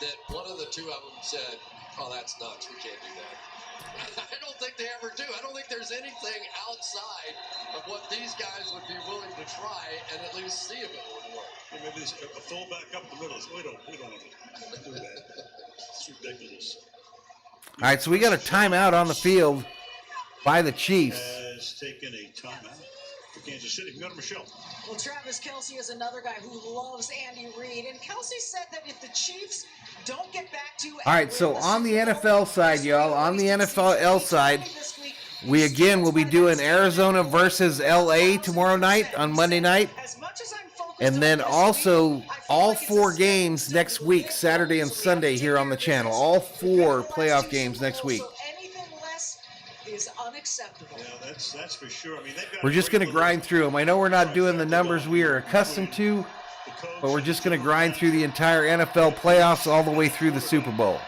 that one of the two of them said, oh, that's nuts, we can't do that? I don't think they ever do. I don't think there's anything outside of what these guys would be willing to try and at least see if it would work. Yeah, maybe there's a fullback up the middle. We don't want to do that. It's ridiculous. All right, so we got a timeout on the field by the Chiefs. Has taken a timeout for Kansas City. We go to Michelle. Well, Travis Kelce is another guy who loves Andy Reid, and Kelce said that if the Chiefs don't get back to... All right, so on the NFL side, y'all, on the NFL side, we again will be doing Arizona versus LA tomorrow night on Monday night. And then also all 4 games next week, Saturday and Sunday here on the channel. All 4 playoff games next week. Anything less is unacceptable. Yeah, that's for sure. I mean, We're just going to grind through them. I know we're not doing the numbers we are accustomed to, but we're just going to grind through the entire NFL playoffs all the way through the Super Bowl.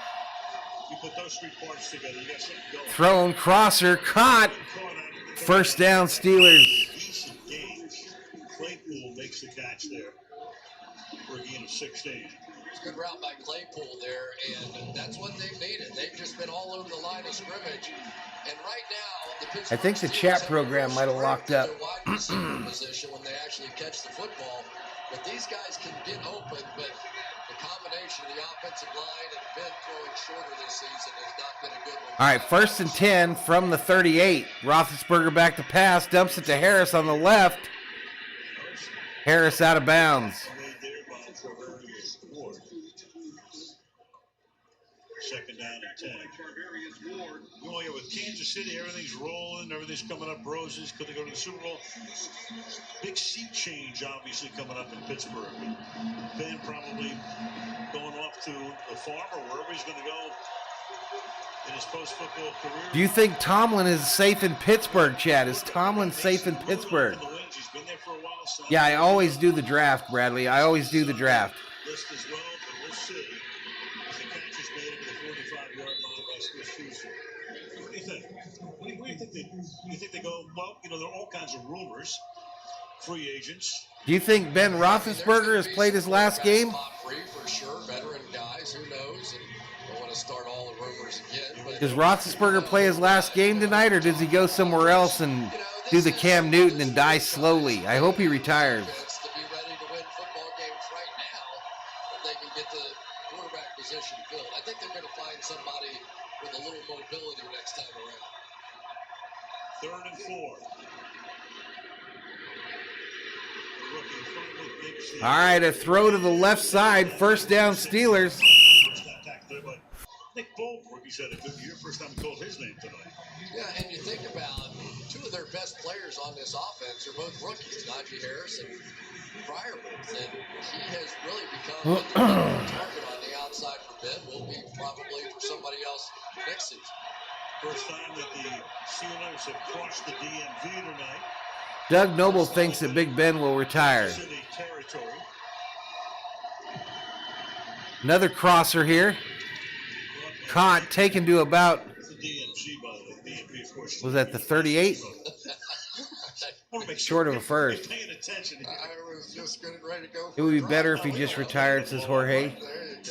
You put those 3 parts together, you got something going. Thrown, crosser, caught. First down, Steelers. Decent games. Claypool makes the catch there for a gain of 16. It's a good route by Claypool there, and that's what they've needed. They've just been all over the line of scrimmage. And right now, I think the chat program might have locked up. Wide receiver position when they actually catch the football. But these guys can get open, but the combination of the offensive line and Ben throwing shorter this season has not been a good one. All right, 1st and 10 from the 38. Roethlisberger back to pass, dumps it to Harris on the left. Harris out of bounds. Second down and 10. Well, yeah, with Kansas City, everything's rolling, everything's coming up roses. Could they go to the Super Bowl? Big seat change, obviously, coming up in Pittsburgh. Ben probably going off to the farm or wherever he's going to go in his post-football career. Do you think Tomlin is safe in Pittsburgh, Chad? Is Tomlin safe in Pittsburgh? He's been there for a while. So yeah, I always do the draft, Bradley. I always do the draft. List as well, but we'll see. The catch is made over the 45-yard line by Smith-Schuster. What do you think? What do you think they go? Well, you know, there are all kinds of rumors. Free agents. Do you think Ben Roethlisberger has played his last game? Top 3 for sure. Veteran guys, who knows? And don't want to start all the rumors again. But Does Roethlisberger play his last game tonight, or does he go somewhere else and do the Cam Newton and die slowly? I hope he retires. To be ready to win football games right now, if they can get the quarterback position filled. I think they're going to find somebody with a little mobility next time around. 3rd and 4. All right, a throw to the left side. First down, Steelers. Nick Bolton, he's had a good year. First time we called his name tonight. Yeah, and you think about 2 of their best players on this offense are both rookies, Najee Harris and Fryermuth, and he has really become the target on the outside for Ben. Will be probably for somebody else next season. First time that the Steelers have crossed the DMV tonight. Doug Noble thinks that Big Ben will retire. City territory. Another crosser here. Caught, taken to about, The DMC, by the way. DMV, of course. was that the 38? Short of a first. Paying attention here. I was just getting ready to go. It would be better if he just retired, says Jorge. There you go. There you go.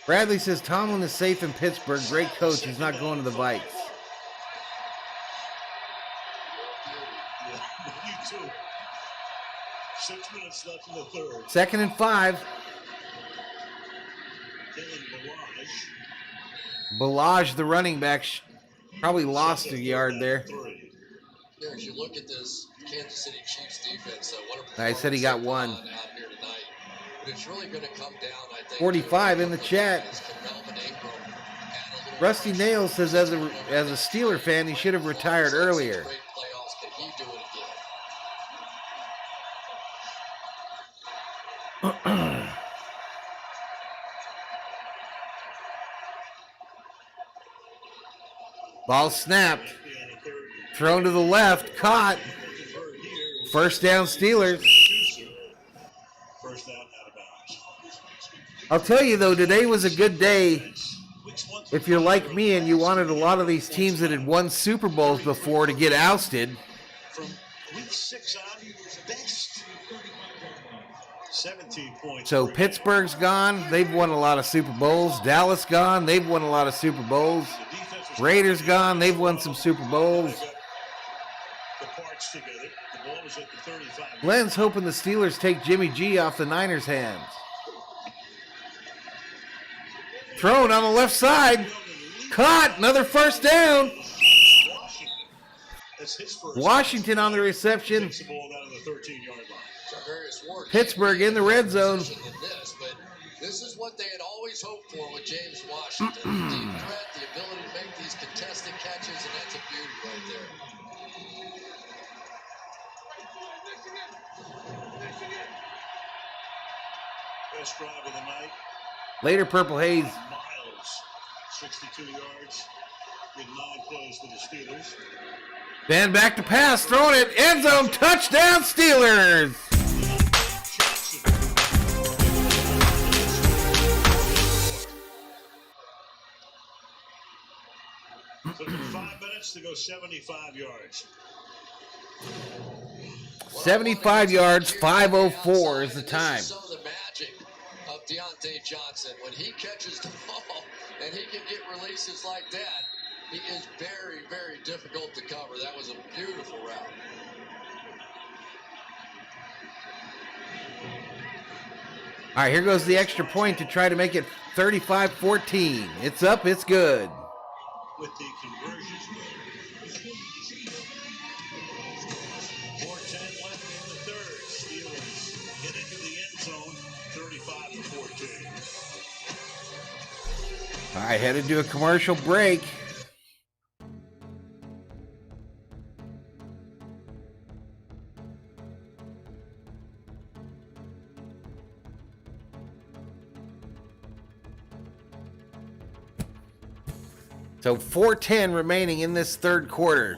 Bradley says Tomlin is safe in Pittsburgh. Great coach. He's not going to the Vikes. Yeah, you too. 6 minutes left in the third. 2nd and 5. Dylan Balaj. Balaj, the running back, probably lost a yard there. Yeah, as you look at this Kansas City Chiefs defense, what a I said he got one. out here tonight. But it's really going to come down, I think, 45 to in the chat. can Melvin Ingram add a little Rusty Nails says as a Steeler fan, he should have retired earlier. great playoffs? Can he do it again? Ball snapped. Thrown to the left. Caught. First down Steelers. First down out of bounds. I'll tell you though, today was a good day. If you're like me and you wanted a lot of these teams that had won Super Bowls before to get ousted. From week 6 on, best 17 points. So Pittsburgh's gone. They've won a lot of Super Bowls. Dallas gone. They've won a lot of Super Bowls. Raiders gone. They've won some Super Bowls. The parts together. The ball is at the 35. Glenn's hoping the Steelers take Jimmy G off the Niners' hands. Thrown on the left side. Caught. Another first down. That's his first. Washington on the reception. Takes the ball down to the 13-yard line. Pittsburgh in the red zone. But this is what they had always hoped for with James Washington. The deep threat, the ability to make these contested catches, and that's a beauty right there. Best drive of the night. Later, Purple Haze. Miles, 62 yards. With 9 plays for the Steelers. Ben back to pass, throwing it, end zone, touchdown Steelers. Took him 5 minutes to go 75 yards. 75 yards, 5:04 is the time. Some of the magic of Deontay Johnson. When he catches the ball and he can get releases like that, he is very, very difficult to cover. That was a beautiful route. All right, here goes the extra point to try to make it 35-14. It's up, it's good. With the conversions. 4:10 left in the third. Steelers get into the end zone, 35-14. All right, headed to a commercial break. So 4:10 remaining in this third quarter.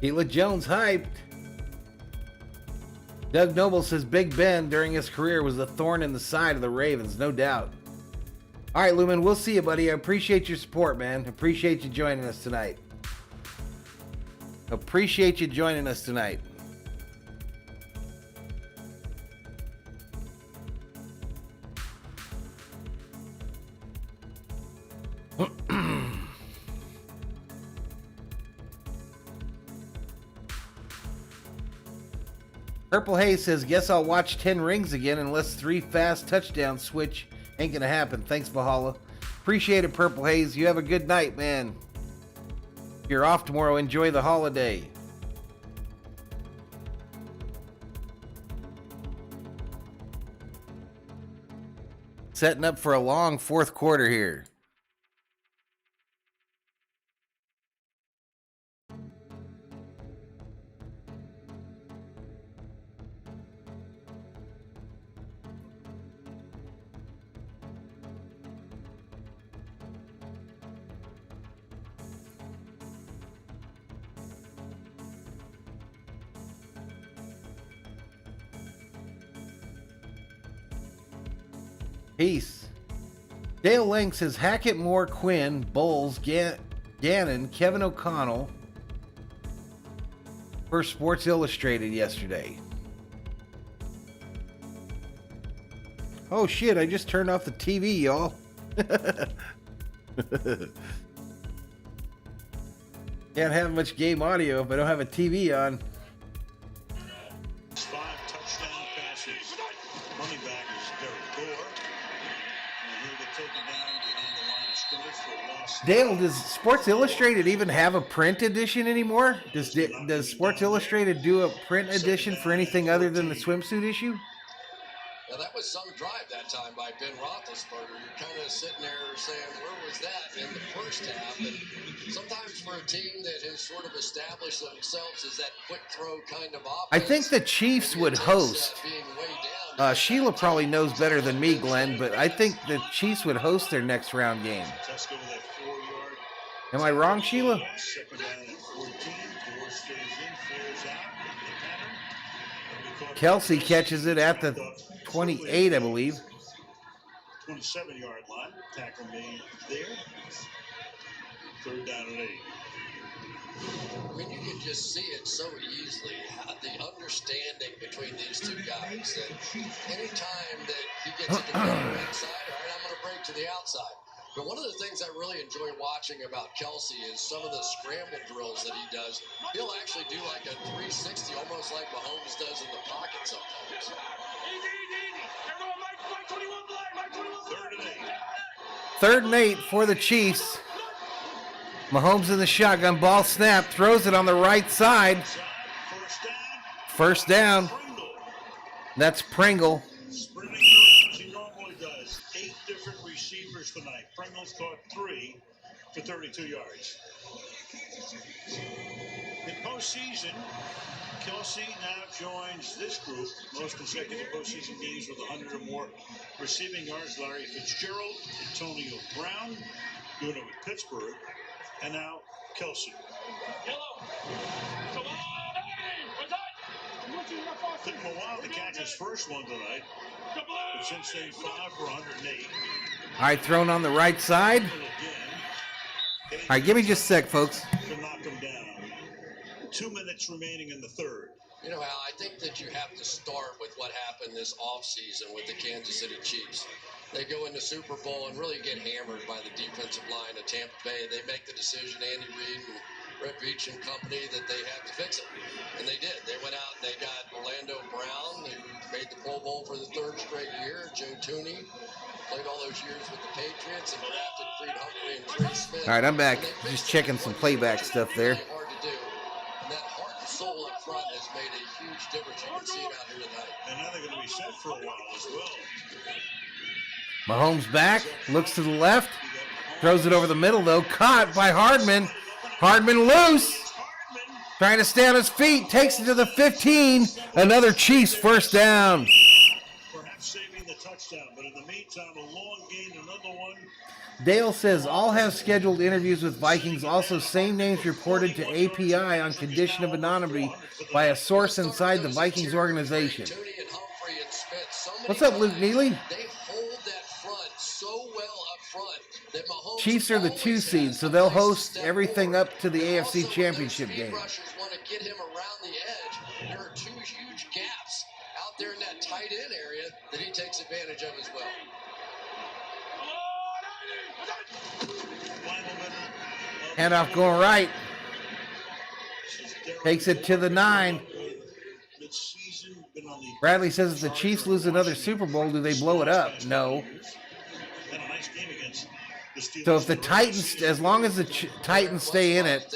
Keila Jones hyped. Doug Noble says Big Ben during his career was a thorn in the side of the Ravens, no doubt. All right, Lumen, we'll see you, buddy. I appreciate your support, man. Appreciate you joining us tonight. Appreciate you joining us tonight. Purple Haze says, guess I'll watch 10 rings again unless 3 fast touchdowns switch ain't gonna happen. Thanks, Valhalla. Appreciate it, Purple Haze. You have a good night, man. If you're off tomorrow, enjoy the holiday. Setting up for a long fourth quarter here. Peace. Dale Lang says Hackett, Moore, Quinn, Bowles, Gannon, Kevin O'Connell for Sports Illustrated yesterday. Oh shit, I just turned off the TV, y'all. Can't have much game audio if I don't have a TV on. 5 touchdown passes. Running back is Derek Gore. And he'll get taken down behind the line of scrimmage for a loss. Dale, does Sports Illustrated even have a print edition anymore? Does Sports Illustrated do a print edition for anything other than the swimsuit issue? Now, that was some drive that time by Ben Roethlisberger. You're kind of sitting there saying, where was that in the first half? And sometimes for a team that has sort of established themselves as that quick throw kind of offense. I think the Chiefs would host. Sheila probably knows better than me, Glenn, but I think the Chiefs would host their next round game. Am I wrong, Sheila? Kelsey catches it at the 28, I believe. 27-yard line. Tackle made there. 3rd down and 8. I mean, you can just see it so easily, the understanding between these two guys, that anytime that he gets it to the inside, all right, I'm going to break to the outside. But one of the things I really enjoy watching about Kelsey is some of the scramble drills that he does. He'll actually do like a 360, almost like Mahomes does in the pocket sometimes. 3rd and 8 for the Chiefs. Mahomes in the shotgun, ball snap, throws it on the right side. First down. That's Pringle. Sprinting around as he normally does. 8 different receivers tonight. Pringle's caught 3 for 32 yards. In postseason, Kelsey now joins this group. Most consecutive postseason games with 100 or more receiving yards. Larry Fitzgerald, Antonio Brown, doing it with Pittsburgh, and now Kelsey. Took him a while to catch his first one tonight, but since then 5 for 108. All right, thrown on the right side. All right, give me just a sec, folks. To knock him down. 2 minutes remaining in the 3rd. You know, Al, I think that you have to start with what happened this offseason with the Kansas City Chiefs. They go into Super Bowl and really get hammered by the defensive line of Tampa Bay. They make the decision, Andy Reid and Brett Veach and company, that they have to fix it. And they did. They went out and they got Orlando Brown, who made the Pro Bowl for the 3rd straight year. Joe Tooney played all those years with the Patriots and drafted Creed Humphrey and Trey Smith. All right, I'm back. Just checking some playback stuff there. Really hard to do. And that heart and soul up front has made a huge difference. You can see it out here tonight. And now they're going to be set for a while as well. Mahomes back, looks to the left, throws it over the middle, though. Caught by Hardman. Hardman loose. Trying to stay on his feet, takes it to the 15. Another Chiefs first down. Perhaps saving the touchdown, but in the meantime, a long gain, another one. Dale says all have scheduled interviews with Vikings. Also, same names reported to API on condition of anonymity by a source inside the Vikings organization. What's up, Luke Neely? They hold that front so well up front that Mahomes Chiefs are the 2 seed, so they'll host everything up to the AFC Championship game. Rushers want to get him around the edge. There are 2 huge gaps out there in that tight end area that he takes advantage of as well. Handoff going right. Takes it to the 9. Bradley says if the Chiefs lose another Super Bowl, do they blow it up? No. So if the Titans, as long as the Titans stay in it,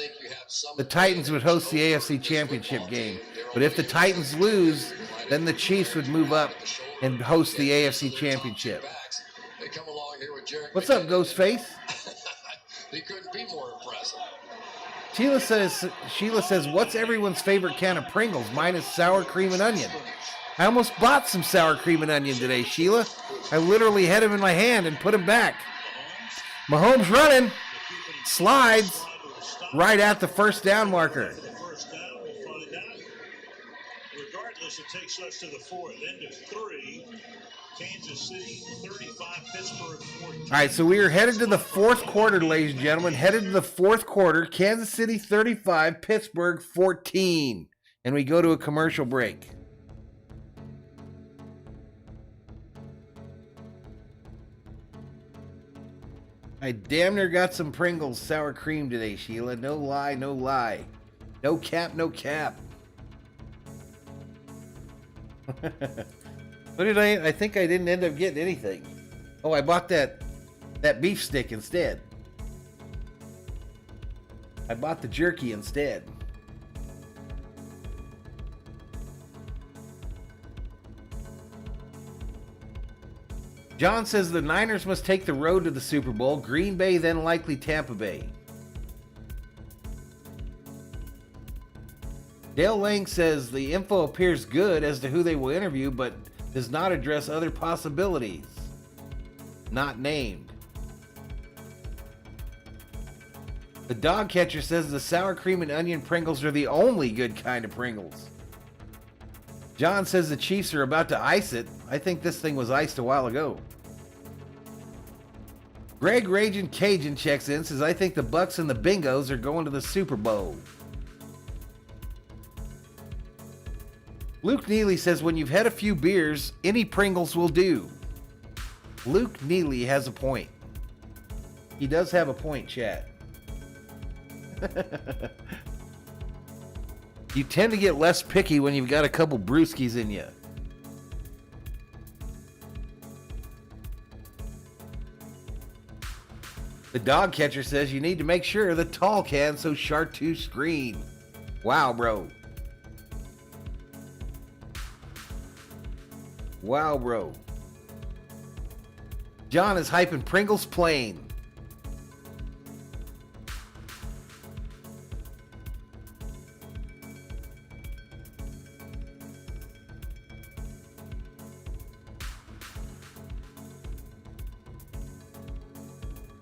the Titans would host the AFC Championship game. But if the Titans lose, then the Chiefs would move up and host the AFC Championship. What's up, Ghostface? He couldn't be more impressive. Sheila says, what's everyone's favorite can of Pringles? Mine is sour cream and onion. I almost bought some sour cream and onion today, Sheila. I literally had them in my hand and put them back. Mahomes running. Slides right at the first down marker. Regardless, it takes us to the 4th. End of 3. Kansas City 35, Pittsburgh 14. All right, so we are headed to the 4th quarter, ladies and gentlemen. Headed to the 4th quarter. Kansas City 35, Pittsburgh 14. And we go to a commercial break. I damn near got some Pringles sour cream today, Sheila. No lie, no lie. No cap, no cap. What did I think I didn't end up getting anything. Oh, I bought that beef stick instead. I bought the jerky instead. John says the Niners must take the road to the Super Bowl. Green Bay, then likely Tampa Bay. Dale Lang says the info appears good as to who they will interview, but does not address other possibilities. Not named. The dog catcher says the sour cream and onion Pringles are the only good kind of Pringles. John says the Chiefs are about to ice it. I think this thing was iced a while ago. Greg Ragin' Cajun checks in, says I think the Bucks and the Bingos are going to the Super Bowl. Luke Neely says when you've had a few beers, any Pringles will do. Luke Neely has a point. He does have a point, chat. You tend to get less picky when you've got a couple brewskis in you. The dog catcher says you need to make sure the tall can so chartreuse green. Wow, bro. Wow, bro. John is hyping Pringles plain.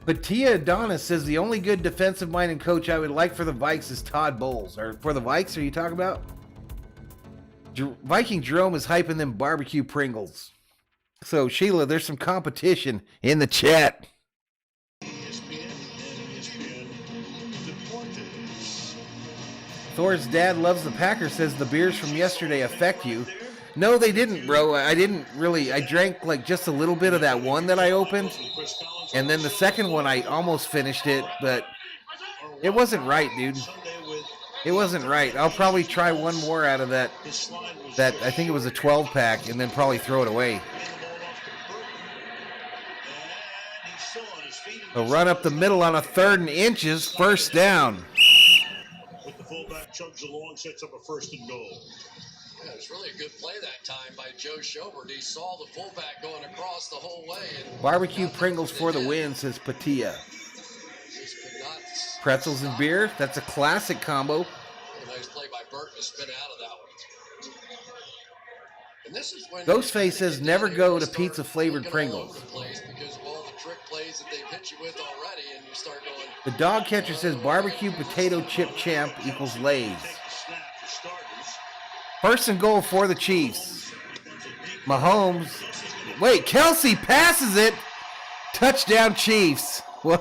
Patia Adonis says the only good defensive-minded coach I would like for the Vikes is Todd Bowles. Or for the Vikes, are you talking about? Viking Jerome is hyping them barbecue Pringles. So, Sheila, there's some competition in the chat. Thor's dad loves the Packers, says the beers from yesterday affect you. No, they didn't, bro. I drank like just a little bit of that one that I opened. And then the second one, I almost finished it, but it wasn't right, dude. It wasn't right. I'll probably try one more out of that I think it was a 12-pack, and then probably throw it away. A run up the middle on a 3rd and inches, first down. With the fullback chugs along, sets up a 1st and goal. Yeah, it was really a good play that time by Joe Schobert. He saw the fullback going across the whole way. Barbecue Pringles for the win, says Patia. Pretzels and beer, that's a classic combo. A nice play by Burton to spin out of that one. And this is when Ghostface says never go to pizza-flavored Pringles. Because of all the trick plays plays that they've hit you with already, and you start going. The dog catcher says barbecue potato chip champ equals Lay's. First and goal for the Chiefs. Mahomes. Wait, Kelsey passes it. Touchdown Chiefs. What?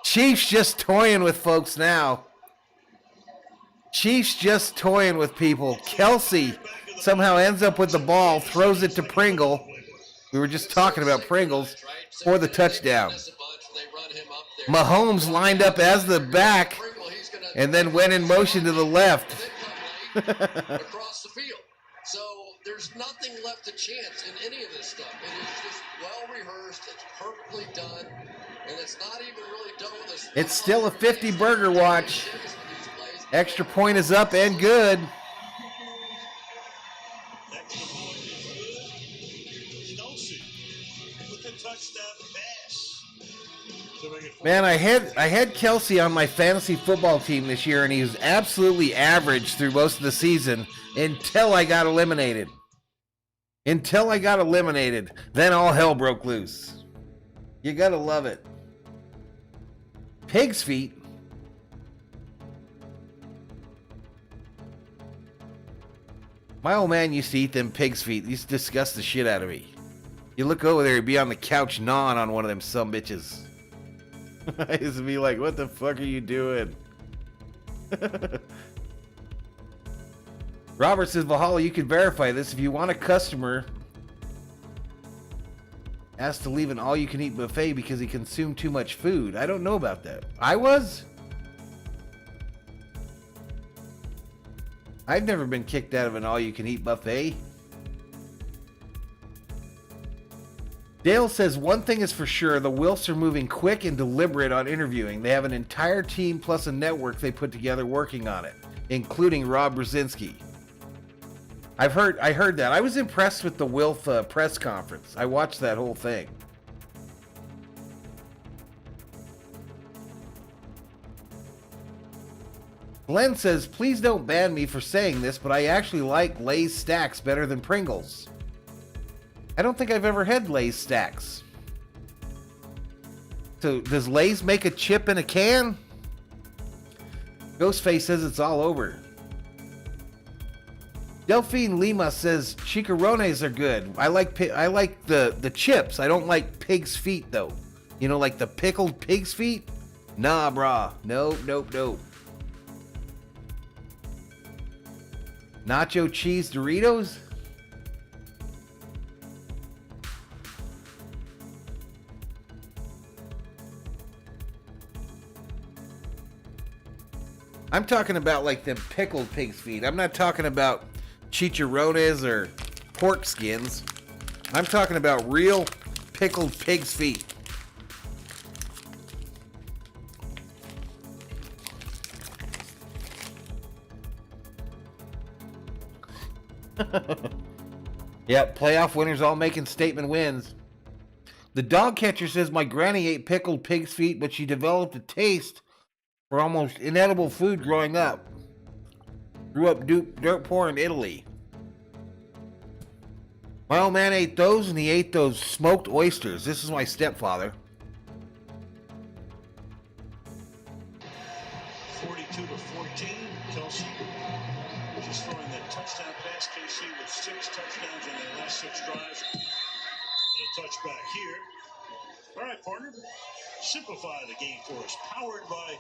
Chiefs just toying with folks now. Chiefs just toying with people. Kelsey somehow ends up with the ball, throws it to Pringle. We were just talking about Pringles for the touchdown. Mahomes lined up as the back and then went in motion to the left. Across the field. So there's nothing left to chance in any of this stuff. It is just well rehearsed. It's perfectly done. And it's not even really done with us. It's still a 50 burger watch. Extra point is up and good. Man, I had Kelsey on my fantasy football team this year, and he was absolutely average through most of the season until I got eliminated. Then all hell broke loose. You gotta love it. Pig's feet. My old man used to eat them pig's feet. They used to disgust the shit out of me. You look over there, he'd be on the couch gnawing on one of them sumbitches. I used to be like, what the fuck are you doing? Robert says, Valhalla, you can verify this. If you want a customer, asked to leave an all-you-can-eat buffet because he consumed too much food. I don't know about that. I was? I've never been kicked out of an all-you-can-eat buffet. Dale says, one thing is for sure, the Wilfs are moving quick and deliberate on interviewing. They have an entire team plus a network they put together working on it, including Rob Brzezinski. I heard that. I was impressed with the Wilf press conference. I watched that whole thing. Glenn says, please don't ban me for saying this, but I actually like Lay's stacks better than Pringles. I don't think I've ever had Lay's stacks. So, does Lay's make a chip in a can? Ghostface says it's all over. Delphine Lima says chicharrones are good. I like the chips. I don't like pig's feet though. You know, like the pickled pig's feet? Nah, brah. Nope. Nacho cheese Doritos? I'm talking about like them pickled pig's feet. I'm not talking about chicharrones or pork skins. I'm talking about real pickled pig's feet. Yep, playoff winners all making statement wins. The dog catcher says my granny ate pickled pig's feet, but she developed a taste for almost inedible food growing up. Grew up dirt poor in Italy. My old man ate those, and he ate those smoked oysters. This is my stepfather. 42-14. Kelsey just throwing that touchdown pass. KC with 6 touchdowns in their last 6 drives. And a touchback here. All right, partner. Simplify the game for us. Powered by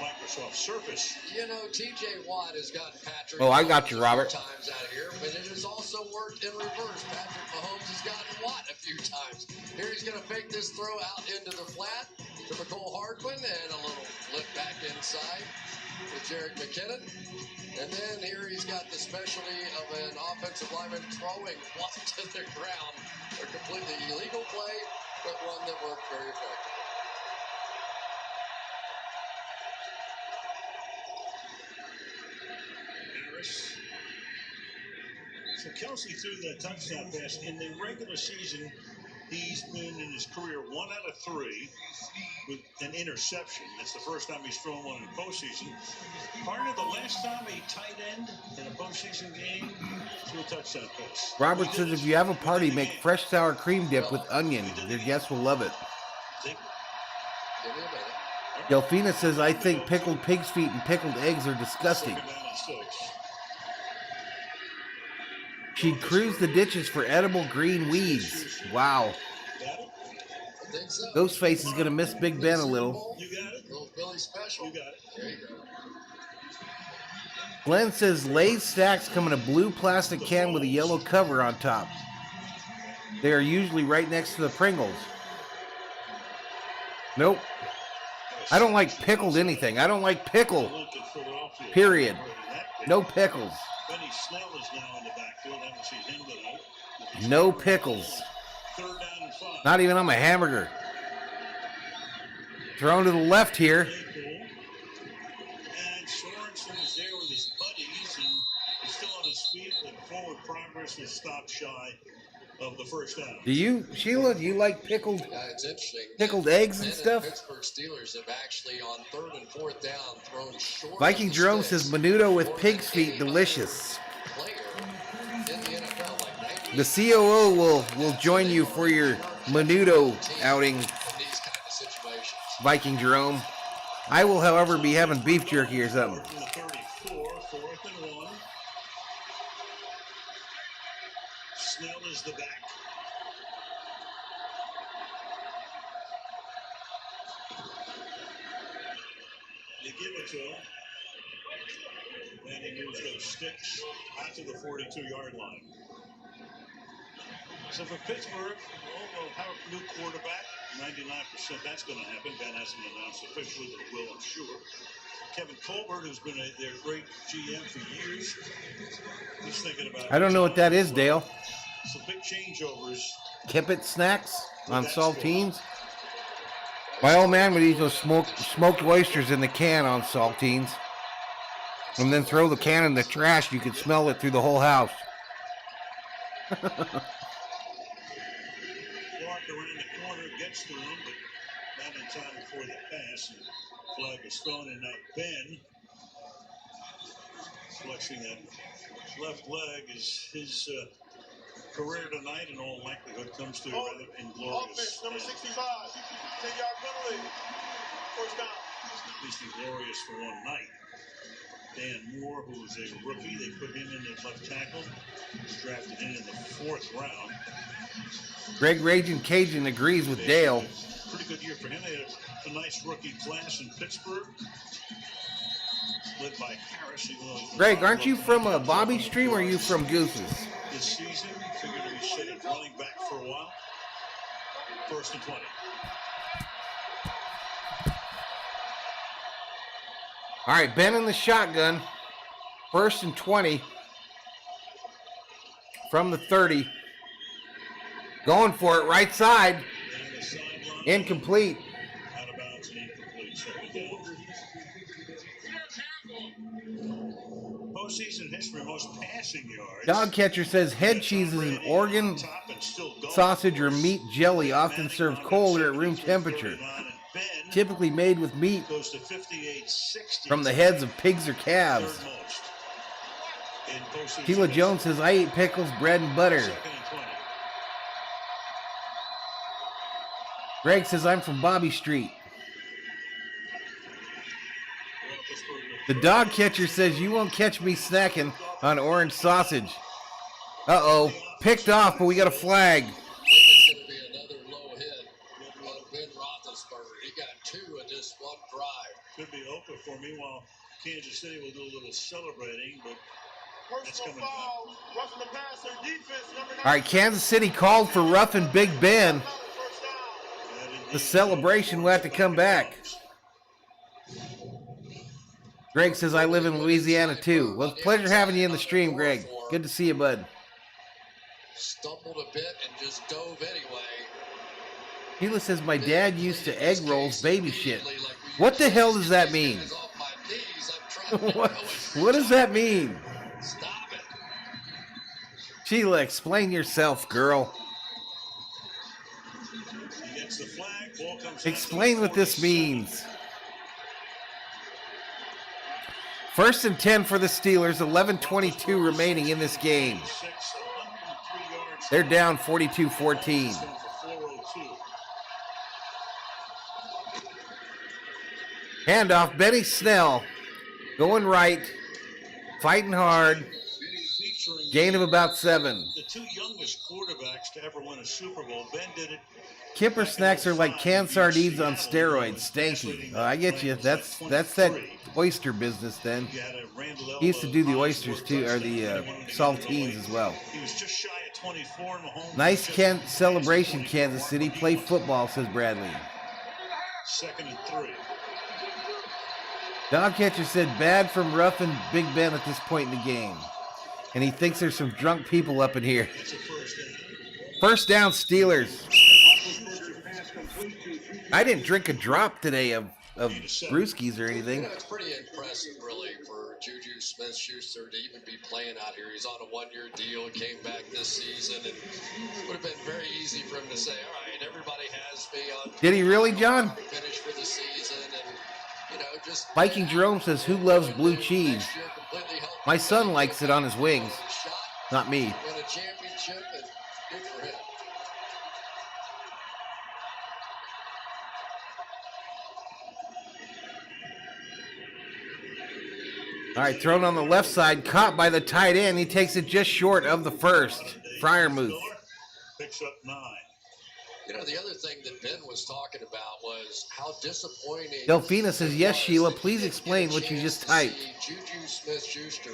Microsoft Surface. You know, TJ Watt has gotten Patrick. Oh, I got you, Robert. Times out of here, but it has also worked in reverse. Patrick Mahomes has gotten Watt a few times. Here he's going to fake this throw out into the flat to McCole Hardman, and a little flip back inside with Jerick McKinnon. And then here he's got the specialty of an offensive lineman throwing Watt to the ground. A completely illegal play, but one that worked very effectively. So Kelsey threw that touchdown pass in the regular season. He's been in his career 1 out of 3 with an interception. That's the first time he's thrown one in the postseason. Partner, the last time a tight end in a postseason game threw a touchdown pass. Robert says if you have a party, make fresh sour cream dip with onion. Your guests will love it. Delphina says, I think pickled pig's feet and pickled eggs are disgusting. She'd cruise the ditches for edible green weeds. Wow. Ghostface is going to miss Big Ben a little. You got it. Little Billy special. You got it. There you go. Glenn says Lay's stacks come in a blue plastic can with a yellow cover on top. They are usually right next to the Pringles. Nope. I don't like pickled anything. I don't like pickle. Period. No pickles. Benny Snell is now in the backfield. I haven't seen him tonight. No pickles. 3rd down and 5. Not even on my hamburger. Thrown to the left here. And Sorensen is there with his buddies, and he's still on his feet, but forward progress is stopped shy of the first down. Do you, Sheila, do you like pickled It's interesting. pickled eggs and The stuff? Pittsburgh Steelers have actually on 3rd and 4th down thrown short. Viking Jerome says menudo with pig's feet, delicious. The COO will join you for your menudo outing, Viking Jerome. I will, however, be having beef jerky or something. 34, 4th and 1. Snell is the back. They give it to him. And he moves those sticks out to the 42-yard line. So for Pittsburgh, we'll have a new quarterback. 99% that's going to happen. Ben hasn't announced officially, but it will, I'm sure. Kevin Colbert, who's been their great GM for years, he's thinking about. I don't know what that is, Dale. Some big changeovers. Kippet snacks on saltines. My old man would eat those smoked oysters in the can on saltines. And then throw the can in the trash. You could smell it through the whole house. Clark around the corner gets to him, but not in time before the pass. And flag is thrown, and now Ben, flexing that left leg, is his career tonight in all likelihood comes to a rather inglorious. Offense, number 65, 10-yard penalty, first down. At least inglorious for one night. Dan Moore, who's a rookie, they put him in at left tackle. He's drafted in the 4th round. Greg Raging Cajun agrees with Dale. Pretty good year for him. They had a nice rookie class in Pittsburgh, led by Harris. Greg, aren't you from a Bobby Stream or are you from Goose's? This season, figured to be sitting running back for a while. 1st and 20. All right, Ben in the shotgun. 1st and 20 from the 30. Going for it, right side. Incomplete. Out of bounds and incomplete. 2nd down. Postseason history, most passing yards. Dog catcher says head cheese is an Oregon sausage or meat jelly, often served cold or at room temperature. Typically made with meat from the heads of pigs or calves. Sheila Jones says, I eat pickles, bread, and butter. Greg says, I'm from Bobby Street. The dog catcher says, you won't catch me snacking on orange sausage. Uh-oh. Picked off, but we got a flag. It's going to be another low hit on Ben Roethlisberger. He got 2 in this one drive. Could be open for me while Kansas City will do a little celebrating, but that's coming back. Roughing the passer, defense, number 9. All right, Kansas City called for roughing Big Ben. The celebration will have to come back. Greg says, I live in Louisiana too. Well, it's a pleasure having you in the stream, Greg. Good to see you, bud. Stumbled a bit and just dove anyway. Sheila says, my dad used to egg rolls baby shit. What the hell does that mean? What does that mean? Stop it. Sheila, explain yourself, girl. Explain what this means. 1st and 10 for the Steelers, 11:22 remaining in this game. They're down 42-14. Handoff, Benny Snell going right, fighting hard. Gain of about 7. The 2 youngest quarterbacks to ever win a Super Bowl. Ben did it. Kipper snacks are like canned sardines on steroids. Stanky. I get you. That's that oyster business then. He used to do the oysters too, or the saltines as well. He was just shy of 24 in the home. Nice celebration, Kansas City. Play football, says Bradley. 2nd and 3. Dog catcher said bad from Ruff and Big Ben at this point in the game. And he thinks there's some drunk people up in here. First down, Steelers. I didn't drink a drop today of brewskis or anything. You know, it's pretty impressive, really, for Juju Smith-Schuster to even be playing out here. He's on a 1-year deal, came back this season, and it would have been very easy for him to say, all right, everybody has me on. Did he really, John? Finish for the season, and, you know, just. Viking Jerome says, who loves blue cheese? My son likes it on his wings. Not me. Win a championship, and good for him. All right, thrown on the left side, caught by the tight end. He takes it just short of the first. Freiermuth. Picks up 9. You know, the other thing that Ben was talking about was how disappointing. Delphina says, yes, Sheila, please explain what you just typed. Juju Smith-Schuster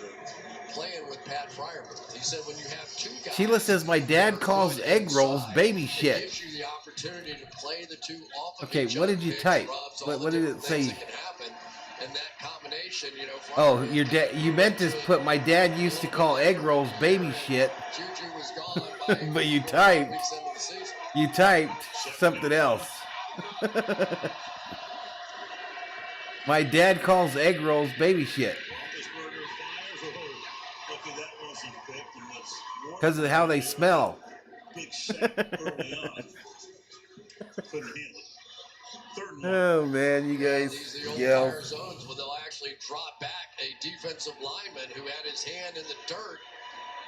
playing with Pat Freiermuth. He said when you have 2 guys. Sheila says, my dad calls egg rolls baby shit. Gives you the opportunity to play the 2 off of Okay, each what other, did you pitch, type? rubs, What did it say? that can happen. And that combination, you know, Oh, your dad. You meant to put my dad used to call egg rolls baby shit. Juju was gone But you typed. You typed something else. My dad calls egg rolls baby shit. Because of how they smell. Oh man, you guys yell. Zones where they'll actually drop back a defensive lineman who had his hand in the dirt.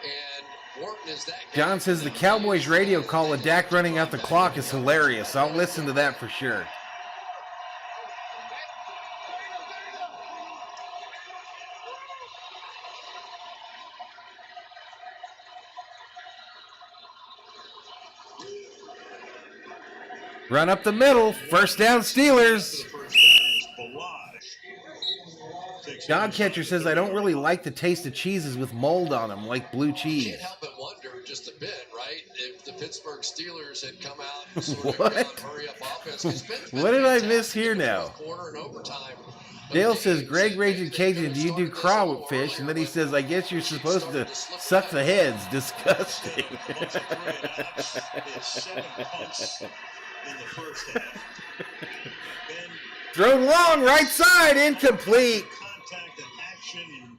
And Wharton is that guy. John says the Cowboys radio call of Dak running out the clock is hilarious. I'll listen to that for sure. Run up the middle. First down, Steelers. Dog catcher says, I don't really like the taste of cheeses with mold on them, like blue cheese. Can't help but wonder just a bit, right? If the Pittsburgh Steelers had come out and sort What? of hurry up offense. What did I miss here now? Quarter and overtime. Dale says, Greg Raging Cajun, do you do crawfish? And then he says, I guess you're supposed to suck the heads. Disgusting. Thrown long, right side, incomplete. Contact and action, and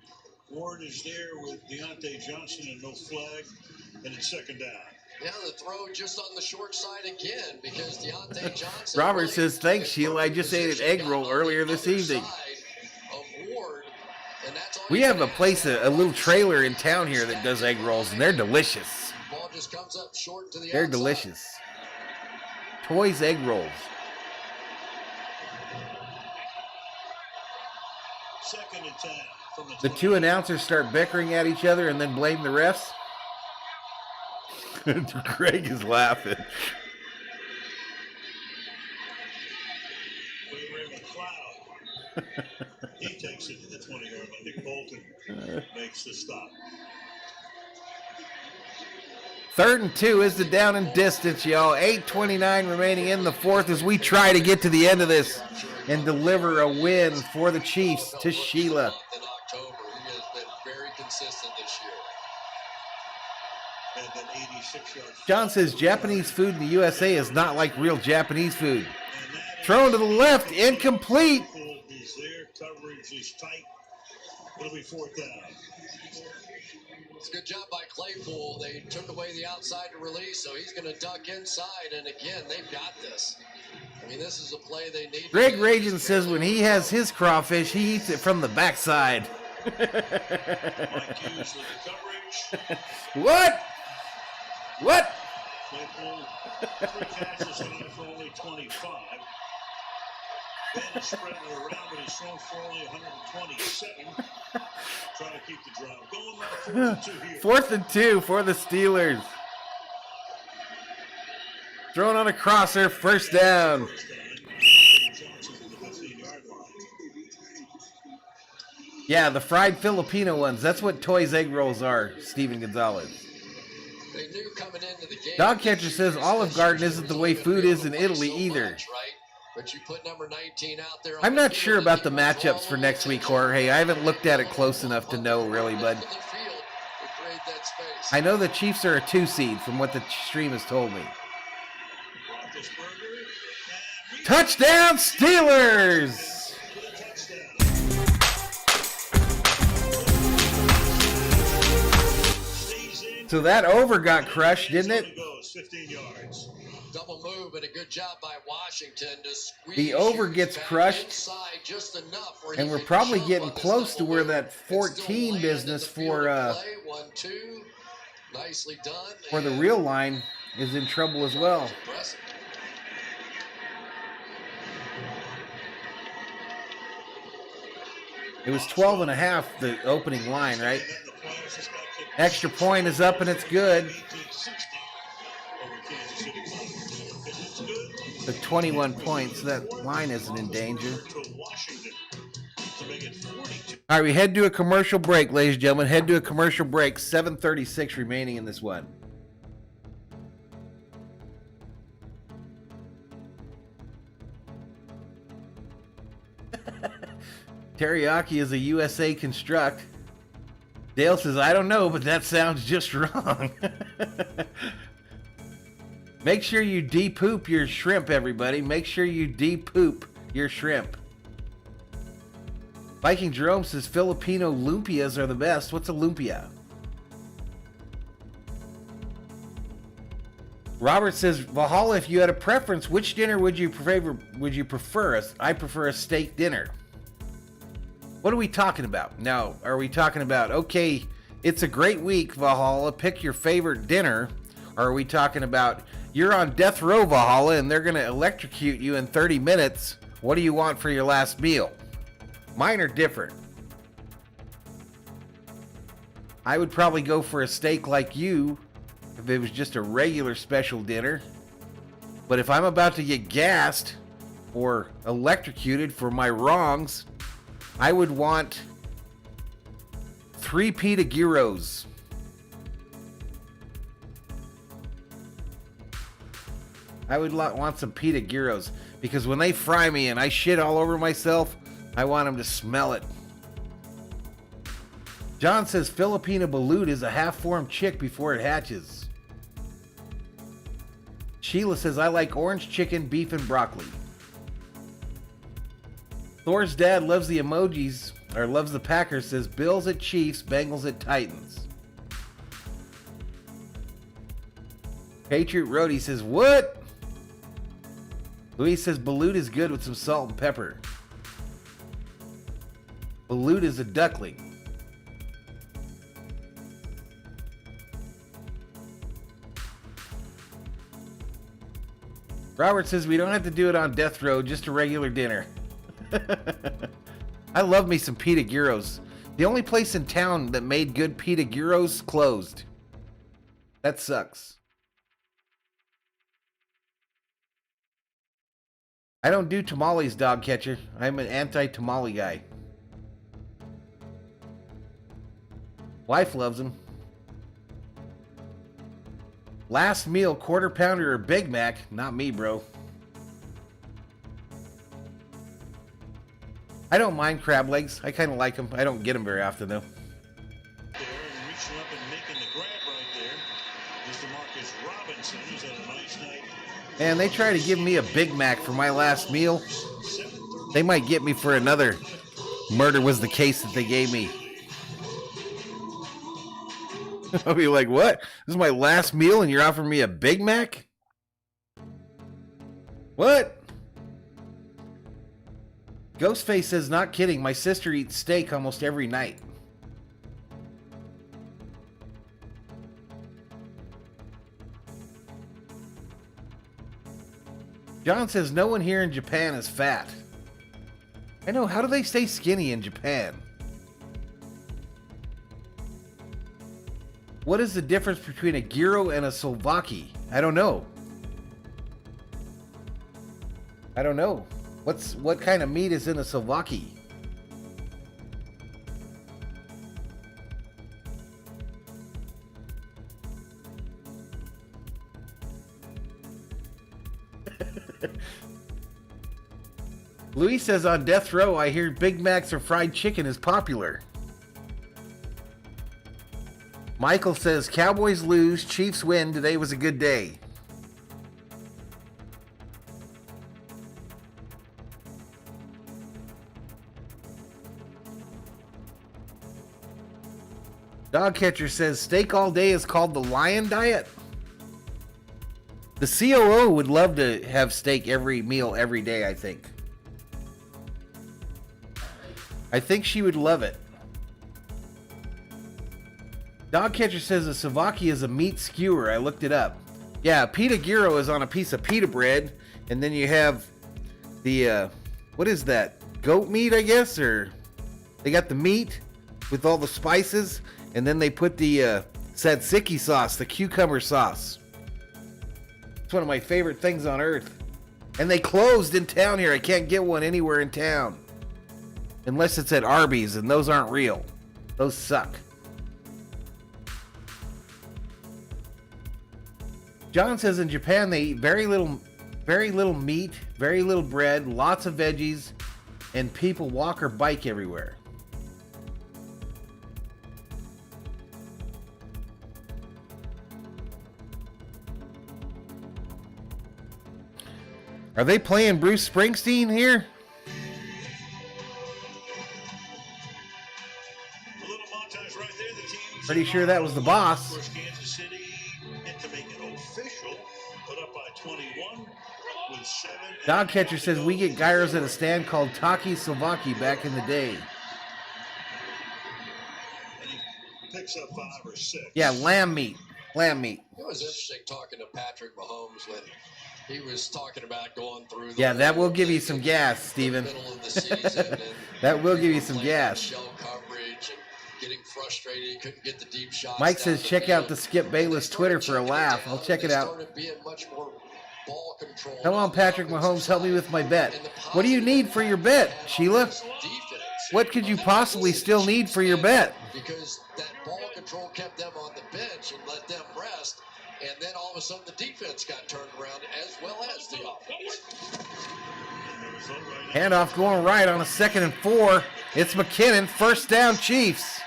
Ward is there with Deontay Johnson and no flag, and it's 2nd down. Yeah, the throw just on the short side again because Deontay Johnson. Robert says, thanks, Sheila. I just ate an egg roll earlier this evening. We have a place, a little trailer in town here that does egg rolls, and they're delicious. Ball just comes up short to the They're outside. delicious. Toys egg rolls. 2nd and 10 from The 2 announcers start bickering at each other and then blame the refs. Greg is laughing. He takes it to the 20-yard line. Nick Bolton makes the stop. 3rd and 2 is the down and distance, y'all. 8:29 remaining in the 4th as we try to get to the end of this and deliver a win for the Chiefs to Sheila. In October, he has been very consistent this year. And then 86 yards. John says Japanese food in the USA is not like real Japanese food. Thrown to the left, incomplete. Is there, coverage is tight, It'll be 4th down. It's a good job by Claypool. They took away the outside to release, so he's going to duck inside. And again, they've got this. I mean, this is a play they need. Greg Rajan says when he has his crawfish, he eats it from the backside. Mike Hughes with the coverage. What? What? Claypool, 3 catches on for only 25. Ben is spreading it around, but he's thrown for only 127. Try to keep the drive going. Now 4th and 2 here. 4th and 2 for the Steelers. Thrown on a crosser, first down. Yeah, the fried Filipino ones. That's what Toys Egg Rolls are, Steven Gonzalez. They knew coming into the game. Dog Catcher says Olive Garden isn't the way food is in Italy either. But you put number 19 out there. I'm not sure about the matchups for next week, Jorge. I haven't looked at it close enough to know, really, bud. I know the Chiefs are a 2 seed from what the stream has told me. Touchdown, Steelers! So that over got crushed, didn't it? 15 yards. Double move and a good job by Washington to squeeze. The over gets crushed, just enough and we're probably getting close to where that 14 business for 1-2. Nicely done. For the real line is in trouble as well. It was 12.5 the opening line, right? Extra point is up and it's good. The 21 points, that line isn't in danger. All right, we head to a commercial break, ladies and gentlemen. Head to a commercial break. 7:36 remaining in this one. Teriyaki is a USA construct. Dale says, I don't know, but that sounds just wrong. Make sure you de-poop your shrimp, everybody. Make sure you de-poop your shrimp. Viking Jerome says Filipino lumpias are the best. What's a lumpia? Robert says, Valhalla, if you had a preference, which dinner would you prefer? I prefer a steak dinner. What are we talking about? Now, are we talking about, okay, it's a great week, Valhalla, pick your favorite dinner? Or are we talking about, you're on death row, Valhalla, and they're going to electrocute you in 30 minutes. What do you want for your last meal? Mine are different. I would probably go for a steak like you if it was just a regular special dinner. But if I'm about to get gassed or electrocuted for my wrongs, I would want 3 pita gyros. I would want some pita gyros because when they fry me and I shit all over myself, I want them to smell it. John says Filipina balut is a half-formed chick before it hatches. Sheila says I like orange chicken, beef, and broccoli. Thor's dad loves the emojis, or loves the Packers, says Bills at Chiefs, Bengals at Titans. Patriot Roadie says, what? Luis says balut is good with some salt and pepper. Balut is a duckling. Robert says we don't have to do it on death row, just a regular dinner. I love me some pita gyros. The only place in town that made good pita gyros closed. That sucks. I don't do tamales, dog catcher. I'm an anti-tamale guy. Wife loves them. Last meal, quarter pounder or Big Mac? Not me, bro. I don't mind crab legs. I kind of like them. I don't get them very often, though. There and reaching up and making the grab right there is DeMarcus Robinson. He's had a nice night. And they try to give me a Big Mac for my last meal. They might get me for another Murder was the case that they gave me. I'll be like, what? This is my last meal and you're offering me a Big Mac? What? Ghostface says, not kidding. My sister eats steak almost every night. John says, no one here in Japan is fat. I know, how do they stay skinny in Japan? What is the difference between a gyro and a Slovaki? I don't know. I don't know. What kind of meat is in a Slovaki? Luis says, on death row, I hear Big Macs or fried chicken is popular. Michael says, Cowboys lose, Chiefs win. Today was a good day. Dogcatcher says, steak all day is called the lion diet. The COO would love to have steak every meal, every day, I think. I think she would love it. Dogcatcher says a Slovaki is a meat skewer. I looked it up. Yeah, pita gyro is on a piece of pita bread, and then you have the what is that? Goat meat, I guess, or they got the meat with all the spices, and then they put the tzatziki sauce, the cucumber sauce. It's one of my favorite things on earth. And they closed in town here. I can't get one anywhere in town. Unless it's at Arby's, and those aren't real. Those suck. John says in Japan they eat very little meat, very little bread, lots of veggies, and people walk or bike everywhere. Are they playing Bruce Springsteen here? Pretty sure that was the boss. Kansas City to make it official, put up by 21 with 7. Dogcatcher says we get gyros at a stand called Taki Slovaki back in the day. And he picks up 5 or 6. Yeah, lamb meat. Lamb meat. It was interesting talking to Patrick Mahomes when he was talking about going through the Yeah, that will give you some gas, Steven. middle of the season and That will give you some playing gas. shell coverage and getting frustrated. He couldn't get the deep shots. Mike down says the check out field. the Skip Bayless Twitter for a laugh. I'll check it out. Started being much more ball control. Come on, Patrick Mahomes, help me with my bet. What do you need for your bet, Sheila? What could you possibly still need for your bet? Because that ball control kept them on the bench and let them rest. And then all of a sudden the defense got turned around as well as the offense. Handoff going right on a 2nd and 4. It's McKinnon. First down, Chiefs.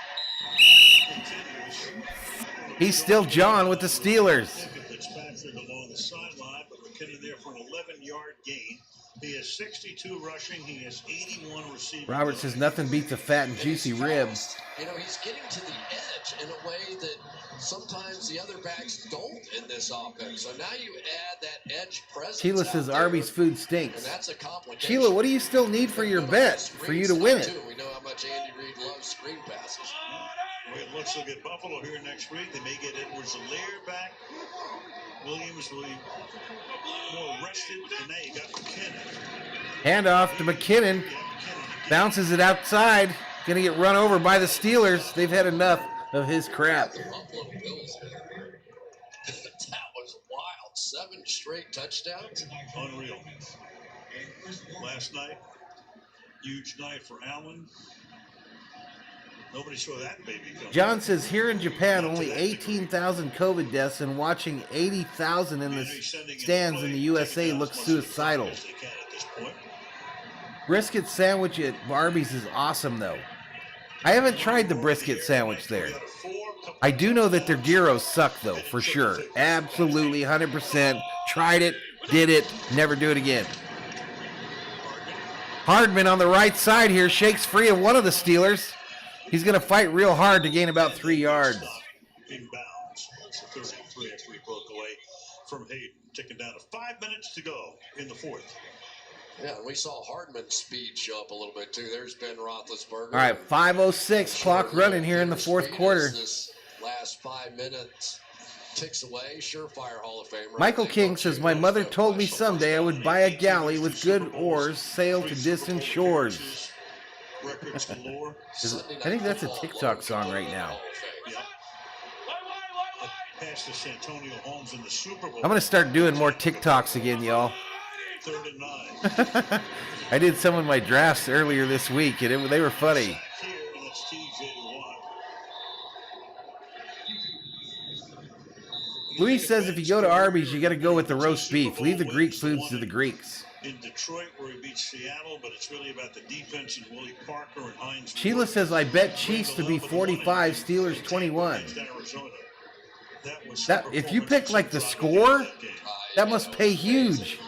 He's still John with the Steelers. Fitzpatrick along the sideline, but McKinnon there for an 11-yard gain. He has 62 rushing. He has 81 receiving. Robert says nothing beats a fat and juicy rib. You know, he's getting to the edge in a way that sometimes the other backs don't in this offense. So now you add that edge presence. Sheila says Arby's food stinks. And that's a complication. Sheila, what do you still need for your bet for you to win it? We know how much Andy Reid loves screen passes. It looks they'll get Buffalo here next week. They may get Edwards-Helaire back. Williams will be more rested. And now you got McKinnon. Handoff to McKinnon. Bounces it outside. Gonna get run over by the Steelers. They've had enough of his crap. The Buffalo Bills. That was wild. 7 straight touchdowns. Unreal. Last night, huge night for Allen. Nobody saw that baby come. John says here in Japan, only 18,000 COVID deaths, and watching 80,000 in the stands in the USA looks suicidal. Brisket sandwich at Arby's is awesome, though. I haven't tried the brisket sandwich there. I do know that their gyros suck, though, for sure. Absolutely, 100%. Tried it, did it, never do it again. Hardman on the right side here shakes free of one of the Steelers. He's going to fight real hard to gain about 3 yards. Inbounds. It's a 33 after we broke away from Hayden. Ticking down to 5 minutes to go in the fourth. Yeah, and we saw Hardman's speed show up a little bit too. There's Ben Roethlisberger. All right, 5:06 clock running here in the fourth quarter. This last 5 minutes ticks away. Surefire Hall of Famer. Michael King says, my mother told me someday I would buy a galley with good oars, sail to distant shores. Records galore. I think that's a TikTok song right now. Yeah. Pass to Santonio Holmes in the Super Bowl. I'm going to start doing more TikToks again, y'all. 3rd and 9. I did some of my drafts earlier this week, and they were funny. Here, that's TJ Watt. Luis says if you go to Arby's, you got to go with the roast beef. Leave the Greek foods to the Greeks. In Detroit, where he beat Seattle, but it's really about the defense and Willie Parker and Hines. Sheila says, I bet Chiefs to be 45, Steelers 21. That if you pick like the score, that must pay huge.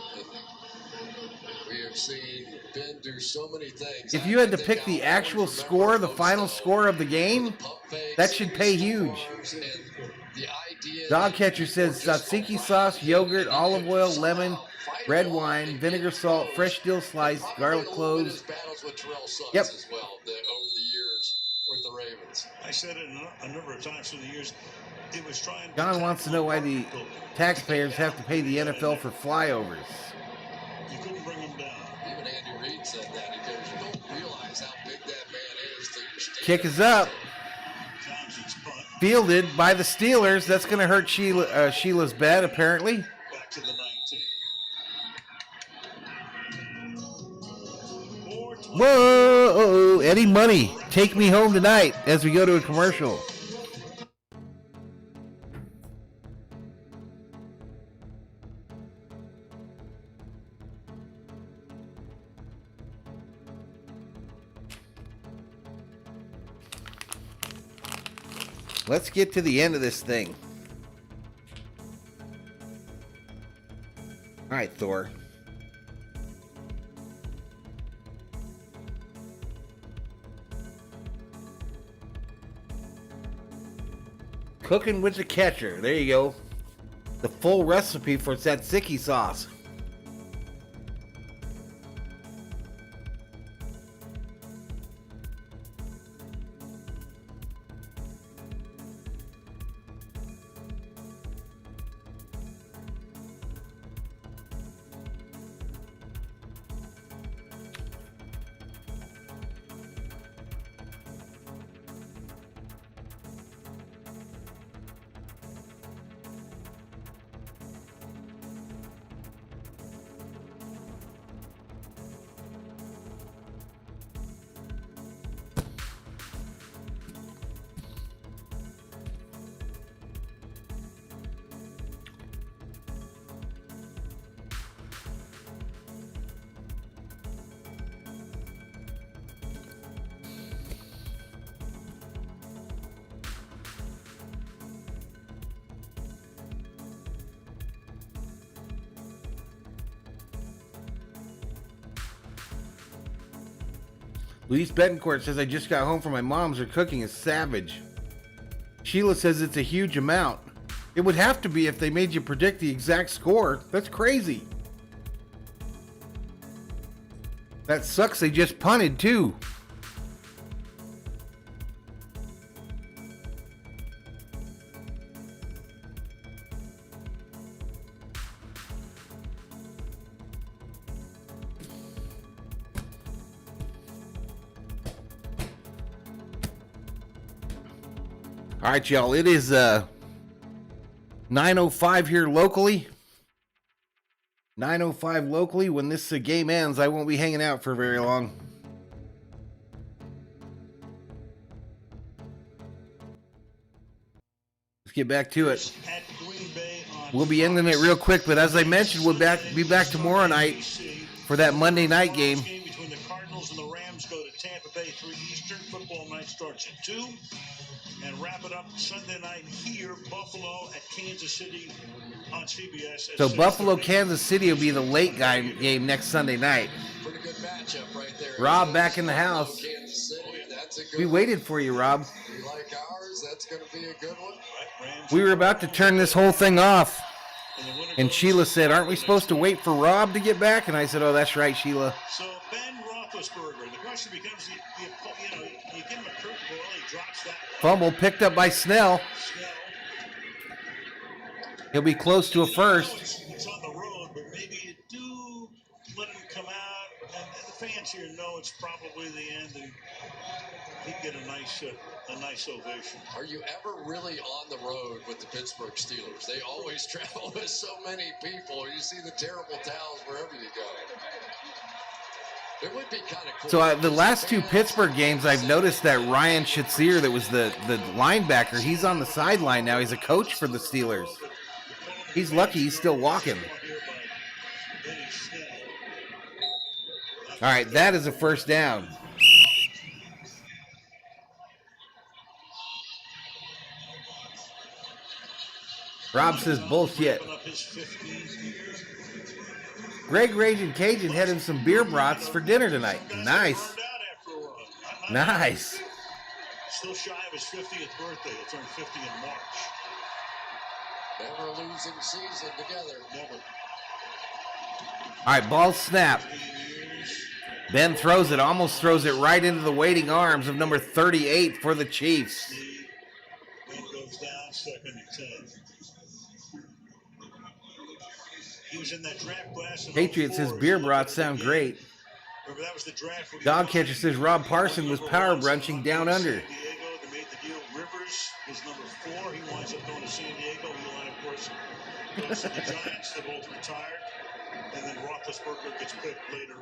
We have seen Ben do so many things. If you had to pick the actual score, the final score of the game, that should pay huge. Dog Catcher says tzatziki sauce, yogurt, olive oil, lemon, red wine, vinegar, salt, fresh dill slice, garlic cloves. Yep. As well, over the years with the Ravens. I said it a number of times through the years. It was trying. John wants to know why the taxpayers have to pay the NFL for flyovers. You couldn't bring them down. Even Andy Reid said that. He goes, you don't realize how big that man is. Kick is up. Fielded by the Steelers. That's going to hurt Sheila's bet, apparently. Back to the 19. Whoa! Eddie Money, take me home tonight as we go to a commercial. Let's get to the end of this thing. All right, Thor. Cooking with the catcher. There you go. The full recipe for tzatziki sauce. Luis Betancourt says, I just got home from my mom's. Her cooking is savage. Sheila says it's a huge amount. It would have to be if they made you predict the exact score. That's crazy. That sucks. They just punted, too. All right, y'all. It is 9:05 here locally. 9:05 locally. When this game ends, I won't be hanging out for very long. Let's get back to it. We'll be ending it real quick, but as I mentioned, we'll be back tomorrow night for that Monday night game. Between the Cardinals and the Rams go to Tampa Bay 3 Eastern. Football night starts at 2. And wrap it up Sunday night here, Buffalo at Kansas City on CBS. So Buffalo, Kansas City will be the late game next Sunday night. Pretty good matchup. matchup right there. Rob back in the house. Kansas City. That's a good We waited for you, Rob. You like ours? That's going to be a good one. We were about to turn this whole thing off. And Sheila said, aren't we supposed to wait for Rob to get back? And I said, oh, that's right, Sheila. So Ben Roethlisberger, the question becomes, you give him a curveball, he drops that. Fumble picked up by Snell. Snell. He'll be close to a first. It's on the road, but maybe you do let him come out, and the fans here know it's probably the end, and he'd get a nice ovation. Are you ever really on the road with the Pittsburgh Steelers? They always travel with so many people. You see the terrible towels wherever you go. It would be kind of cool. So the last two Pittsburgh games, I've noticed that Ryan Shazier, that was the linebacker, he's on the sideline now. He's a coach for the Steelers. He's lucky he's still walking. All right, that is a first down. Rob says bullshit. Greg Raging Cajun had him some beer brats for dinner tonight. Nice. Nice. Still shy of his 50th birthday. He'll turn 50 in March. Never a losing season together. Never. All right, ball snap. Ben throws it, almost throws it right into the waiting arms of number 38 for the Chiefs. Ben goes down, 2nd and 10. He was in that draft class. Patriot says beer brats sound great. Remember, that was the draft. Dog catcher says Rob Parson was power brunching down under. San Diego, they made the deal. Rivers is number 4. He winds up going to San Diego. He, of course, goes to the Giants. They both retired. And then Roethlisberger gets picked later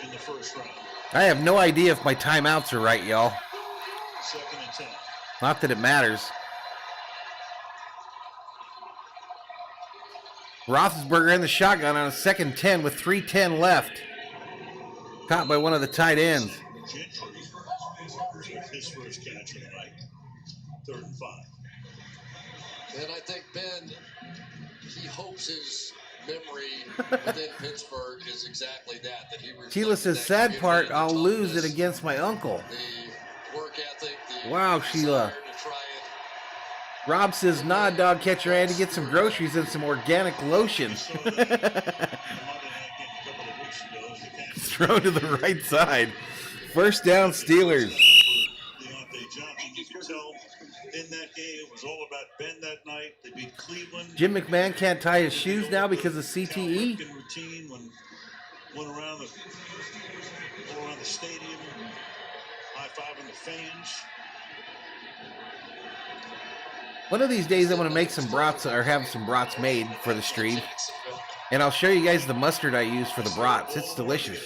in the first round. I have no idea if my timeouts are right, y'all. 2nd and 10. Not that it matters. Roethlisberger in the shotgun on a 2nd 10 with 3:10 left. Caught by one of the tight ends. Gentry, his first catch of the night. 3rd and 5. And I think Ben, he hopes his memory within Pittsburgh is exactly that he Sheila says, sad part, I'll lose it against my uncle. The work ethic, wow, Sheila. Rob says, nah, dog catcher, I had to get some groceries and some organic lotion. Thrown to the right side. First down, Steelers. You can tell in that game it was all about Ben that night. They beat Cleveland. Jim McMahon can't tie his shoes now because of CTE. Routine went around the stadium, high-fiving the fans. One of these days I'm going to make some brats or have some brats made for the stream. And I'll show you guys the mustard I use for the brats. It's delicious.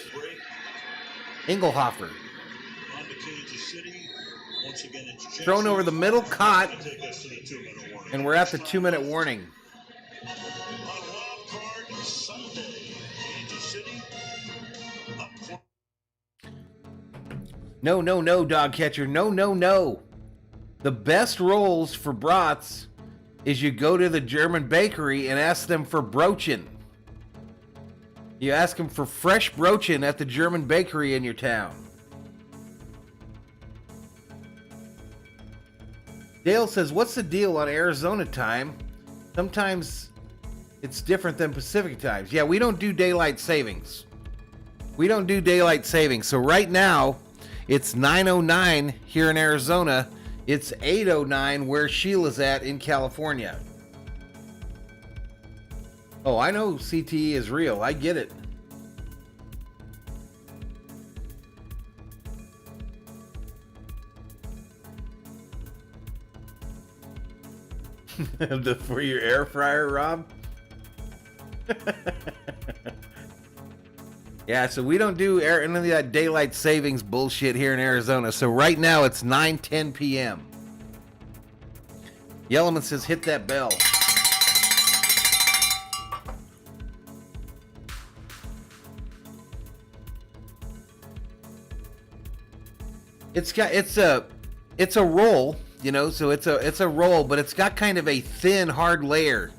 Engelhofer. Thrown over the middle, caught. And we're at the 2-minute warning. On Wildcard Sunday, Kansas City up 4. No, dog catcher. No. The best rolls for brats is you go to the German bakery and ask them for brochen. You ask them for fresh brochen at the German bakery in your town. Dale says, what's the deal on Arizona time? Sometimes it's different than Pacific times. Yeah, we don't do daylight savings. So right now, it's 9:09 here in Arizona. It's 8:09 where Sheila's at in California. Oh, I know CTE is real. I get it. For your air fryer, Rob? Yeah, so we don't do any of that daylight savings bullshit here in Arizona. So right now it's 9:10 p.m. Yellowman says, hit that bell. It's a roll, you know, so it's a roll, but it's got kind of a thin, hard layer.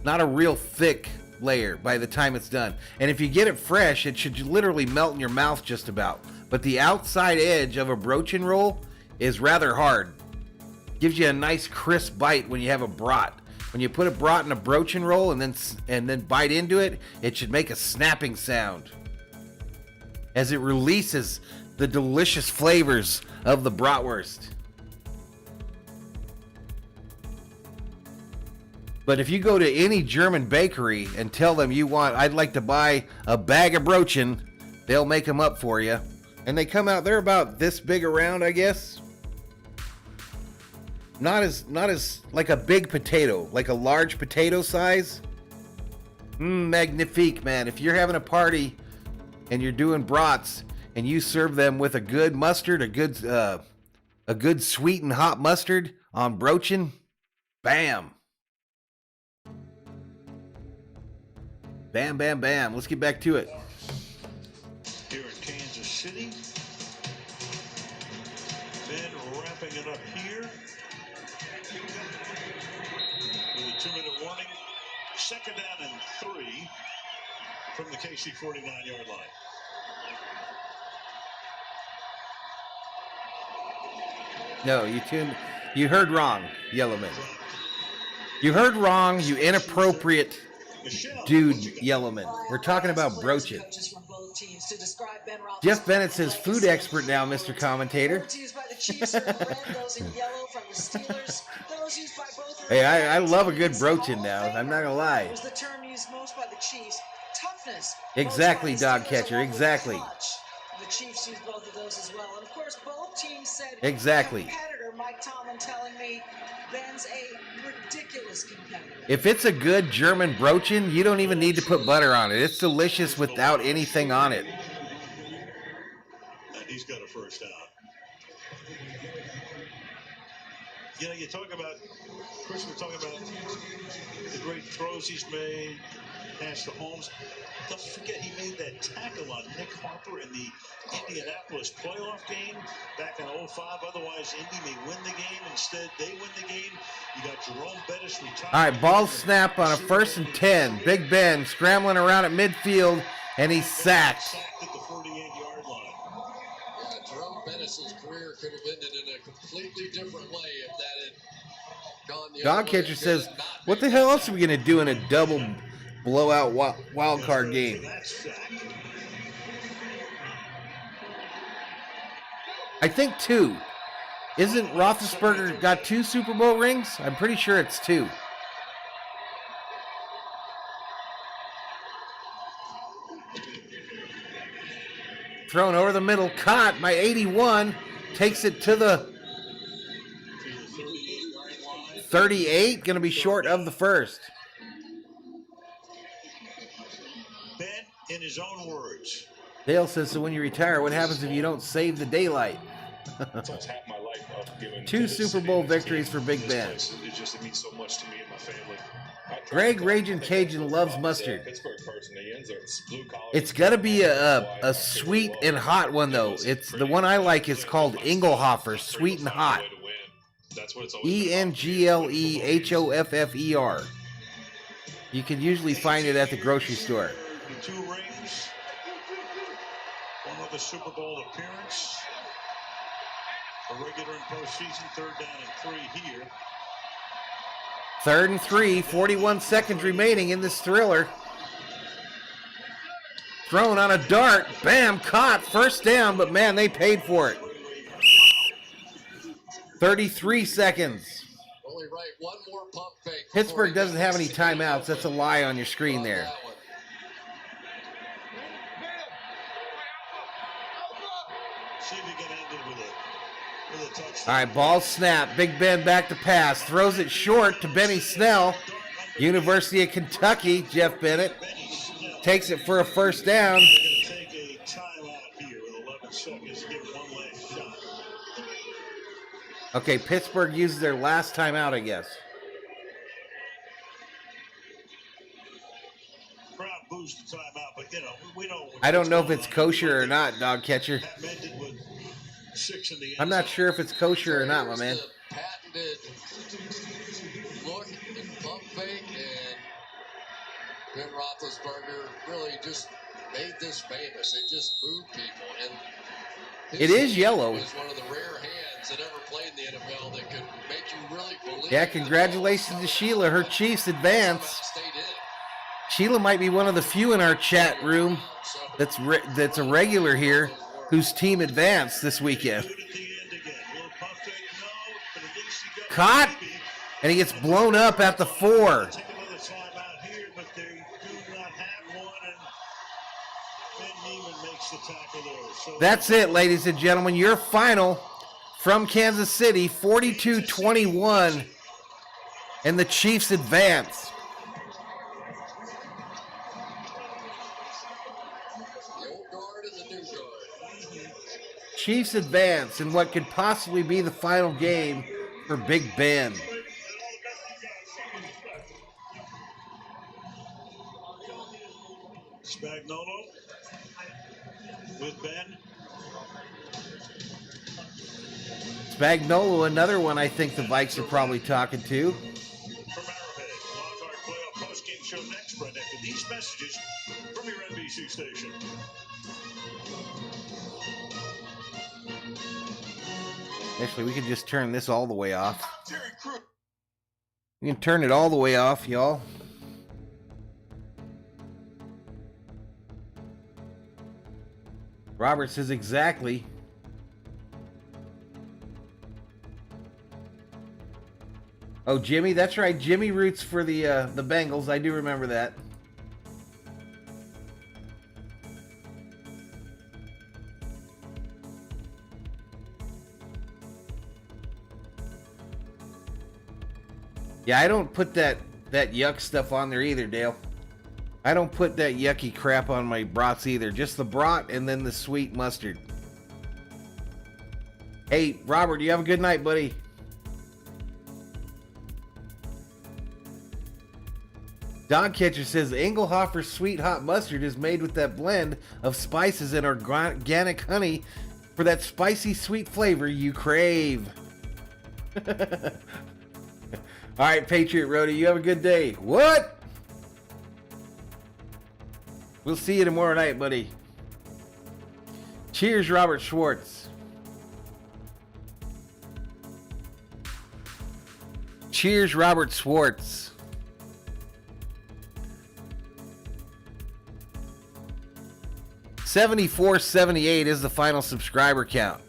Not a real thick layer by the time it's done. And if you get it fresh, it should literally melt in your mouth just about. But the outside edge of a broachin roll is rather hard. Gives you a nice crisp bite when you have a brat. When you put a brat in a broachin roll and then bite into it, it should make a snapping sound as it releases the delicious flavors of the bratwurst. But if you go to any German bakery and tell them I'd like to buy a bag of broachin, they'll make them up for you. And they come out, they're about this big around, I guess. Not as like a big potato, like a large potato size. Magnifique, man. If you're having a party and you're doing brats and you serve them with a good mustard, a good sweet and hot mustard on broachin, bam. Bam, bam, bam. Let's get back to it. Here in Kansas City. Ben wrapping it up here. With a 2-minute warning. Second down and 3 from the KC 49-yard line. No, you heard wrong, Yellowman. You heard wrong, you inappropriate dude, Yellowman. We're talking about broachin. Jeff Bennett's his food expert now, Mr. Commentator. Hey, I love a good broachin now. I'm not gonna lie. Was the term used most by the Chiefs. Toughness. Exactly, dog catcher. Exactly. The Chiefs use both of those as well, and of course, both teams said. Exactly. Competitor Mike Tomlin telling me Ben's a ridiculous competitor. If it's a good German broachin, you don't even need to put butter on it. It's delicious without anything on it. And he's got a first down. You know, you talk about, Chris, we're talking about the great throws he's made, pass to Holmes. Don't forget he made that tackle on Nick Harper in the Indianapolis playoff game back in 05. Otherwise, Indy may win the game. Instead, they win the game. You got Jerome Bettis retired. All right, ball snap on a 1st and 10. Big Ben scrambling around at midfield, and he's sacked. Sacked at the 48-yard line. Yeah, Jerome Bettis' career could have ended in a completely different way if that had gone the other Dog way. catcher says, what the hell else are we going to do in a double blowout wild card game? I think 2. Isn't Roethlisberger got 2 Super Bowl rings? I'm pretty sure it's 2. Thrown over the middle, caught by 81, takes it to the 38, going to be short of the first. Ben, in his own words. Dale says, so when you retire, what happens if you don't save the daylight? 2 Super Bowl victories for Big Ben. It means so much to me and my family. Greg Ragin' Cajun loves mustard. It's got to be a sweet and hot one, though. It's the one I like is called Engelhofer, sweet and hot. ENGLEHOFFER. You can usually find it at the grocery store. 2 rings. One with a Super Bowl appearance. A regular in postseason. 3rd down and 3 here. 3rd and 3, 41 seconds remaining in this thriller. Thrown on a dart. Bam, caught. First down, but man, they paid for it. 33 seconds. Only right, one more pump fake. Pittsburgh doesn't have any timeouts. That's a lie on your screen there. See if he can end it with a touchdown. All right, ball snap. Big Ben back to pass. Throws it short to Benny Snell. University of Kentucky, Jeff Bennett. Takes it for a first down. They're going to take a timeout here with 11 seconds to give one last shot. Okay, Pittsburgh uses their last timeout, I guess. Crowd boos the timeout, but you know, we know. I don't know if it's kosher or not, dog catcher. With 6 in the I'm not sure if it's kosher or not, my man. Patented look and pump fake, and Ben Roethlisberger really just made this famous. It just moved people. And it is yellow. He was one of the rare hands that ever played in the NFL that could make you really believe. Yeah, congratulations to Sheila. Her Chiefs advance. Sheila might be one of the few in our chat room that's a regular here whose team advanced this weekend. Caught, and he gets blown up at the 4. That's it, ladies and gentlemen. Your final from Kansas City, 42-21, and the Chiefs advance. Chiefs advance in what could possibly be the final game for Big Ben. Spagnuolo with Ben. Spagnuolo, another one I think the Vikes are probably talking to. From Arrowhead, Wildcard Playoff Postgame Show next, right after these messages from your NBC station. Actually, we can just turn this all the way off. We can turn it all the way off, y'all. Robert says exactly. Oh, Jimmy, that's right. Jimmy roots for the Bengals. I do remember that. Yeah, I don't put that yuck stuff on there either, Dale. I don't put that yucky crap on my brats either. Just the brat and then the sweet mustard. Hey, Robert, you have a good night, buddy. Dog Catcher says Engelhofer's sweet hot mustard is made with that blend of spices and organic honey for that spicy sweet flavor you crave. All right, Patriot Roadie, you have a good day. What? We'll see you tomorrow night, buddy. Cheers, Robert Schwartz. Cheers, Robert Schwartz. $74.78 is the final subscriber count.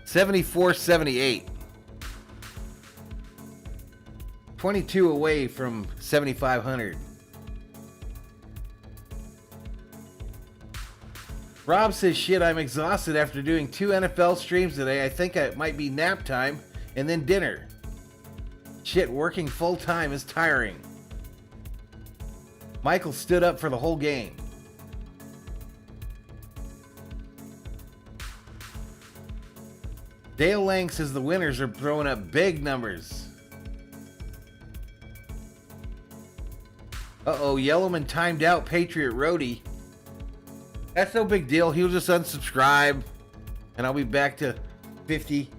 74.78. 22 away from 7,500. Rob says, shit, I'm exhausted after doing 2 NFL streams today. I think it might be nap time and then dinner. Shit, working full time is tiring. Michael stood up for the whole game. Dale Lang says the winners are throwing up big numbers. Uh-oh, Yellowman timed out Patriot Roadie. That's no big deal. He'll just unsubscribe, and I'll be back to 50.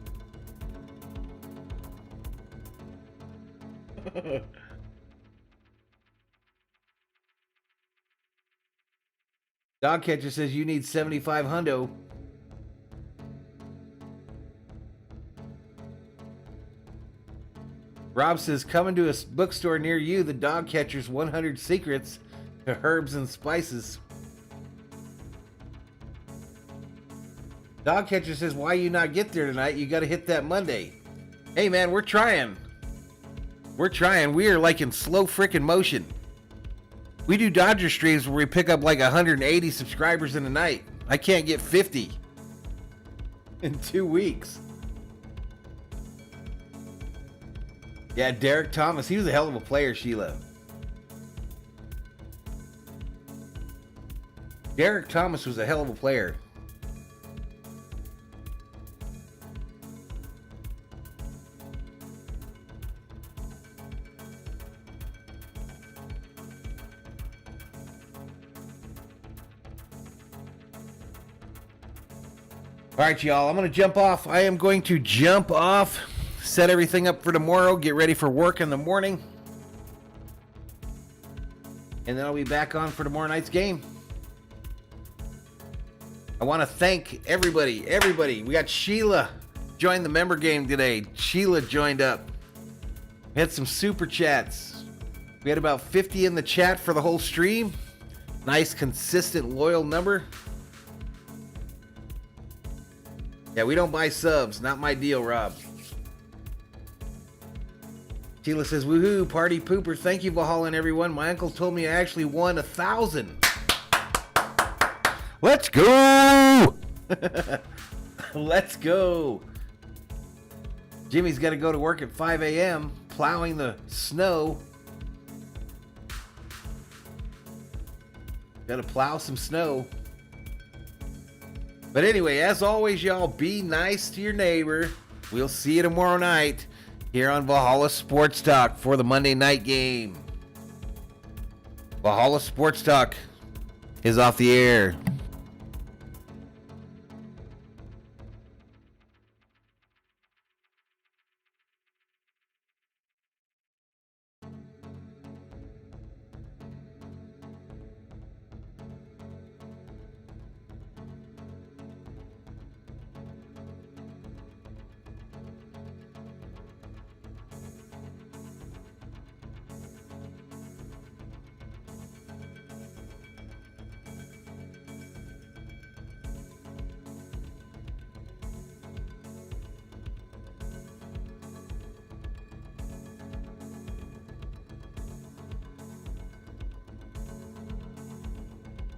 Dog Catcher says you need 75 hundo. Rob says, coming to a bookstore near you, the Dog Catcher's 100 Secrets to Herbs and Spices. Dog Catcher says, why you not get there tonight? You got to hit that Monday. Hey, man, we're trying. We're trying. We are like in slow frickin' motion. We do Dodger streams where we pick up like 180 subscribers in a night. I can't get 50 in 2 weeks. Yeah, Derek Thomas. He was a hell of a player, Sheila. Derek Thomas was a hell of a player. All right, y'all. I'm going to jump off. I am going to jump off. Set everything up for tomorrow. Get ready for work in the morning. And then I'll be back on for tomorrow night's game. I want to thank everybody. We got Sheila joined the member game today. Sheila joined up. We had some super chats. We had about 50 in the chat for the whole stream. Nice, consistent, loyal number. Yeah, we don't buy subs. Not my deal, Rob. Sheila says, woohoo, party pooper. Thank you, Valhalla and everyone. My uncle told me I actually won 1,000. Let's go! Let's go. Jimmy's got to go to work at 5 a.m. plowing the snow. Got to plow some snow. But anyway, as always, y'all, be nice to your neighbor. We'll see you tomorrow night here on Valhalla Sports Talk for the Monday night game. Valhalla Sports Talk is off the air.